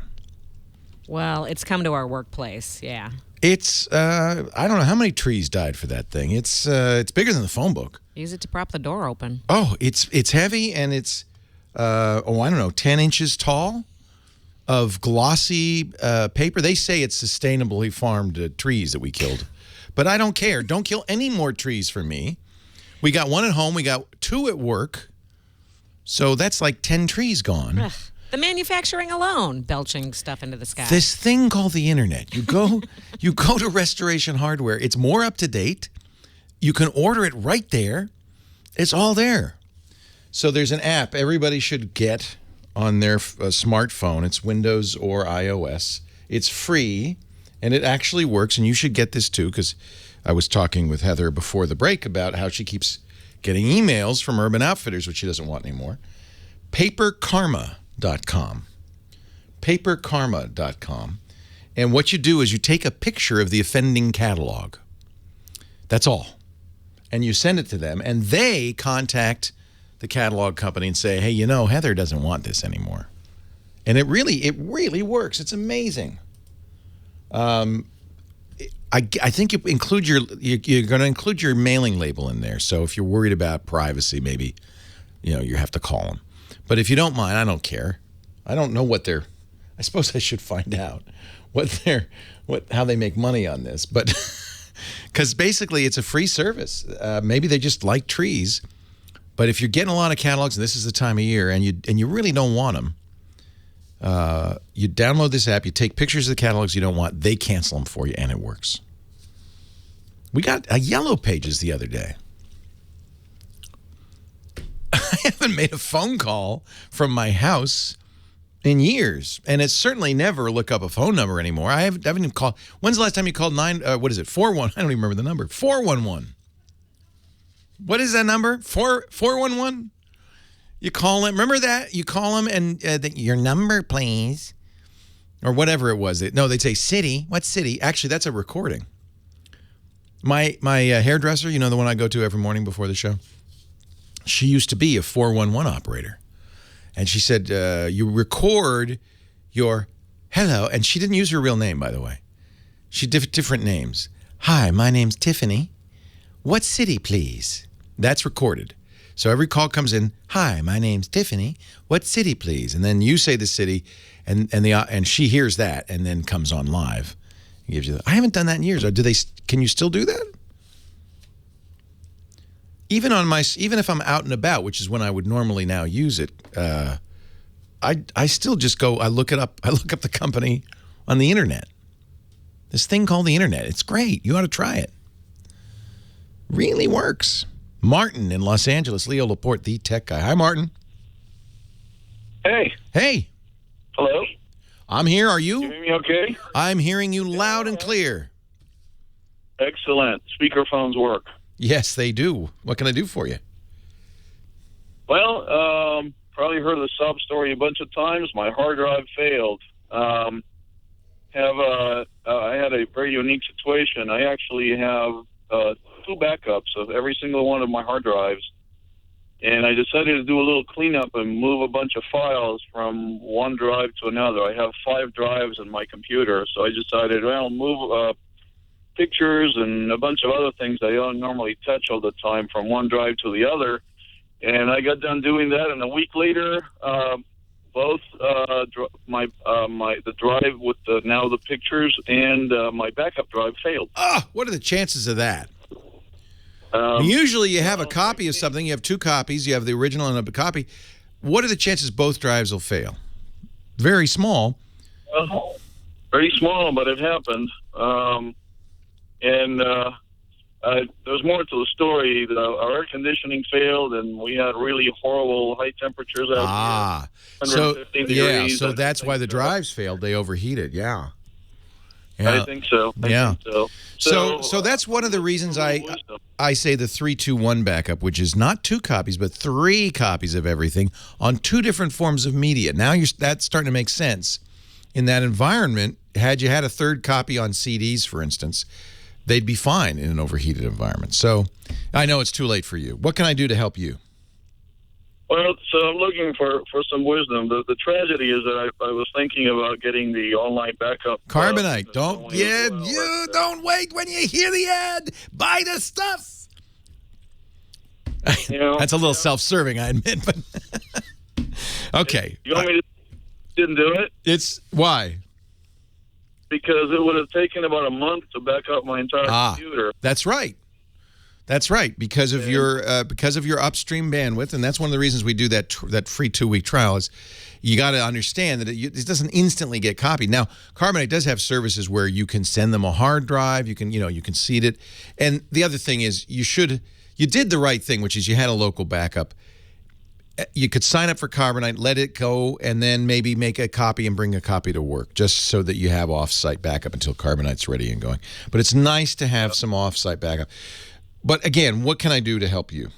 Well, it's come to our workplace, yeah.
It's, I don't know how many trees died for that thing. It's bigger than the phone book.
Use it to prop the door open.
Oh, it's heavy, and it's, I don't know, 10 inches tall of glossy paper. They say it's sustainably farmed trees that we killed. But I don't care. Don't kill any more trees for me. We got one at home. We got 2 at work. So that's like 10 trees gone.
Ugh. The manufacturing alone, belching stuff into the sky.
This thing called the internet. You go to Restoration Hardware. It's more up to date. You can order it right there. It's all there. So there's an app everybody should get on their smartphone. It's Windows or iOS. It's free, and it actually works, and you should get this too, because I was talking with Heather before the break about how she keeps getting emails from Urban Outfitters, which she doesn't want anymore. Paperkarma.com. Paperkarma.com. And what you do is you take a picture of the offending catalog. That's all. And you send it to them, and they contact the catalog company and say, hey, you know, Heather doesn't want this anymore. And it really works. It's amazing. I think you're going to include your mailing label in there. So if you're worried about privacy, maybe, you have to call them. But if you don't mind, I don't care. I don't know I suppose I should find out how they make money on this. But because basically it's a free service. Maybe they just like trees. But if you're getting a lot of catalogs, and this is the time of year, and you really don't want them, you download this app, you take pictures of the catalogs you don't want, they cancel them for you, and it works. We got a Yellow Pages the other day. I haven't made a phone call from my house in years, and it's certainly never look up a phone number anymore. I haven't even called. When's the last time you called 411? I don't even remember the number. 411. What is that number? 411? You call them. Remember that? You call them and your number, please, or whatever it was. They'd say city. What city? Actually, that's a recording. My hairdresser, the one I go to every morning before the show, she used to be a 411 operator. And she said, you record your hello. And she didn't use her real name, by the way. She did different names. Hi, my name's Tiffany. What city, please? That's recorded. So every call comes in, hi, my name's Tiffany. What city, please? And then you say the city, and she hears that and then comes on live. Gives you I haven't done that in years. Can you still do that? Even if I'm out and about, which is when I would normally now use it, I still just go. I look it up. I look up the company on the internet. This thing called the internet. It's great. You ought to try it. Really works. Martin in Los Angeles. Leo Laporte, the tech guy. Hi, Martin.
Hey.
Hey.
Hello.
I'm here. Are you?
You hear me okay?
I'm hearing you loud and clear.
Excellent. Speakerphones work.
Yes, they do. What can I do for you?
Well, probably heard the sob story a bunch of times. My hard drive failed. I had a very unique situation. I actually have 2 backups of every single one of my hard drives, and I decided to do a little cleanup and move a bunch of files from one drive to another. I have 5 drives in my computer, so I decided, well, move pictures and a bunch of other things I don't normally touch all the time from one drive to the other. And I got done doing that, and a week later, both the drive with now the pictures and my backup drive failed.
What are the chances of that? Usually you have a copy of something. You have 2 copies. You have the original and a copy. What are the chances both drives will fail? Very small.
Very small, but it happened. There's more to the story. Our air conditioning failed, and we had really horrible high temperatures out here.
So that's why the drives failed. They overheated. Yeah.
I think so. I think so.
So that's one of the reasons I say the 3-2-1 backup, which is not 2 copies, but 3 copies of everything on 2 different forms of media. Now that's starting to make sense. In that environment, had you had a 3rd copy on CDs, for instance, they'd be fine in an overheated environment. So I know it's too late for you. What can I do to help you?
Well, so I'm looking for some wisdom. The tragedy is that I was thinking about getting the online backup.
Carbonite. Don't wait when you hear the ad. Buy the stuff. That's a little self-serving, I admit. But okay.
You want me to didn't do it?
It's why?
Because it would have taken about a month to back up my entire computer.
That's right. That's right, because of your upstream bandwidth, and that's one of the reasons we do that free 2-week trial. Is you got to understand that it doesn't instantly get copied. Now, Carbonite does have services where you can send them a hard drive. You can seed it, and the other thing is you did the right thing, which is you had a local backup. You could sign up for Carbonite, let it go, and then maybe make a copy and bring a copy to work, just so that you have off-site backup until Carbonite's ready and going. But it's nice to have some off-site backup. But again, what can I do to help you?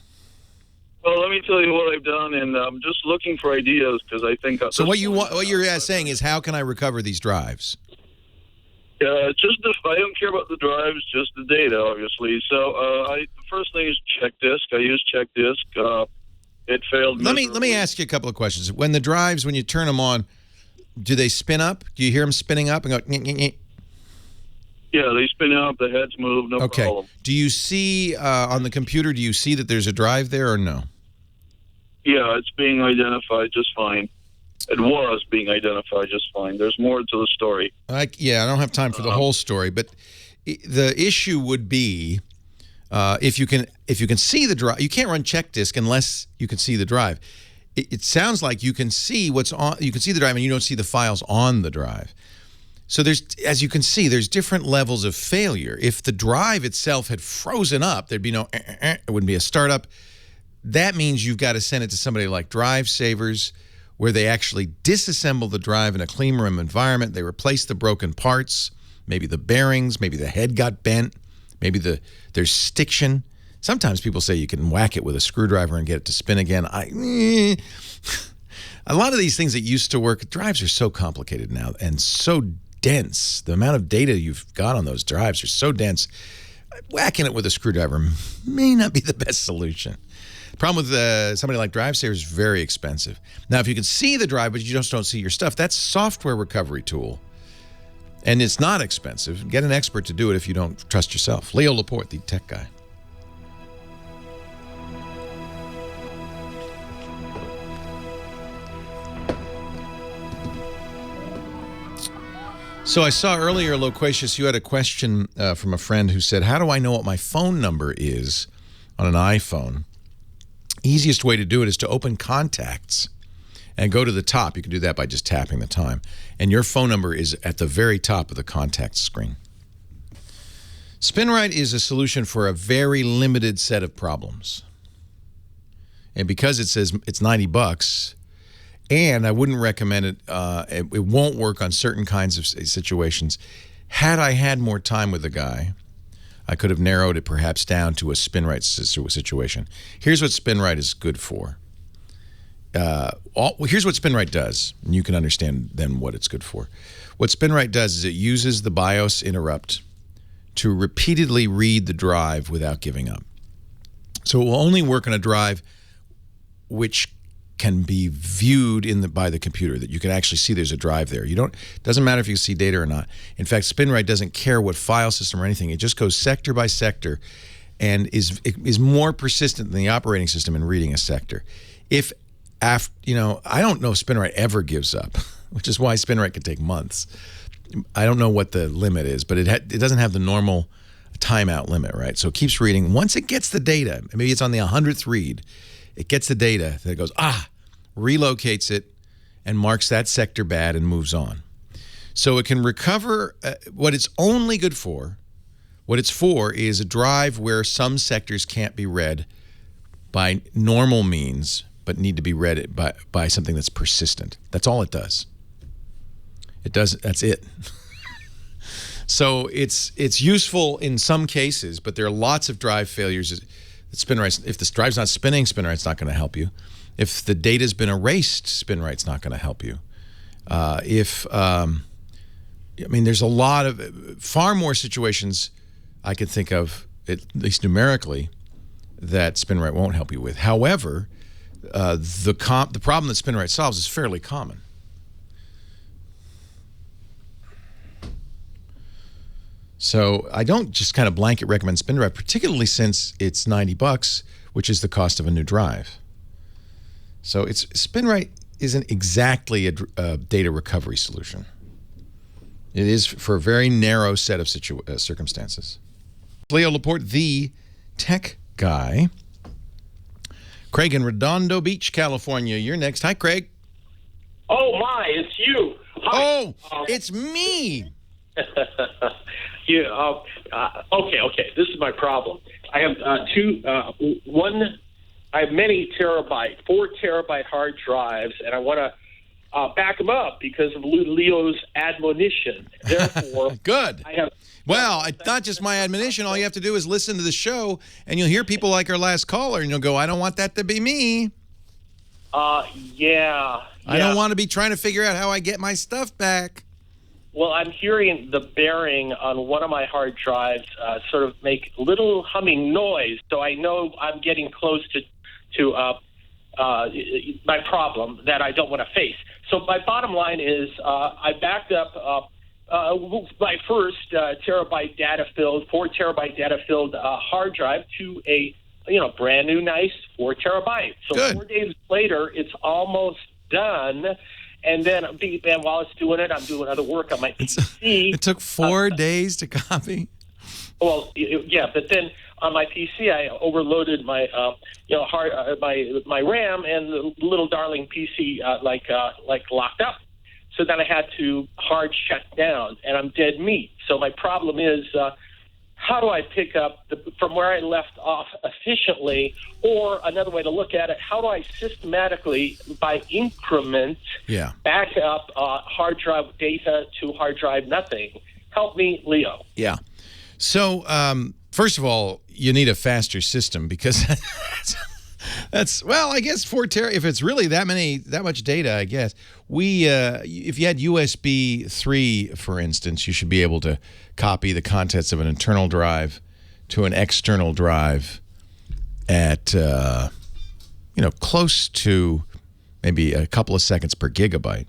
Well, let me tell you what I've done, and I'm just looking for ideas because I think.
So what you're saying is, how can I recover these drives?
I don't care about the drives, just the data, obviously. So the first thing is check disk. I use check disk. It failed.
Let me ask you a couple of questions. When the drives, when you turn them on, do they spin up? Do you hear them spinning up and go? Nyeh, nyeh, nyeh?
Yeah, they spin out, the heads move, no problem.
Do you see on the computer, do you see that there's a drive there or no?
Yeah, it's being identified just fine. It was being identified just fine. There's more to the story.
I don't have time for the whole story, but the issue would be if you can see the drive. You can't run check disk unless you can see the drive. It sounds like you can see what's on. You can see the drive, and you don't see the files on the drive. So as you can see, there's different levels of failure. If the drive itself had frozen up, there'd be no, it wouldn't be a startup. That means you've got to send it to somebody like Drive Savers, where they actually disassemble the drive in a clean room environment. They replace the broken parts, maybe the bearings, maybe the head got bent, maybe there's stiction. Sometimes people say you can whack it with a screwdriver and get it to spin again. A lot of these things that used to work, drives are so complicated now and so dense. The amount of data you've got on those drives are so dense. Whacking it with a screwdriver may not be the best solution. The problem with somebody like Drive Saver is very expensive. Now, if you can see the drive, but you just don't see your stuff, that's a software recovery tool. And it's not expensive. Get an expert to do it if you don't trust yourself. Leo Laporte, the tech guy. So I saw earlier, Loquacious, you had a question from a friend who said, how do I know what my phone number is on an iPhone? Easiest way to do it is to open Contacts and go to the top. You can do that by just tapping the time. And your phone number is at the very top of the Contacts screen. SpinRite is a solution for a very limited set of problems. And because it says it's $90, and I wouldn't recommend it. It won't work on certain kinds of situations. Had I had more time with the guy, I could have narrowed it perhaps down to a SpinRite situation. Here's what SpinRite is good for. here's what SpinRite does, and you can understand then what it's good for. What SpinRite does is it uses the BIOS interrupt to repeatedly read the drive without giving up. So it will only work on a drive which can be viewed by the computer, that you can actually see there's a drive there. It doesn't matter if you see data or not. In fact, SpinRite doesn't care what file system or anything. It just goes sector by sector and is more persistent than the operating system in reading a sector. If after, I don't know if SpinRite ever gives up, which is why SpinRite could take months. I don't know what the limit is, but it doesn't have the normal timeout limit, right? So it keeps reading. Once it gets the data, maybe it's on the 100th read, it gets the data, that it goes, relocates it, and marks that sector bad and moves on. So it can recover what it's only good for. What it's for is a drive where some sectors can't be read by normal means, but need to be read by something that's persistent. That's all it does. That's it. So it's useful in some cases, but there are lots of drive failures that SpinRite, if this drive's not spinning, SpinRite's not going to help you. If the data's been erased, SpinRite's not going to help you. There's a lot of far more situations I could think of, at least numerically, that SpinRite won't help you with. However, the problem that SpinRite solves is fairly common. So I don't just kind of blanket recommend SpinRite, particularly since it's $90, which is the cost of a new drive. So SpinRite isn't exactly a data recovery solution. It is for a very narrow set of circumstances. Leo Laporte, the tech guy. Craig in Redondo Beach, California. You're next. Hi, Craig.
Oh, my, it's you. Hi.
Oh, it's me.
Okay. This is my problem. I have I have many 4 terabyte hard drives, and I want to back them up because of Leo's admonition. Therefore,
good. It's not just my admonition. All you have to do is listen to the show, and you'll hear people like our last caller, and you'll go, I don't want that to be me.
Yeah.
I don't want to be trying to figure out how I get my stuff back.
Well, I'm hearing the bearing on one of my hard drives sort of make little humming noise, so I know I'm getting close to my problem that I don't want to face. So my bottom line is I backed up my first 4 terabyte data filled hard drive to a brand new nice 4 terabytes. So
Good.
4 days later, it's almost done. And then while it's doing it, I'm doing other work on my PC.
It took 4 days to copy?
Well, yeah, but then on my PC, I overloaded my my RAM, and the little darling PC locked up. So then I had to hard shut down, and I'm dead meat. So my problem is, how do I pick up from where I left off efficiently? Or another way to look at it, how do I systematically, by increment, back up hard drive data to hard drive nothing? Help me, Leo.
Yeah. So, first of all, you need a faster system because I guess 4 tera, if it's really that much data, I guess. If you had USB 3, for instance, you should be able to copy the contents of an internal drive to an external drive at, close to maybe a couple of seconds per gigabyte.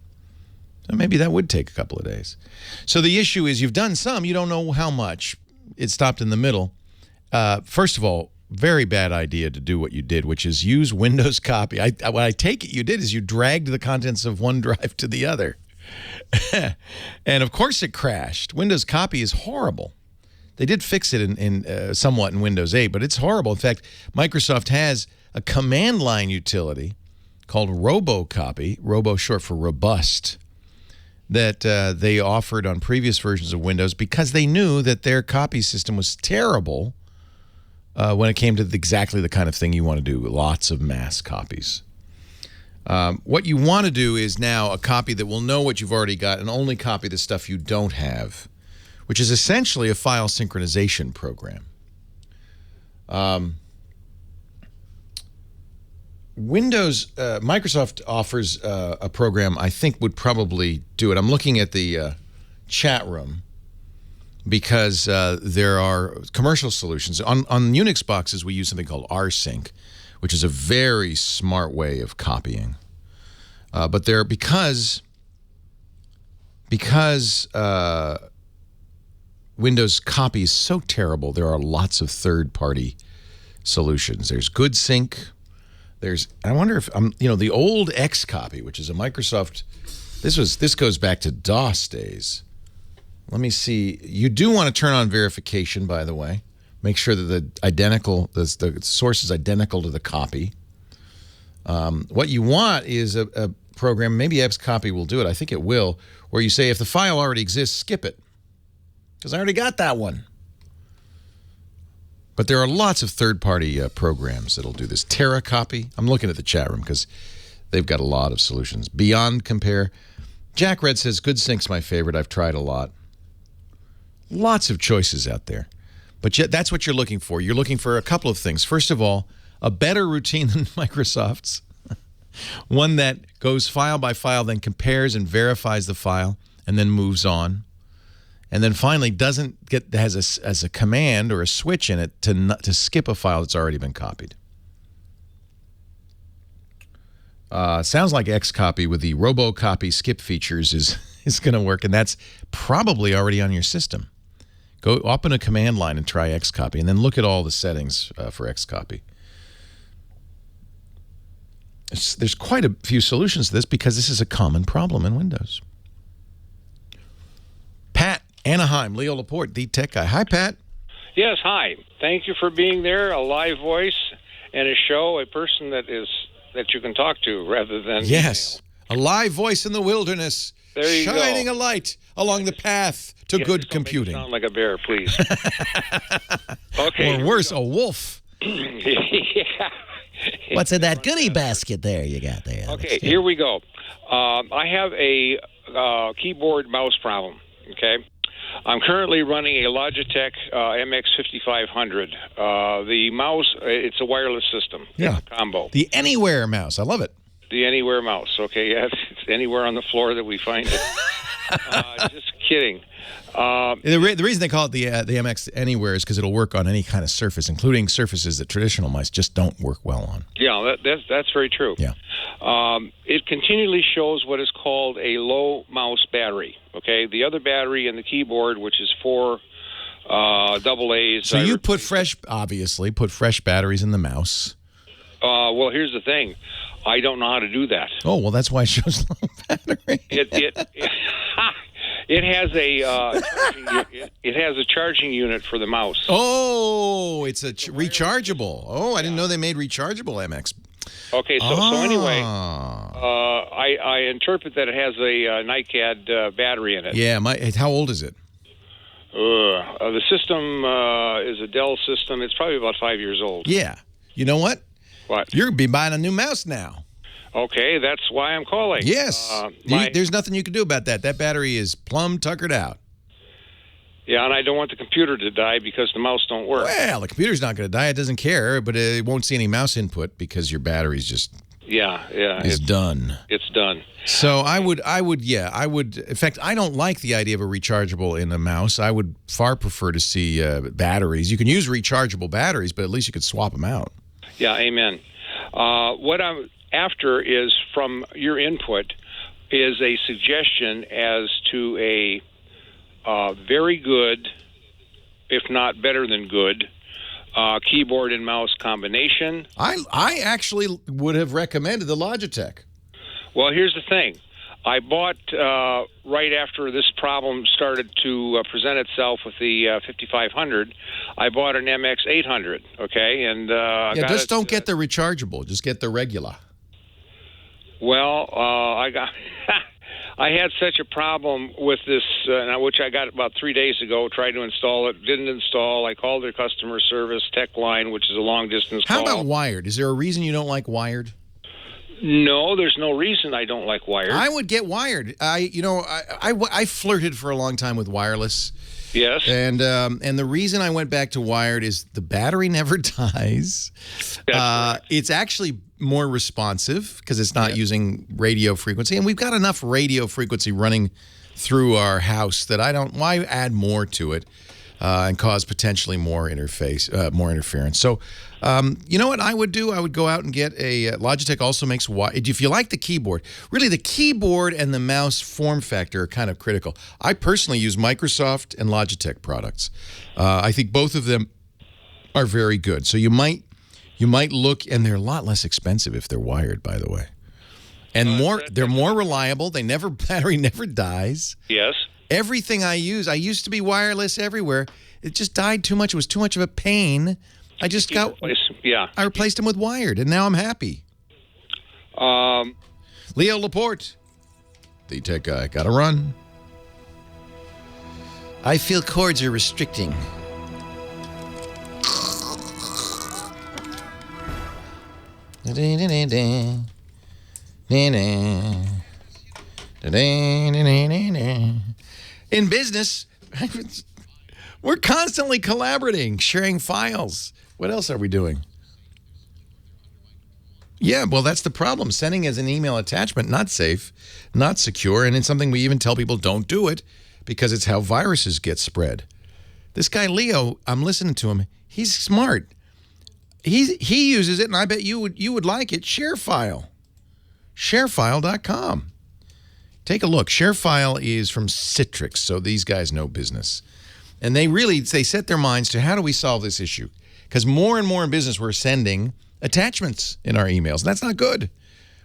So maybe that would take a couple of days. So the issue is you've done some, you don't know how much. It stopped in the middle. First of all, very bad idea to do what you did, which is use Windows Copy. What I take it you did is you dragged the contents of one drive to the other. And of course it crashed. Windows Copy is horrible. They did fix it in somewhat in Windows 8, but it's horrible. In fact, Microsoft has a command line utility called RoboCopy, Robo short for robust, that they offered on previous versions of Windows because they knew that their copy system was terrible when it came to exactly the kind of thing you want to do, lots of mass copies. What you want to do is now a copy that will know what you've already got and only copy the stuff you don't have, which is essentially a file synchronization program. Microsoft offers a program I think would probably do it. I'm looking at the chat room because there are commercial solutions. On Unix boxes, we use something called rsync, which is a very smart way of copying. But there, because Windows copy is so terrible, there are lots of third-party solutions. There's GoodSync. I wonder if the old XCopy, which is a Microsoft. This goes back to DOS days. Let me see. You do want to turn on verification, by the way. Make sure that the source is identical to the copy. What you want is a program. Maybe XCopy will do it. I think it will. Where you say if the file already exists, skip it, because I already got that one. But there are lots of third-party programs that'll do this. TerraCopy. I'm looking at the chat room because they've got a lot of solutions. Beyond Compare. Jack Red says GoodSync's my favorite. I've tried a lot. Lots of choices out there. But that's what you're looking for. You're looking for a couple of things. First of all, a better routine than Microsoft's. One that goes file by file, then compares and verifies the file, and then moves on. And then finally has a command or a switch in it to skip a file that's already been copied. Sounds like XCopy with the RoboCopy skip features is going to work, and that's probably already on your system. Go open a command line and try XCopy, and then look at all the settings for XCopy. There's quite a few solutions to this because this is a common problem in Windows. Pat, Anaheim, Leo Laporte, the tech guy. Hi, Pat.
Yes, hi. Thank you for being there, a live voice and a show, a person that you can talk to rather than
yes, email. A live voice in the wilderness, shining a light along the path to good computing.
Sound like a bear, please. Okay.
Or worse, a wolf.
Yeah.
What's in that goodie basket there you got there?
Okay, here we go. I have a keyboard mouse problem, okay? I'm currently running a Logitech MX5500. The mouse, it's a wireless system.
Yeah.
It's a combo.
The Anywhere mouse. I love it.
The Anywhere mouse. Okay, yeah, it's anywhere on the floor that we find it. Just kidding.
The reason they call it the MX Anywhere is because it'll work on any kind of surface, including surfaces that traditional mice just don't work well on.
Yeah, that's very true.
Yeah.
It continually shows what is called a low mouse battery. Okay, the other battery in the keyboard, which is 4 AA's.
So you put fresh batteries in the mouse.
Well, here's the thing. I don't know how to do that.
Oh, well, that's why it shows low battery.
It has a charging unit for the mouse.
Oh, it's a rechargeable. Oh, I didn't know they made rechargeable MX.
Okay, so anyway, I interpret that it has a NiCad battery in it.
Yeah, how old is it?
The system is a Dell system. It's probably about 5 years old.
Yeah. You know what?
What?
You're going to be buying a new mouse now.
Okay, that's why I'm calling.
Yes. There's nothing you can do about that. That battery is plumb tuckered out.
Yeah, and I don't want the computer to die because the mouse don't work.
Well, the computer's not going to die. It doesn't care, but it won't see any mouse input because your battery's just
it's
done.
It's done.
So I would. In fact, I don't like the idea of a rechargeable in a mouse. I would far prefer to see batteries. You can use rechargeable batteries, but at least you could swap them out.
Yeah, amen. What I'm after is from your input is a suggestion as to a very good, if not better than good, keyboard and mouse combination.
I actually would have recommended the Logitech.
Well, here's the thing. I bought, right after this problem started to present itself with the 5500, I bought an MX800, okay? And
just don't get the rechargeable. Just get the regular.
Well, I had such a problem with this, which I got about 3 days ago, tried to install it, didn't install. I called their customer service tech line, which is a long-distance call.
How about wired? Is there a reason you don't like wired?
No, there's no reason I don't like wired.
I would get wired. I flirted for a long time with wireless.
Yes.
And the reason I went back to wired is the battery never dies. It's actually more responsive because it's not using radio frequency. And we've got enough radio frequency running through our house that why add more to it and cause potentially more interference. So, you know what I would do? I would go out and get a Logitech also makes if you like the keyboard, really the keyboard and the mouse form factor are kind of critical. I personally use Microsoft and Logitech products. I think both of them are very good. So you might look, and they're a lot less expensive if they're wired, by the way. And they're more reliable. Battery never dies.
Yes.
Everything I used to be wireless everywhere. It just died too much. It was too much of a pain. I replaced them with wired, and now I'm happy. Leo Laporte, the tech guy, gotta run.
I feel cords are restricting.
In business, we're constantly collaborating, sharing files. What else are we doing? Yeah, well, that's the problem. Sending as an email attachment, not safe, not secure, and it's something we even tell people don't do it because it's how viruses get spread. This guy, Leo, I'm listening to him. He's smart. He uses it, and I bet you would like it. ShareFile. ShareFile.com. Take a look. ShareFile is from Citrix, so these guys know business. And they set their minds to how do we solve this issue? Because more and more in business, we're sending attachments in our emails, and that's not good.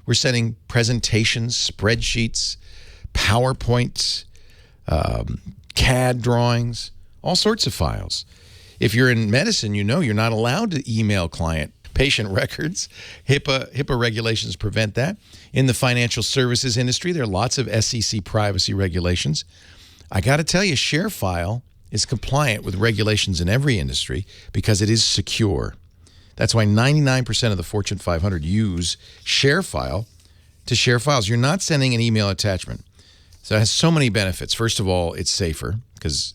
We're sending presentations, spreadsheets, PowerPoints, CAD drawings, all sorts of files. If you're in medicine, you know you're not allowed to email patient records. HIPAA regulations prevent that. In the financial services industry, there are lots of SEC privacy regulations. I got to tell you, ShareFile is compliant with regulations in every industry because it is secure. That's why 99% of the Fortune 500 use ShareFile to share files. You're not sending an email attachment. So it has so many benefits. First of all, it's safer because,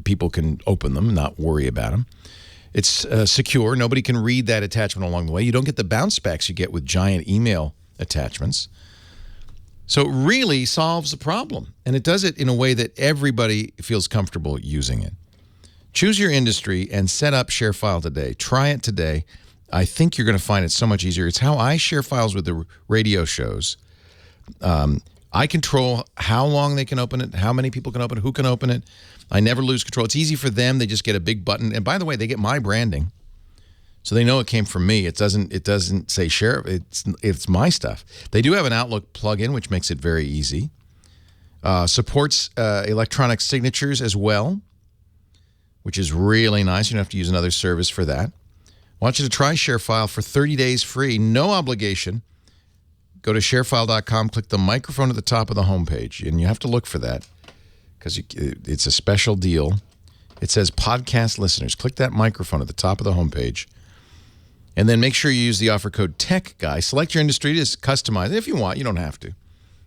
people can open them and not worry about them. It's secure. Nobody can read that attachment along the way. You don't get the bounce backs you get with giant email attachments. So it really solves the problem. And it does it in a way that everybody feels comfortable using it. Choose your industry and set up ShareFile today. Try it today. I think you're going to find it so much easier. It's how I share files with the radio shows. I control how long they can open it, how many people can open it, who can open it. I never lose control. It's easy for them. They just get a big button. And by the way, they get my branding. So they know it came from me. It doesn't say share. It's my stuff. They do have an Outlook plugin, which makes it very easy. Supports electronic signatures as well, which is really nice. You don't have to use another service for that. I want you to try ShareFile for 30 days free, no obligation. Go to sharefile.com, click the microphone at the top of the homepage, and you have to look for that because it's a special deal. It says podcast listeners. Click that microphone at the top of the homepage, and then make sure you use the offer code TECHGUY. Select your industry to customize it if you want. You don't have to,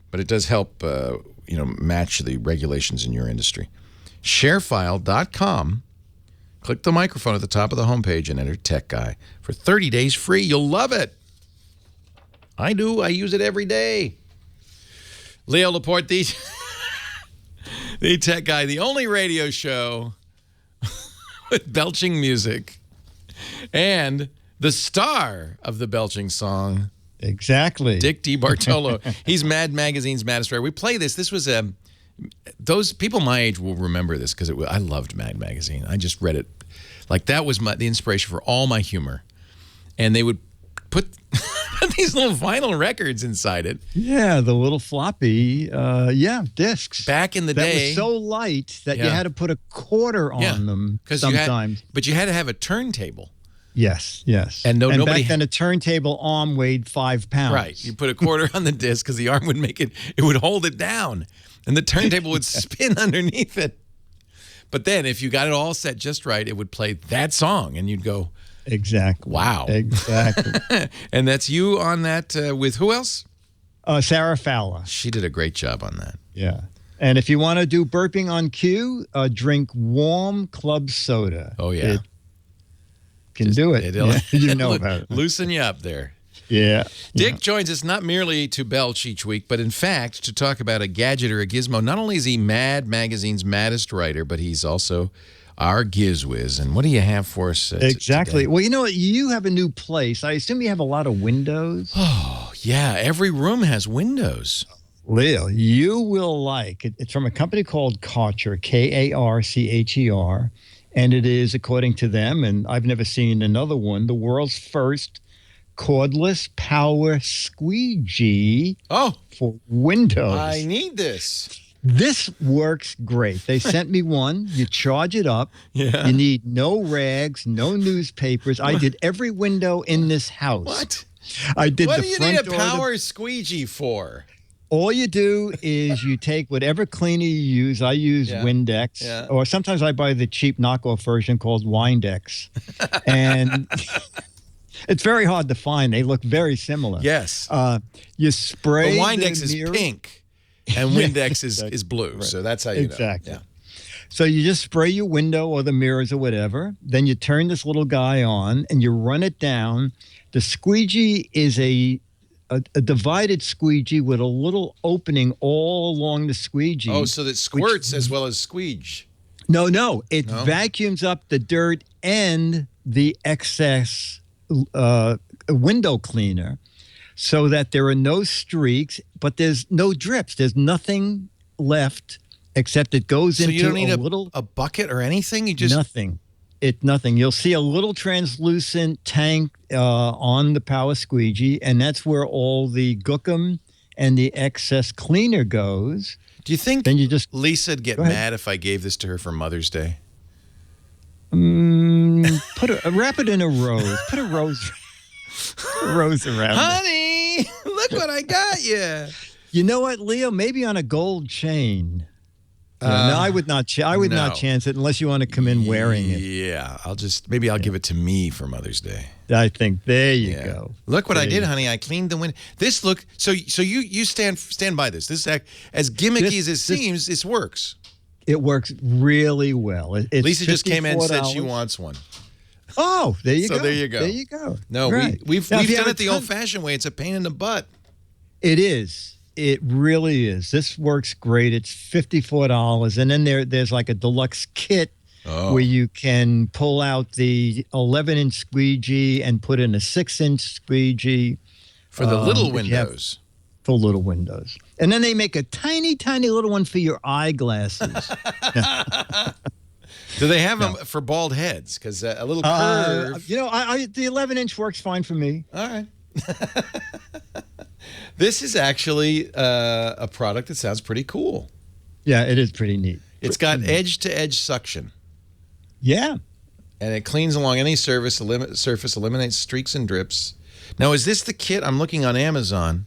but it does help match the regulations in your industry. Sharefile.com. Click the microphone at the top of the homepage and enter TECHGUY for 30 days free. You'll love it. I do. I use it every day. Leo Laporte, the tech guy, the only radio show with belching music and the star of the belching song.
Exactly.
Dick DeBartolo. He's Mad Magazine's Maddest Writer. We play this. This was those people my age will remember this because I loved Mad Magazine. I just read it. Like that was the inspiration for all my humor. And they would put these little vinyl records inside it.
Yeah, the little floppy, discs.
Back in the day.
That was so light that you had to put a quarter on them sometimes.
But you had to have a turntable.
Yes.
And nobody
back then a turntable arm weighed 5 pounds.
Right. You put a quarter on the disc because the arm would it would hold it down. And the turntable would spin underneath it. But then if you got it all set just right, it would play that song and you'd go,
exactly.
Wow.
Exactly.
And that's you on that with who else?
Sarah Fowler.
She did a great job on that.
Yeah. And if you want to do burping on cue, drink warm club soda.
Oh, yeah.
It can do it.
It'll
you know about it.
Loosen you up there.
Yeah.
Dick joins us not merely to belch each week, but in fact to talk about a gadget or a gizmo. Not only is he Mad Magazine's maddest writer, but he's also our GizWiz. And what do you have for us
Exactly.
today?
Well, you know what? You have a new place. I assume you have a lot of windows.
Oh, yeah. Every room has windows.
Leo, you will like it. It's from a company called Karcher, Karcher, and it is, according to them, and I've never seen another one, the world's first cordless power squeegee for Windows.
I need this.
This works great. They sent me one. You charge it up.
Yeah.
You need no rags, no newspapers. I did every window in this house.
What?
I did
What
the
do you
front
need a
door,
power squeegee for?
all you do is you take whatever cleaner you use. I use Windex, or sometimes I buy the cheap knockoff version called Windex. And it's very hard to find. They look very similar.
Yes.
You spray
the Windex is
mirror.
pink, and Windex is blue. Right. So that's how you
exactly.
know. Yeah.
So you just spray your window or the mirrors or whatever. Then you turn this little guy on and you run it down. The squeegee is a divided squeegee with a little opening all along the squeegee.
Oh, so that squirts as well as squeege.
No. It vacuums up the dirt and the excess window cleaner so that there are no streaks, but there's no drips. There's nothing left except it goes into
you don't need
little
a bucket or anything? You just
nothing. Nothing. You'll see a little translucent tank on the power squeegee, and that's where all the gookum and the excess cleaner goes.
Do you think
then you just
Lisa'd get mad if I gave this to her for Mother's Day?
Wrap it in a rose. Put a rose around it.
Honey, look what I got you.
You know what, Leo? Maybe on a gold chain. No, I would not. I would not chance it unless you want to come in wearing it.
Yeah, I'll give it to me for Mother's Day.
I think there you go.
Look what I did, honey. I cleaned the window. This look. So you stand by this. This as gimmicky as it seems. This works.
It works really well.
Lisa just came in and said she wants one.
Oh, there you go.
So there you go.
There you go.
No,
right.
we've done it the old-fashioned way. It's a pain in the butt.
It is. It really is. This works great. It's $54, and then there's like a deluxe kit where you can pull out the 11-inch squeegee and put in a 6-inch squeegee
for the little windows.
For little windows, and then they make a tiny, tiny little one for your eyeglasses.
Do they have them for bald heads? Because a little curve.
The 11-inch works fine for me.
All right. This is actually a product that sounds pretty cool.
Yeah, it is pretty neat.
It's got edge-to-edge suction.
Yeah.
And it cleans along any surface, eliminates streaks and drips. Now, is this the kit? I'm looking on Amazon.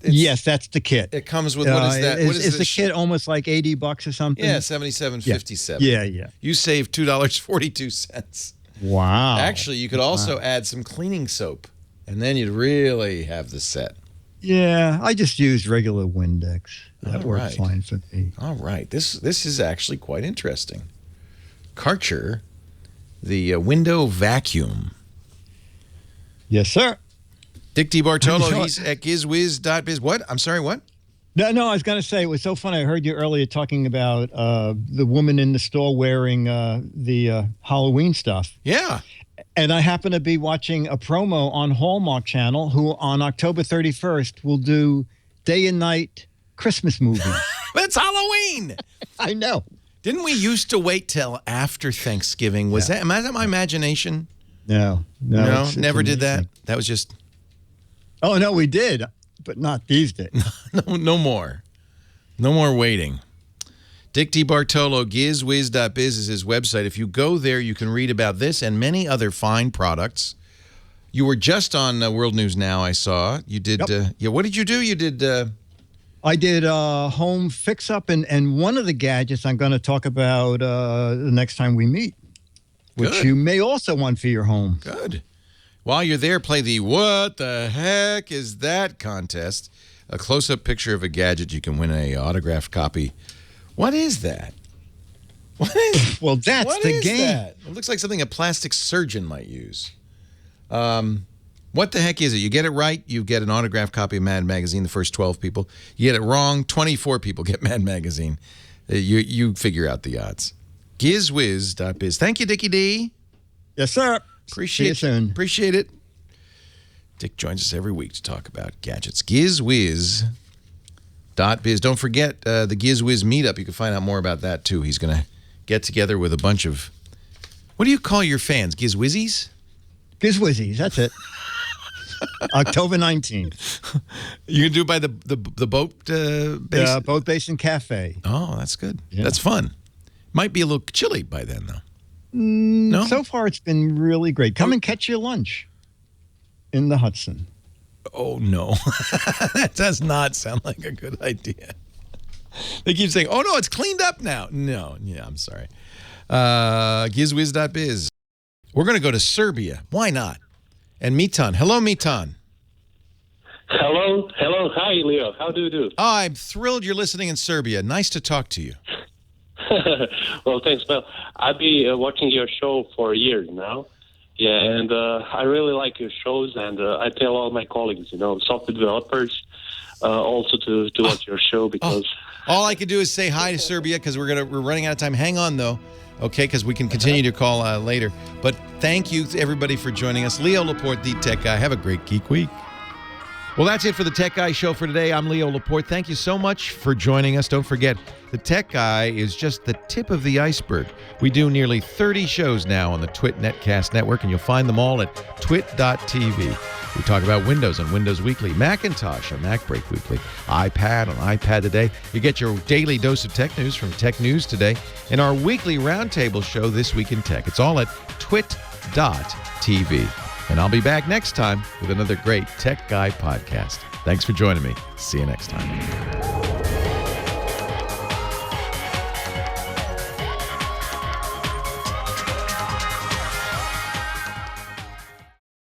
Yes, that's the kit.
It comes with, what is that?
Is the kit almost like $80 or something?
Yeah, $77.57.
Yeah.
You save $2.42.
Wow.
Actually, you could also add some cleaning soap, and then you'd really have the set.
Yeah, I just use regular Windex. That works fine for me.
All right. This is actually quite interesting. Karcher, the window vacuum.
Yes, sir.
Dick DeBartolo, he's at GizWiz.biz. What? I'm sorry, what?
No, I was going to say, it was so funny. I heard you earlier talking about the woman in the store wearing the Halloween stuff.
Yeah.
And I happen to be watching a promo on Hallmark Channel, who on October 31st will do day and night Christmas movies.
That's Halloween.
I know.
Didn't we used to wait till after Thanksgiving? Was that my imagination?
No,
never did that. That was just...
Oh, no, we did, but not these days.
No more. No more waiting. Dick DeBartolo, GizWiz.biz is his website. If you go there, you can read about this and many other fine products. You were just on World News Now, I saw. You did, what did you do? You did...
I did home fix-up, and one of the gadgets I'm going to talk about the next time we meet, which you may also want for your home.
Good. While you're there, play the What the Heck Is That contest. A close-up picture of a gadget. You can win an autographed copy. What is that?
Well, that's the game.
That? It looks like something a plastic surgeon might use. What the heck is it? You get it right, you get an autographed copy of Mad Magazine, the first 12 people. You get it wrong, 24 people get Mad Magazine. You figure out the odds. GizWiz.biz. Thank you, Dickie D.
Yes, sir.
Appreciate
See you soon.
Appreciate it. Dick joins us every week to talk about gadgets. GizWiz.biz. Don't forget the GizWiz meetup. You can find out more about that, too. He's going to get together with a bunch of... What do you call your fans? GizWizzies?
GizWizzies, that's it. October 19th.
You can do it by the boat base?
Boat Basin Cafe.
Oh, that's good.
Yeah.
That's fun. Might be a little chilly by then, though. No?
So far, it's been really great. Come and catch your lunch in the Hudson.
Oh, no. That does not sound like a good idea. They keep saying, oh, no, it's cleaned up now. No. Yeah, I'm sorry. GizWiz.biz. We're going to go to Serbia. Why not? And Mitan. Hello, Mitan.
Hello. Hi, Leo. How do you do?
Oh, I'm thrilled you're listening in Serbia. Nice to talk to you.
Well, thanks, Mel. I've been watching your show for years now. Yeah, and I really like your shows, and I tell all my colleagues, software developers, also to watch your show because...
All I can do is say hi to Serbia because we're running out of time. Hang on, though. Okay, because we can continue to call later. But thank you to everybody for joining us. Leo Laporte, the Tech Guy. Have a great Geek Week. Well, that's it for the Tech Guy Show for today. I'm Leo Laporte. Thank you so much for joining us. Don't forget, the Tech Guy is just the tip of the iceberg. We do nearly 30 shows now on the Twit Netcast Network, and you'll find them all at twit.tv. We talk about Windows on Windows Weekly, Macintosh on Mac Break Weekly, iPad on iPad Today. You get your daily dose of tech news from Tech News Today, and our weekly roundtable show, This Week in Tech. It's all at twit.tv. And I'll be back next time with another great Tech Guy podcast. Thanks for joining me. See you next time.